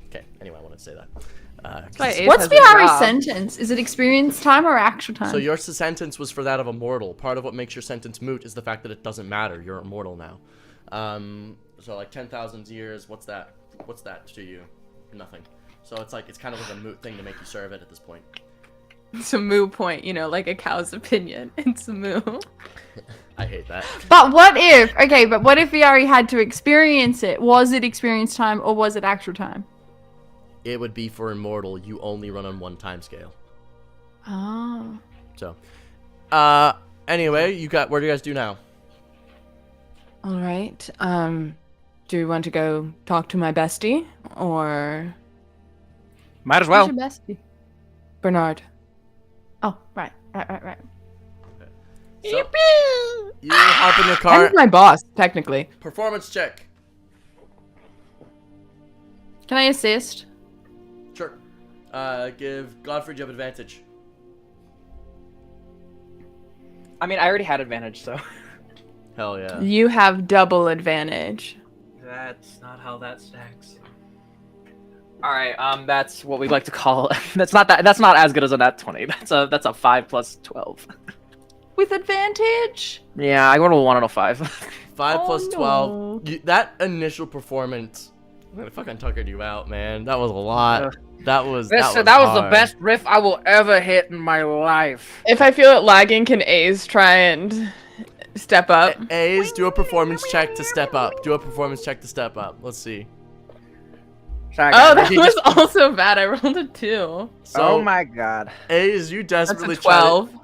Okay, anyway, I wanted to say that. What's Viari's sentence? Is it experience time or actual time? So your sentence was for that of a mortal. Part of what makes your sentence moot is the fact that it doesn't matter. You're immortal now. So like 10,000 years, what's that? What's that to you? Nothing. So it's kind of like a moot thing to make you serve it at this point. It's a moo point, you know, like a cow's opinion. It's a moo. I hate that. But what if Viari had to experience it? Was it experience time or was it actual time? It would be for immortal. You only run on one time scale. Oh. So, anyway, what do you guys do now? All right. Do you want to go talk to my bestie or Might as well. Who's your bestie? Bernard? Oh, right. So, you hop in your car. I'm my boss, technically. Performance check. Can I assist? Sure. Give Godfrey Jeb advantage. I mean, I already had advantage, so. Hell yeah. You have double advantage. That's not how that stacks. All right, that's what we like to call. That's not as good as a nat 20. That's a 5 plus 12. With advantage? Yeah, I got a 1 out of 5. 5 plus no. 12. That initial performance, I fucking tuckered you out, man. That was a lot. That was that was the hard. best riff I will ever hit in my life. If I feel it lagging, can A's try and step up? A's, do a performance check to step up. Do a performance check to step up. Let's see. Sorry, Oh, guys. that was also bad. I rolled a 2. So, Oh my god. A's, you That's desperately a 12.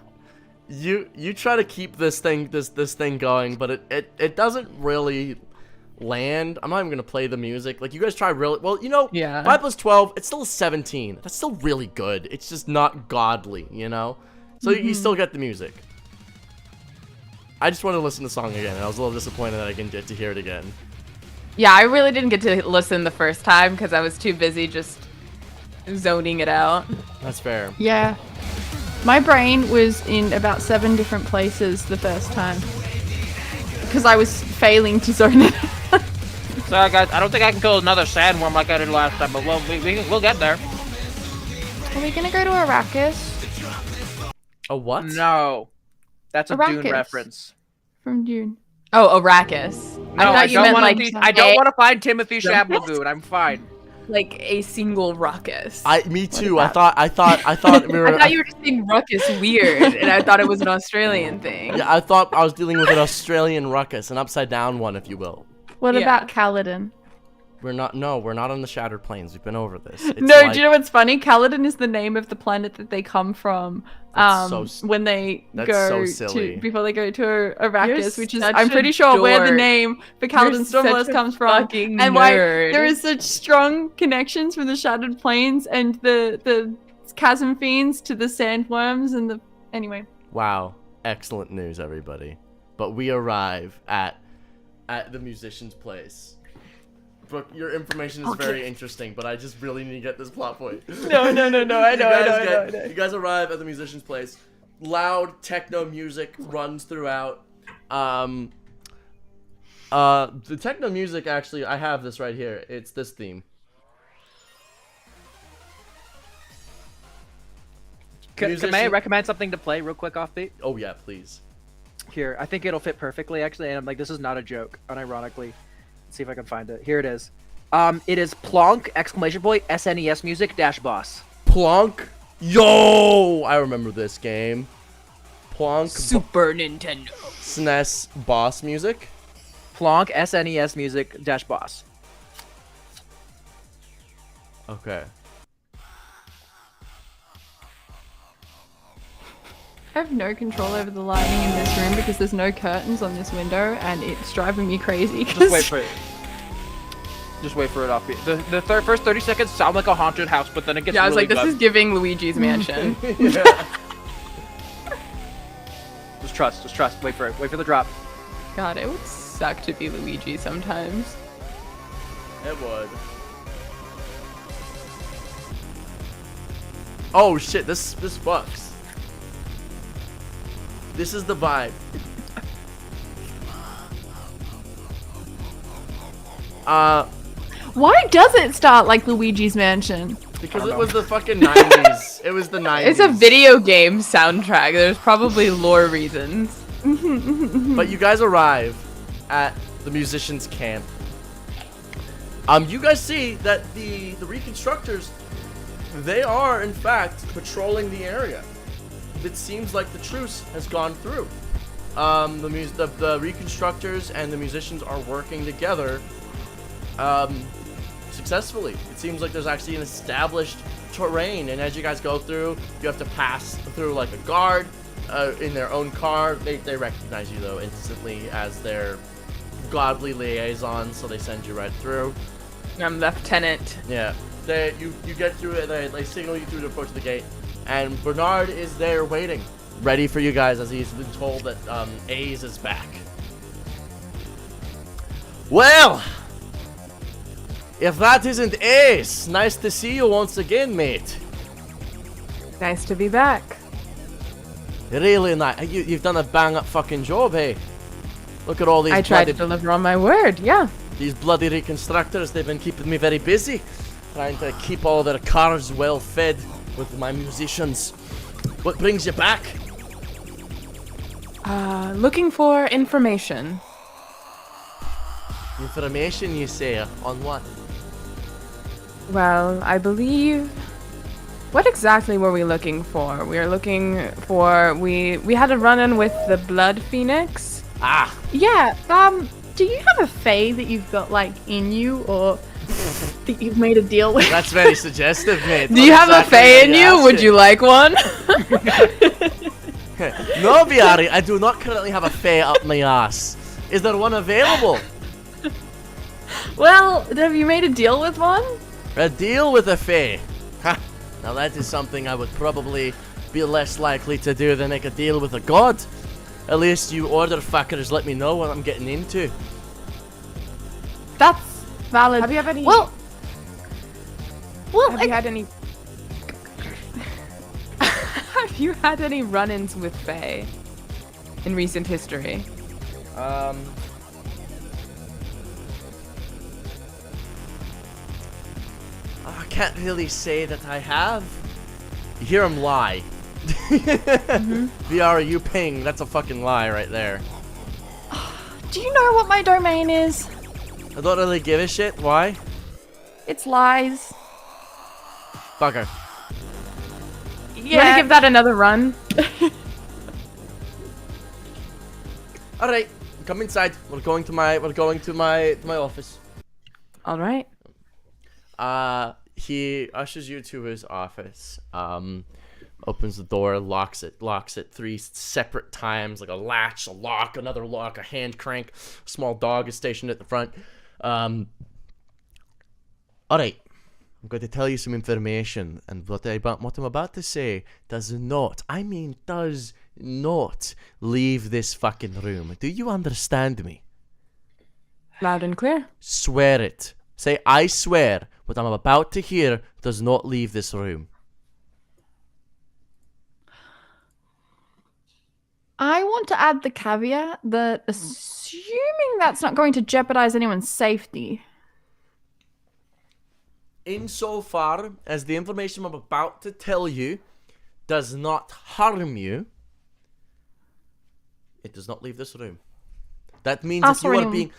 you try to keep this thing going, but it doesn't really land. I'm not even gonna play the music. Like, you guys try really well. You know, Yeah. 5 plus 12, it's still a 17. That's still really good. It's just not godly, you know. So you still get the music. I just want to listen to the song again, and I was a little disappointed that I didn't get to hear it again. Yeah, I really didn't get to listen the first time because I was too busy just zoning it out. That's fair. Yeah. My brain was in about 7 different places the first time. Because I was failing to zone it out. Sorry guys, I don't think I can kill another sandworm like I did last time, but we'll get there. Are we gonna go to Arrakis? A what? No. That's a Dune Arrakis. reference. From Dune. Oh, Arrakis. No, I thought you meant like I don't want to find Timothy Chalamet. I'm fine. like a single ruckus. Me too. I thought we were. I thought you were just saying ruckus weird, and I thought it was an Australian thing. Yeah, I thought I was dealing with an Australian ruckus, an upside down one, if you will. What Yeah. about Kaladin? We're not on the Shattered Plains. We've been over this. It's No, like- do you know what's funny? Kaladin is the name of the planet that they come from That's so s- when they that's go so silly. to before they go to Arrakis, which is such I'm a pretty sure where the dork. name for You're Kaladin such Stormless a comes from, fucking and why nerd. there is such strong connections from the Shattered Plains and the chasm fiends to the sandworms and the anyway. Wow, excellent news, everybody. But we arrive at the musician's place. Brooke, your information is very interesting, but I just really need to get this plot point. No, I know. You guys arrive at the musician's place. Loud techno music runs throughout. The techno music, actually, I have this right here. It's this theme. May I Musician- recommend something to play real quick offbeat? Oh yeah, please. Here, I think it'll fit perfectly actually, and I'm like, this is not a joke, unironically. Let's see if I can find it. Here it is. It is Plonk, exclamation point, SNES music, dash boss. Plonk. Yo! I remember this game. Plonk. Super Nintendo. SNES boss music. Plonk, SNES music, dash boss. Okay. I have no control over the lighting in this room because there's no curtains on this window and it's driving me crazy. Just wait for it. Just wait for it offbeat. The first 30 seconds sound like a haunted house, but then it gets Yeah, I was really like, this good. is giving Luigi's Mansion. Just trust. Wait for it. Wait for the drop. God, it would suck to be Luigi sometimes. It would. Oh shit, this fucks. This is the vibe. Why does it start like Luigi's Mansion? Because it was the fucking 90s. It was the 90s. It's a video game soundtrack. There's probably lore reasons. But you guys arrive at the musician's camp. You guys see that the reconstructors, they are in fact patrolling the area. it seems like the truce has gone through. The reconstructors and the musicians are working together successfully. It seems like there's actually an established terrain, and as you guys go through, you have to pass through like a guard in their own car. They recognize you though instantly as their godly liaison, so they send you right through. I'm lieutenant. Yeah, you get through it. They signal you through to approach the gate, and Bernard is there waiting, ready for you guys as he's been told that Ace is back. Well, if that isn't Ace, nice to see you once again, mate. Nice to be back. Really nice. You've done a bang-up fucking job, hey? Look at all these I tried to deliver on my word, yeah. These bloody reconstructors, they've been keeping me very busy. Trying to keep all their cars well fed with my musicians. What brings you back? Looking for information. Information, you say? On what? Well, I believe... What exactly were we looking for? We were looking for... We had a run-in with the Blood Phoenix. Ah! Yeah, do you have a fae that you've got, like, in you, or that you've made a deal with? That's very suggestive, mate. Do you have a fae in you? Would you like one? No, Viari, I do not currently have a fae up my ass. Is there one available? Well, have you made a deal with one? A deal with a fae? Ha! Now that is something I would probably be less likely to do than make a deal with a god. At least you order fuckers let me know what I'm getting into. That's valid. Have you had any... Well, Have you had any... Have you had any run-ins with fae in recent history? I can't really say that I have. You hear him lie. Viari, you ping. That's a fucking lie right there. do you know what my domain is? I don't really give a shit. Why? It's lies. Fucker. You wanna give that another run? All right, come inside. We're going to my office. All right. He ushers you to his office. Opens the door, locks it 3 separate times, like a latch, a lock, another lock, a hand crank. A small dog is stationed at the front. All right, I'm going to tell you some information, and what I'm about to say does not leave this fucking room. Do you understand me? Loud and clear. Swear it. Say, I swear what I'm about to hear does not leave this room. I want to add the caveat that assuming that's not going to jeopardize anyone's safety. Insofar as the information I'm about to tell you does not harm you, it does not leave this room. That means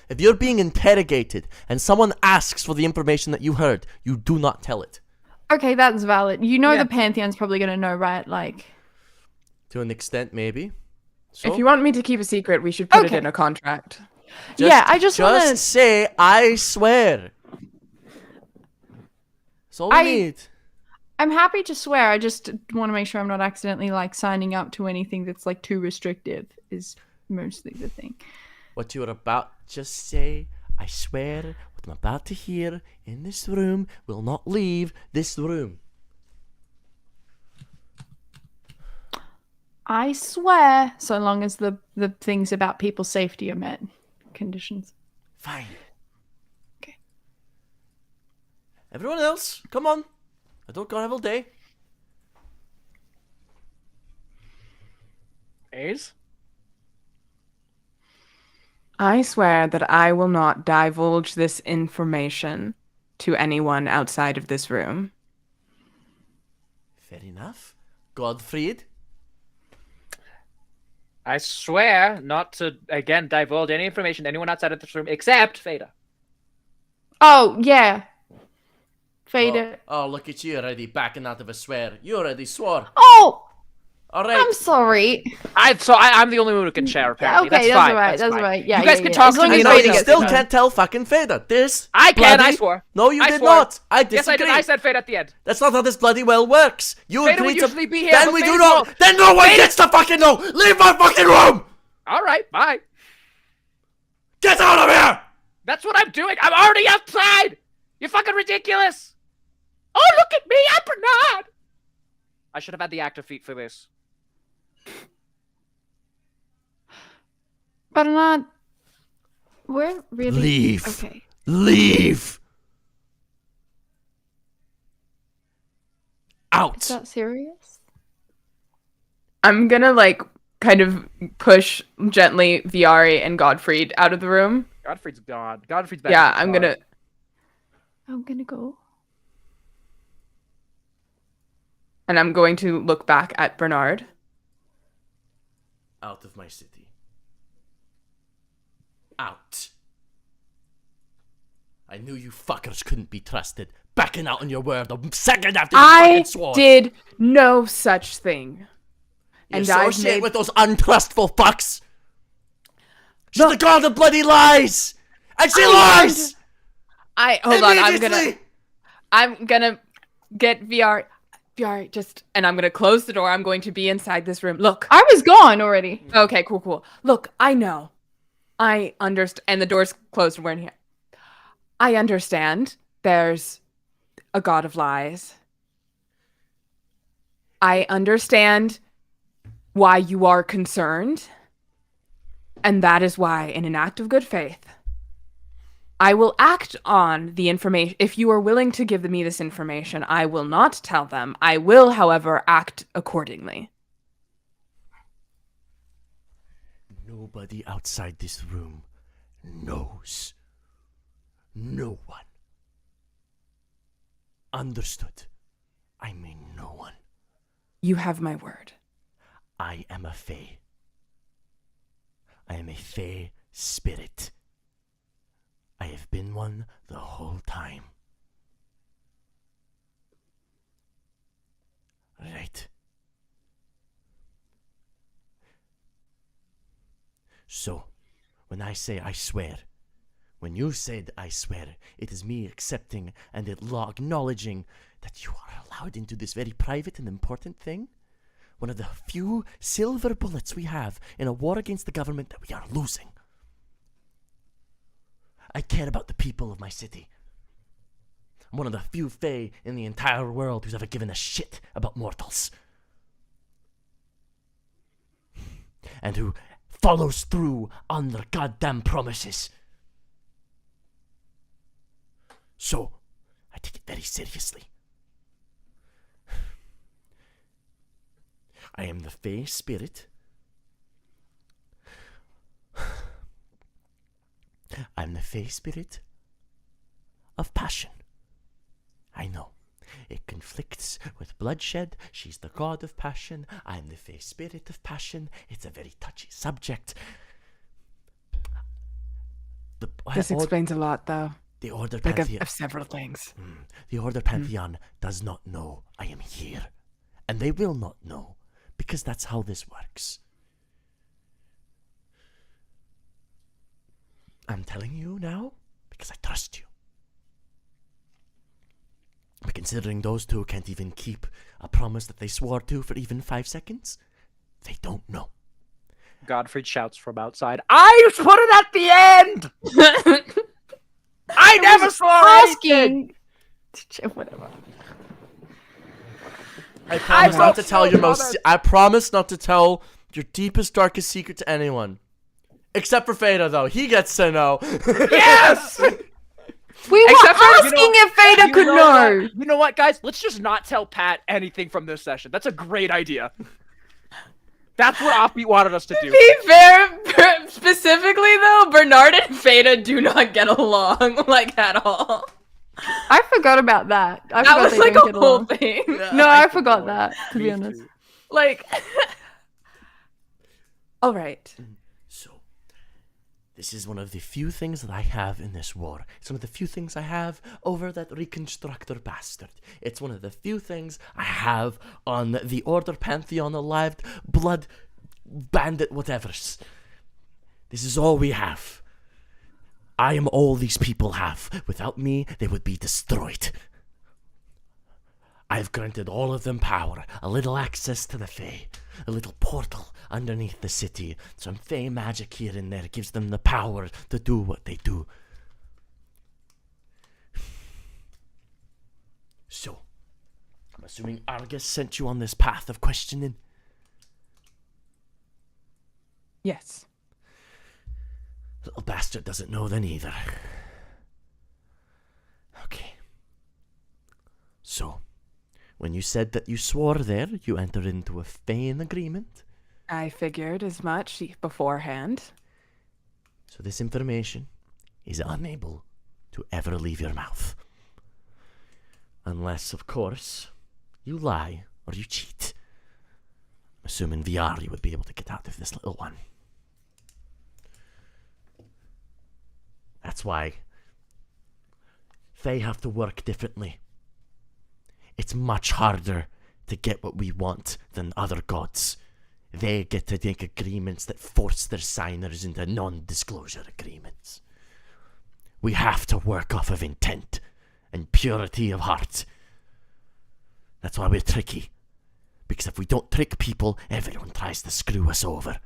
if you're being interrogated and someone asks for the information that you heard, you do not tell it. Okay, that's valid. You know the Pantheon's probably going to know, right? Like, to an extent, maybe. So, If you want me to keep a secret, we should put it in a contract. I just want to say, I swear. That's all we need. I'm happy to swear. I just want to make sure I'm not accidentally like signing up to anything that's like too restrictive is mostly the thing. What you are about, just say, I swear what I'm about to hear in this room will not leave this room. I swear, so long as the things about people's safety are met. Conditions. Fine. Okay. Everyone else, come on. I don't got all day. Ace? I swear that I will not divulge this information to anyone outside of this room. Fair enough. Godfried? I swear not to, again, divulge any information to anyone outside of this room except Fada. Oh, yeah. Fada. Oh, look at you already backing out of a swear. You already swore. Oh! All right. I'm sorry. I'm the only one who can share, apparently. Okay, that's fine. right. That's fine. right. Yeah, you guys yeah, can yeah. talk As to long me. as No, Fada you gets still it can't tell fucking Fada. This. I can. bloody... I swore. No, you I did swore. not. I Yes, disagree. I did. I said fate at the end. That's not how this bloody well works. You Fada agree would to. usually be here, Then but we do Fada's not. wrong. Then no one gets to fucking know. Leave my fucking room. All right, bye. Get out of here. That's what I'm doing. I'm already outside. You're fucking ridiculous. Oh, look at me. I'm Bernard. I should have had the actor feet for this. But not. We're really. Leave. Okay. Leave. Out. Is that serious? I'm gonna like kind of push gently Viari and Godfried out of the room. Godfried's gone. Godfried's back. Yeah, I'm gonna. I'm gonna go. And I'm going to look back at Bernard. Out of my city. Out. I knew you fuckers couldn't be trusted. Backing out on your word a second after you fucking swore. did no such thing. You And I've associate made... with those untrustful fucks. She's the god of bloody lies. And she lies. Hold on, Immediately. I'm gonna get VR, just, and I'm gonna close the door. I'm going to be inside this room. Look. I was gone already. Okay, cool. Look, I know. I understand, and the door's closed. We're in here. I understand. There's a god of lies. I understand why you are concerned, and that is why, in an act of good faith, I will act on the information. If you are willing to give me this information, I will not tell them. I will, however, act accordingly. Nobody outside this room knows. No one. Understood. I mean no one. You have my word. I am a fae. I am a fae spirit. I have been one the whole time. Right. So, when I say I swear, when you said I swear, it is me accepting and acknowledging that you are allowed into this very private and important thing. One of the few silver bullets we have in a war against the government that we are losing. I care about the people of my city. I'm one of the few fae in the entire world who's ever given a shit about mortals. And who follows through on their goddamn promises. So, I take it very seriously. I am the fae spirit. I'm the fae spirit of passion. I know. It conflicts with bloodshed. She's the god of passion. I'm the fae spirit of passion. It's a very touchy subject. This explains a lot, though. The Order Like Pantheon. of several things. The Order Pantheon does not know I am here. And they will not know, because that's how this works. I'm telling you now because I trust you. But considering those two can't even keep a promise that they swore to for even 5 seconds, they don't know. Godfried shouts from outside. I put it at the end! I never saw anything! Whatever. I promise not to don't tell your know, most. brother. I promise not to tell your deepest, darkest secret to anyone, except for Fada. Though he gets to know. Yes! We were Except for- asking if Fada could know. You know what, guys? Let's just not tell Pat anything from this session. That's a great idea. That's what Offbeat wanted us to do. Be fair, specifically though, Bernard and Fada do not get along like at all. I forgot about that. I That forgot was they like don't a get whole along. thing. No, I forgot that, to be Me honest. too. Like, all right. So, This is one of the few things that I have in this war. It's one of the few things I have over that reconstructor bastard. It's one of the few things I have on the Order Pantheon alive blood bandit whatevers. This is all we have. I am all these people have. Without me, they would be destroyed. I've granted all of them power, a little access to the Fae, a little portal underneath the city. Some Fae magic here and there gives them the power to do what they do. So, I'm assuming Argus sent you on this path of questioning. Yes. Little bastard doesn't know then either. Okay. So, when you said that you swore there, you entered into a Fane agreement. I figured as much beforehand. So this information is unable to ever leave your mouth. Unless, of course, you lie or you cheat. Assuming Viari would be able to get out of this little one. That's why they have to work differently. It's much harder to get what we want than other gods. They get to make agreements that force their signers into non-disclosure agreements. We have to work off of intent and purity of heart. That's why we're tricky. Because if we don't trick people, everyone tries to screw us over.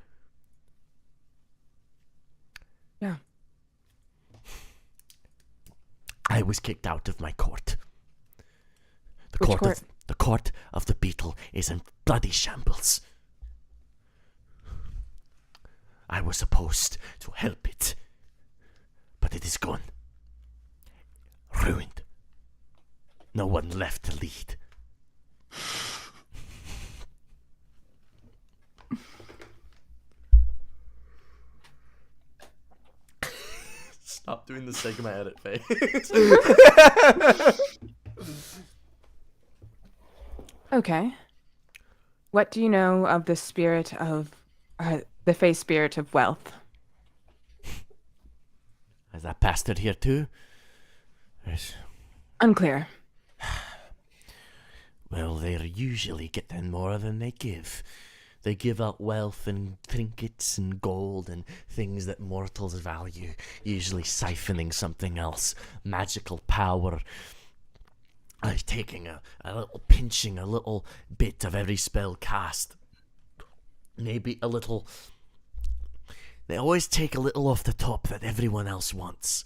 Yeah. I was kicked out of my court. Which court? The court of the beetle is in bloody shambles. I was supposed to help it, but it is gone. Ruined. No one left to lead. Stop doing the Sigma edit face. Okay. What do you know of the spirit of... the Fae spirit of wealth? Is that bastard here too? Yes. Unclear. Well, they usually get more than they give. They give out wealth and trinkets and gold and things that mortals value, usually siphoning something else. Magical power. Taking a little, pinching a little bit of every spell cast. Maybe a little... They always take a little off the top that everyone else wants.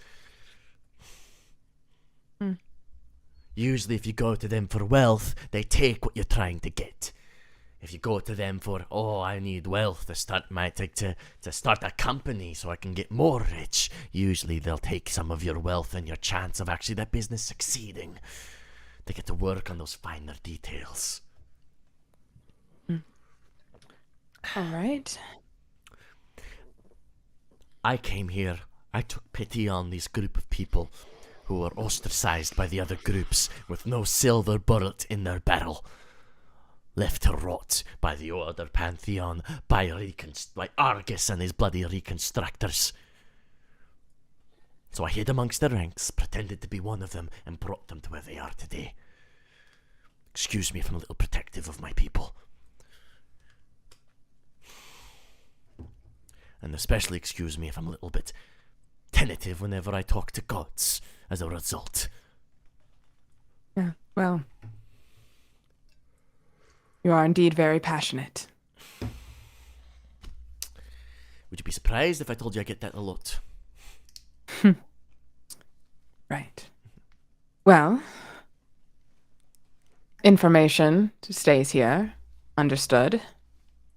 Usually if you go to them for wealth, they take what you're trying to get. If you go to them for, oh, I need wealth to start to start a company so I can get more rich, usually they'll take some of your wealth and your chance of actually that business succeeding. They get to work on those finer details. All right. I came here, I took pity on this group of people who were ostracized by the other groups with no silver bullet in their barrel. Left to rot by the Order Pantheon, by Argus and his bloody reconstructors. So I hid amongst the ranks, pretended to be one of them, and brought them to where they are today. Excuse me if I'm a little protective of my people. And especially excuse me if I'm a little bit tentative whenever I talk to gods as a result. Yeah, well... You are indeed very passionate. Would you be surprised if I told you I get that a lot? Right. Well... Information stays here. Understood.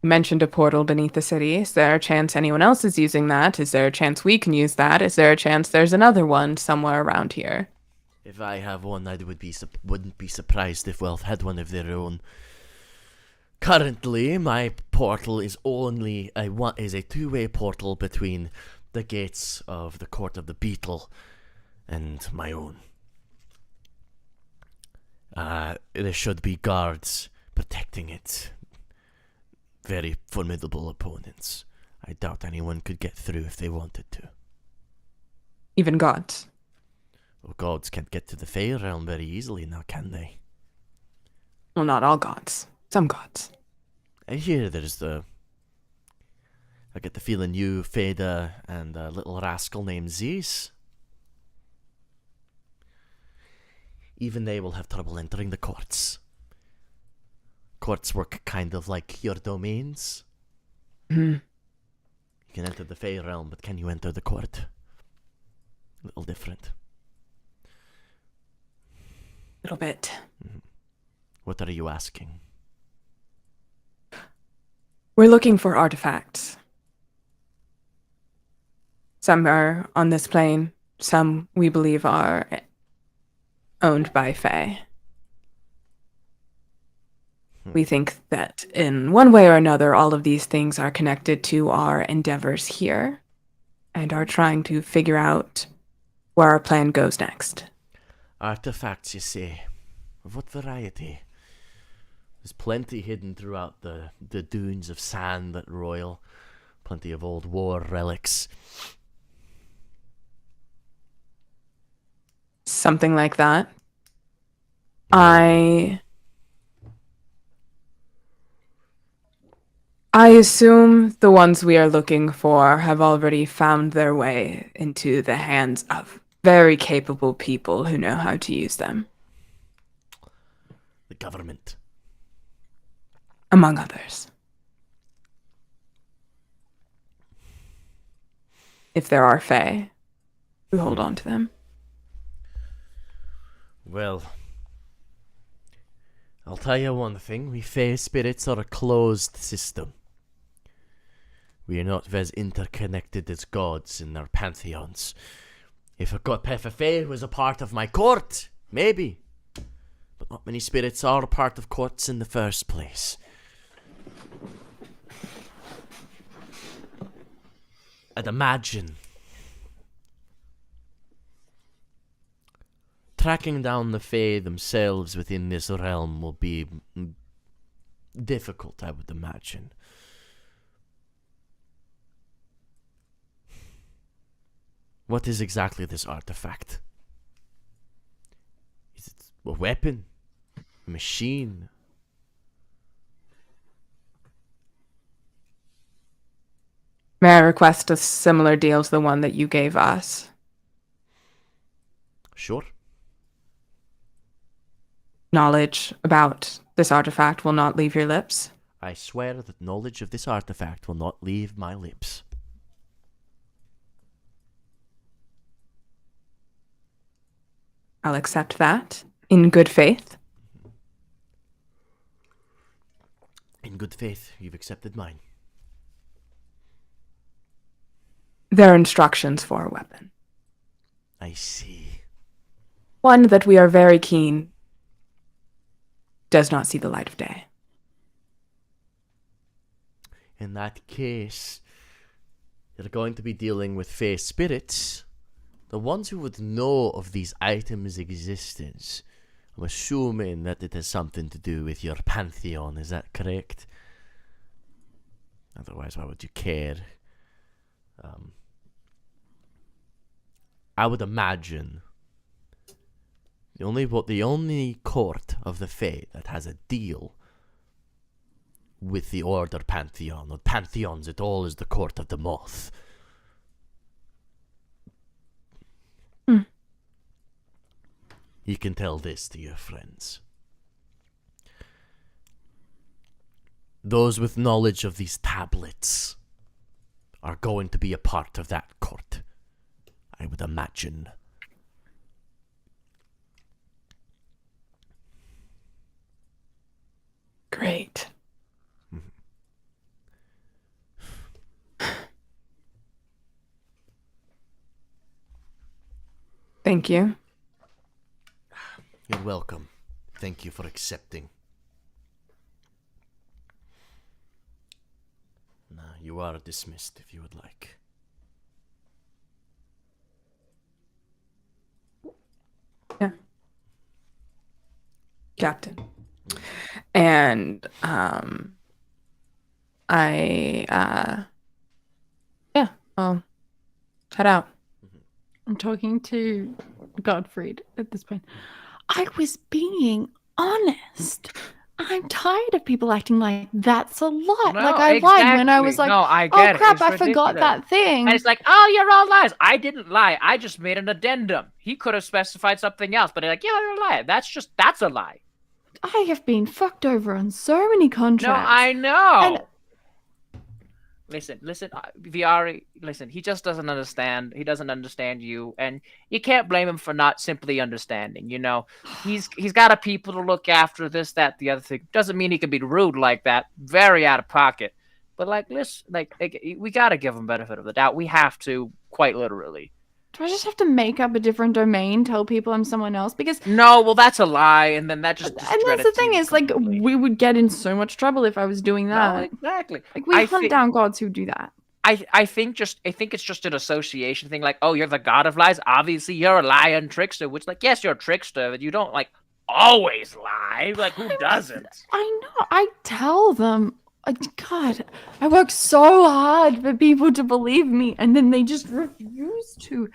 You mentioned a portal beneath the city. Is there a chance anyone else is using that? Is there a chance we can use that? Is there a chance there's another one somewhere around here? If I have one, I wouldn't be surprised if Wealth had one of their own. Currently, my portal is only a two-way portal between the gates of the Court of the Beetle and my own. There should be guards protecting it. Very formidable opponents. I doubt anyone could get through if they wanted to. even gods. Well, gods can't get to the Fey realm very easily now, can they? Well, not all gods. Some gods. I hear there's I get the feeling you, Feda, and a little rascal named Zeus. Even they will have trouble entering the courts. Courts work kind of like your domains. Hmm. You can enter the Fey realm, but can you enter the court? A little different. Little bit. What are you asking? We're looking for artifacts. Some are on this plane. Some, we believe, are owned by Fae. We think that in one way or another, all of these things are connected to our endeavors here and are trying to figure out where our plan goes next. Artifacts, you say? Of what variety? There's plenty hidden throughout the dunes of sand at Royal. Plenty of old war relics. Something like that. I assume the ones we are looking for have already found their way into the hands of very capable people who know how to use them. The government. Among others. If there are Fae who hold on to them. Well, I'll tell you one thing. We Fae spirits are a closed system. We are not as interconnected as gods in their pantheons. If a Fae was a part of my court, maybe. But not many spirits are a part of courts in the first place. I'd imagine tracking down the Fae themselves within this realm will be difficult, I would imagine. What is exactly this artifact? Is it a weapon? A machine? May I request a similar deal to the one that you gave us? Sure. Knowledge about this artifact will not leave your lips? I swear that knowledge of this artifact will not leave my lips. I'll accept that. In good faith. In good faith, you've accepted mine. There are instructions for a weapon. I see. One that we are very keen does not see the light of day. In that case, you're going to be dealing with Fae spirits. The ones who would know of these items' existence. I'm assuming that it has something to do with your Pantheon, is that correct? Otherwise, why would you care? I would imagine the only court of the Fae that has a deal with the Order Pantheon, or Pantheons at all, is the Court of the Moth. You can tell this to your friends. Those with knowledge of these tablets are going to be a part of that court, I would imagine. Great. Thank you. You're welcome. Thank you for accepting. Now, you are dismissed if you would like. Yeah. Captain. And yeah, I'll head out. I'm talking to Godfried at this point. I was being honest. I'm tired of people acting like that's a lie. No, like I lied when I was exactly. like, No, I oh get it. crap, It's I forgot ridiculous. that thing. And it's like, oh, you're all lies. I didn't lie. I just made an addendum. He could have specified something else, but they're like, yeah, you're a lie. That's a lie. I have been fucked over on so many No, contracts. I know. And- Listen, Viari, listen, he just doesn't understand. He doesn't understand you, and you can't blame him for not simply understanding, you know? He's got a people to look after, this, that, the other thing. Doesn't mean he can be rude like that. Very out of pocket. But, like, listen, like we gotta give him benefit of the doubt. We have to, quite literally. Do I just have to make up a different domain, tell people I'm someone else? Because No, well, that's a lie, and then that just and that's the discredits thing you is, like, completely. we would get in so much trouble if I was doing No, that. exactly. Like, we hunt down gods who do that. I think it's just an association thing. Like, oh, you're the god of lies. Obviously, you're a liar and trickster. Which, like, yes, you're a trickster, but you don't like always lie. Like, who doesn't? I know. I tell them. God, I work so hard for people to believe me, and then they just refuse to.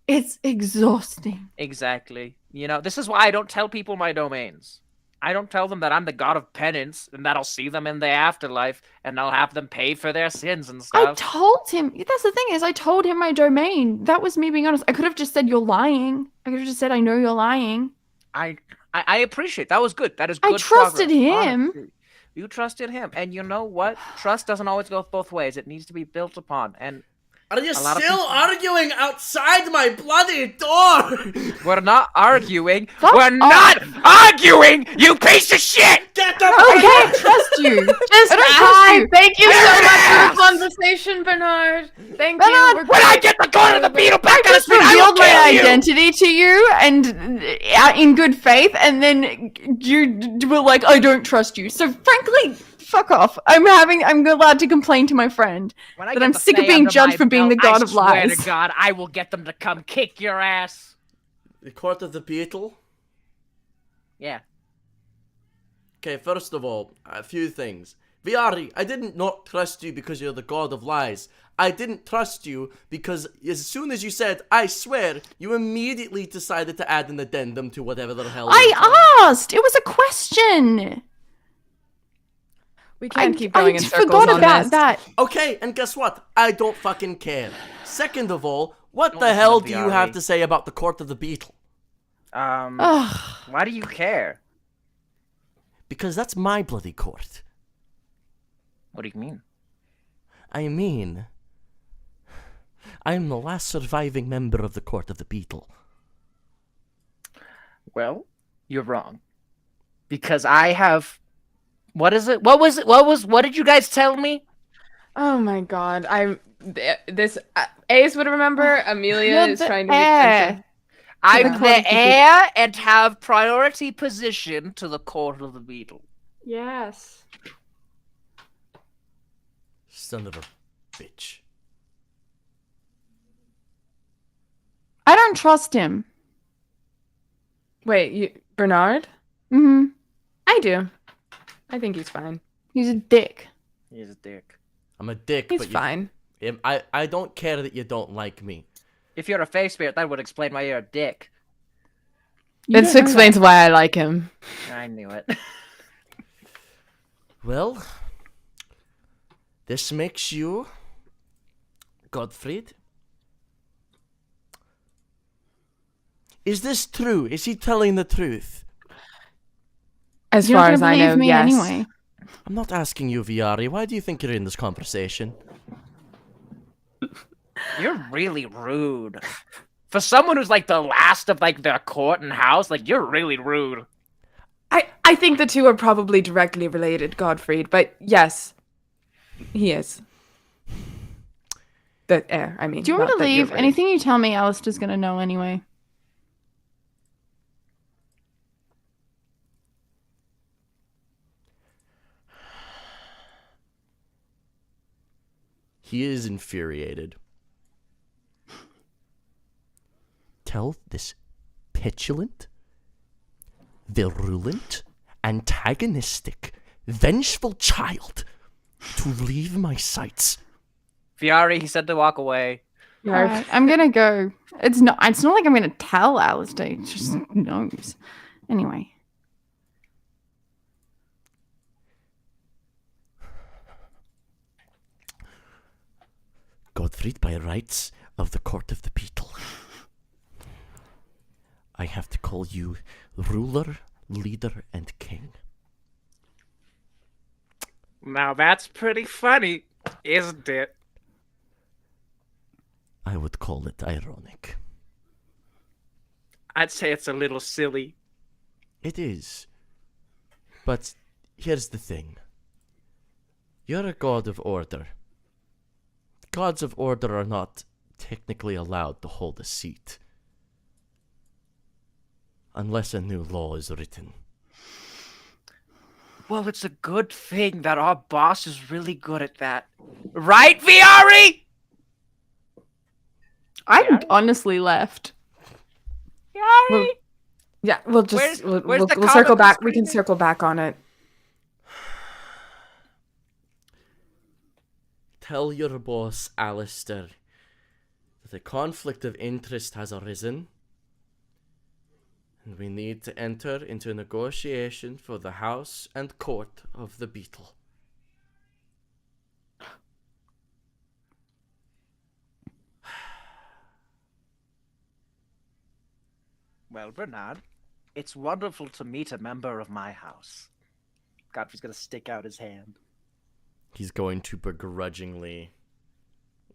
It's exhausting. Exactly. You know, this is why I don't tell people my domains. I don't tell them that I'm the god of penance and that I'll see them in the afterlife and I'll have them pay for their sins and I stuff. told him. That's the thing is, I told him my domain. That was me being honest. I could have just said you're lying. I could have just said I know you're lying. I appreciate that. Was good. That is good. I trusted progress, him. honestly. You trusted him, and you know what? Trust doesn't always go both ways. It needs to be built upon. And Are you A lot of still people- arguing outside my bloody door? we're not arguing. Fuck We're not arguing. You piece of shit. Get the I can't trust you. Just I don't trust hi. you. Thank you so much for the conversation, Bernard. Thank you. Bernard, We're When I great. get the gun of the beetle back I on just his feet, I will revealed my kill you. identity to you, and in good faith, and then you were like, "I don't trust you." So, frankly, fuck off. I'm allowed to complain to my friend When I that get I'm the sick of Fae being under judged my for being the belt, god of I swear lies. to God, I will get them to come kick your ass. The Court of the Beetle? Yeah. Okay, first of all, a few things. Viari, I didn't not trust you because you're the god of lies. I didn't trust you because as soon as you said, I swear, you immediately decided to add an addendum to whatever the hell you were saying. I asked. It was a question. We can't I, keep going I in circles forgot on about this. that. Okay, and guess what? I don't fucking care. Second of all, what Don't the listen hell to do you Viari. have to say about the Court of the Beetle? Ugh. Why do you care? Because that's my bloody court. What do you mean? I mean, I am the last surviving member of the Court of the Beetle. Well, you're wrong. Because I have. What is it? What was it? What did you guys tell me? Oh my god. This Ace would remember. Amelia You're is the trying to be heir. sensitive. I'm Court the of the heir and have priority position to the Court of the Beetle. Yes. Son of a bitch. I don't trust him. Wait, Bernard? Hmm. I do. I think he's fine. He's a dick. He's a dick. I'm a dick, He's but fine. I don't care that you don't like me. If you're a face spirit, that would explain why you're a dick. You This don't know explains that. why I like him. I knew it. Well, this makes you Gottfried. Is this true? Is he telling the truth? As You're not far gonna as I believe know, me yes. anyway. I'm not asking you, Viari. Why do you think you're in this conversation? You're really rude. For someone who's like the last of like their court and house, like you're really rude. I think the two are probably directly related, Godfried, but yes, he is. The heir, I mean. Do you want me not to that you're leave? right. Anything you tell me, Alistair's gonna know anyway. He is infuriated. Tell this petulant, virulent, antagonistic, vengeful child to leave my sights. Viari, he said to walk away. No. Alright, I'm gonna go. It's not like I'm gonna tell Alistair. He just knows. Anyway. Godfried, by rights of the Court of the Beetle, I have to call you ruler, leader, and king. Now that's pretty funny, isn't it? I would call it ironic. I'd say it's a little silly. It is. But here's the thing. You're a god of order. Gods of order are not technically allowed to hold a seat. Unless a new law is written. Well, it's a good thing that our boss is really good at that. Right, Viari? I'm honestly left. Viari? Well, yeah, we'll just Where's we'll the circle comment back. We can screen? circle back on it. Tell your boss, Alistair, that a conflict of interest has arisen, and we need to enter into a negotiation for the house and court of the Beetle. Well, Bernard, it's wonderful to meet a member of my house. Godfrey's gonna stick out his hand. He's going to begrudgingly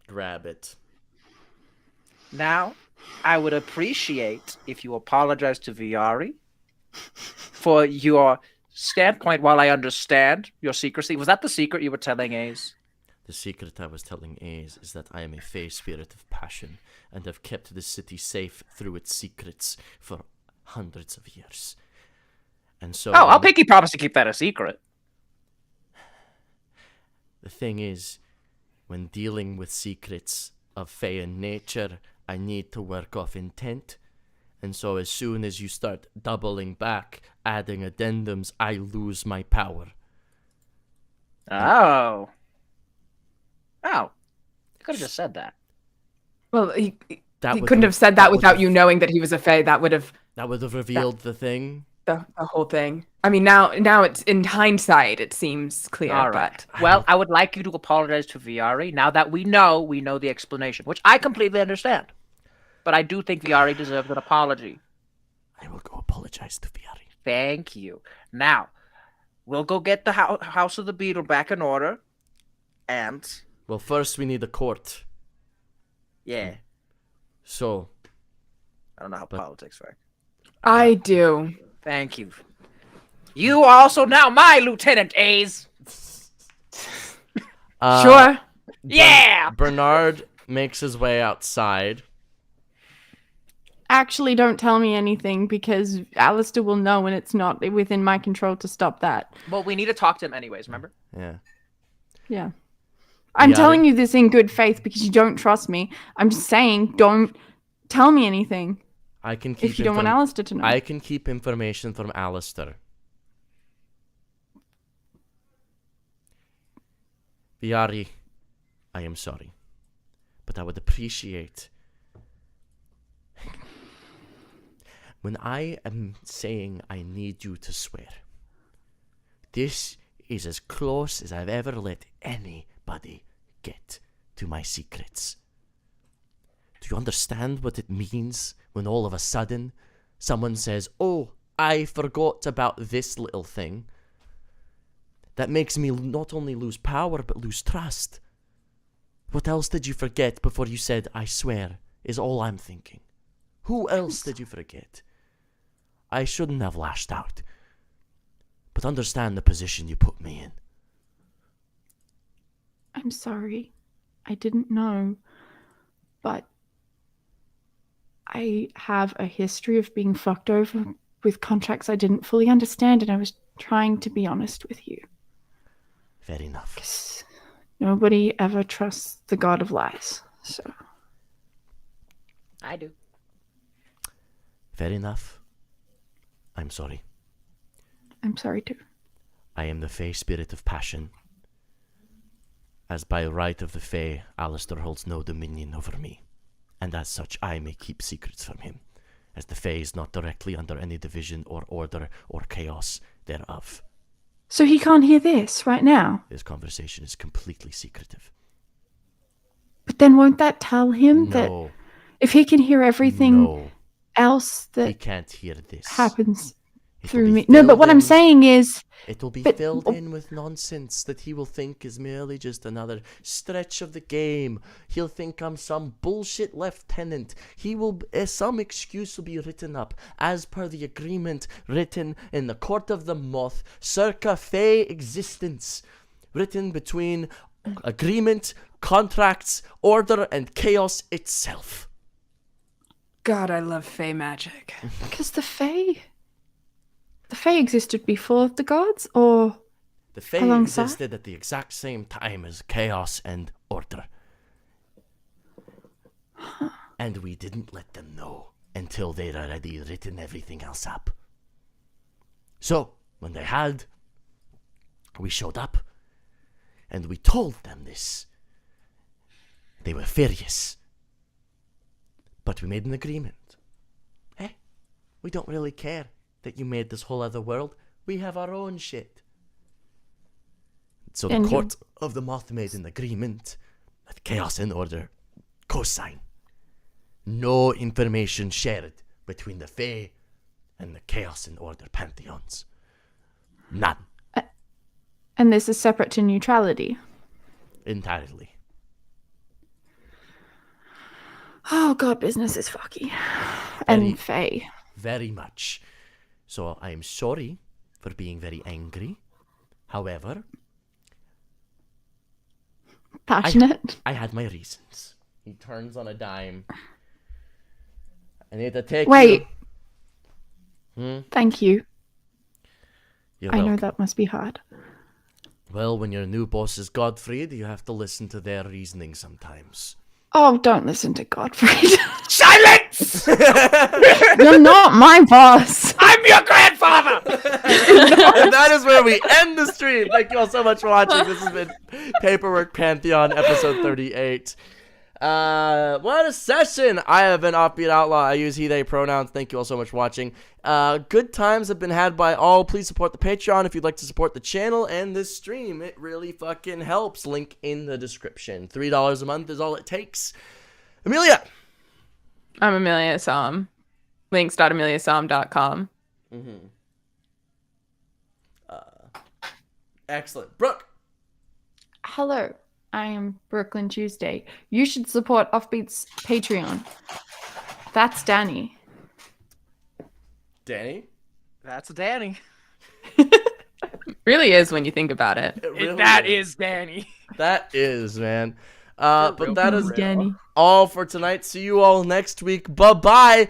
grab it. Now, I would appreciate if you apologize to Viari for your standpoint while I understand your secrecy. Was that the secret you were telling Ace? The secret I was telling Ace is that I am a fey spirit of passion and have kept the city safe through its secrets for hundreds of years. And so... Oh, I'll pinky promise to keep that a secret. The thing is, when dealing with secrets of fey in nature, I need to work off intent. And so as soon as you start doubling back, adding addendums, I lose my power. Oh. Oh. You could have just said that. Well, he That would couldn't have said that would without have- you knowing that he was a fae. That would have revealed the thing. the whole thing. I mean, now it's in hindsight, it seems clear. All right. But Well, I would like you to apologize to Viari now that we know the explanation, which I completely understand. But I do think Viari deserves an apology. I will go apologize to Viari. Thank you. Now, we'll go get the House of the Beetle back in order. And, Well, first we need a court. yeah, So, I don't know how But- politics work. I do. Thank you. You are also now my Lieutenant A's. Sure. Yeah! Bernard makes his way outside. Actually, don't tell me anything because Alistair will know and it's not within my control to stop that. Well, we need to talk to him anyways, remember? Yeah. Yeah. I'm Yeah, telling you this in good faith because you don't trust me. I'm just saying, don't tell me anything I can keep if you don't want Alistair to know. I can keep information from Alistair. Viari, I am sorry. But I would appreciate... When I am saying I need you to swear, this is as close as I've ever let anybody get to my secrets. Do you understand what it means when all of a sudden someone says, "Oh, I forgot about this little thing"? That makes me not only lose power, but lose trust. What else did you forget before you said, "I swear," is all I'm thinking. Who else did you forget? I shouldn't have lashed out. But understand the position you put me in. I'm sorry. I didn't know. But I have a history of being fucked over with contracts I didn't fully understand, and I was trying to be honest with you. Fair enough. 'Cause nobody ever trusts the god of lies. So I do. Fair enough. I'm sorry. I'm sorry too. I am the Fey spirit of passion. As by right of the Fey, Alistair holds no dominion over me. and as such I may keep secrets from him, as the Fae is not directly under any division or order or chaos thereof. So he can't hear this right now? This conversation is completely secretive. But then won't that tell him that No, if he can hear everything no, else he that can't hear this. happens It'll through be me? No, but filled what I'm in- saying is, It will be But- filled in with nonsense that he will think is merely just another stretch of the game. He'll think I'm some bullshit lieutenant. Some excuse will be written up as per the agreement written in the Court of the Moth, circa Fae existence, written between agreement, contracts, order, and chaos itself. God, I love Fey magic. because the Fae existed before the gods, or The Fae Alongside? existed at the exact same time as chaos and order. And we didn't let them know until they'd already written everything else up. So, when they had, we showed up, and we told them this. They were furious. But we made an agreement. We don't really care that you made this whole other world. We have our own shit. So the And you- Court of the Moth made an agreement that chaos and order co-sign. No information shared between the Fae and the chaos and order pantheons. None. and this is separate to neutrality. Entirely. Oh god, business is fucky. Very- And Fae. Very much. So I am sorry for being very angry. However, Passionate. I had my reasons. He turns on a dime. I need to take Wait. you. Thank you. You're I know welcome. that must be hard. Well, when your new boss is Godfried, you have to listen to their reasoning sometimes. Oh, don't listen to Godfrey. Silence! You're not my boss. I'm your grandfather! And that is where we end the stream. Thank you all so much for watching. This has been Paperwork Pantheon, episode 38. What a session! I have been Offbeat Outlaw. I use he, they pronouns. Thank you all so much for watching. Good times have been had by all. Please support the Patreon if you'd like to support the channel and this stream. It really fucking helps. Link in the description. $3 a month is all it takes. Amelia! I'm Amelia Som. Links.ameliasom.com. Excellent. Brooke! Hello, I am Brooklyn Tuesday. You should support Offbeat's Patreon. That's Danny. Danny? That's Danny. Really is when you think about it. It really That is Danny. That is, man. But that is Danny. all for tonight. See you all next week. Bye-bye.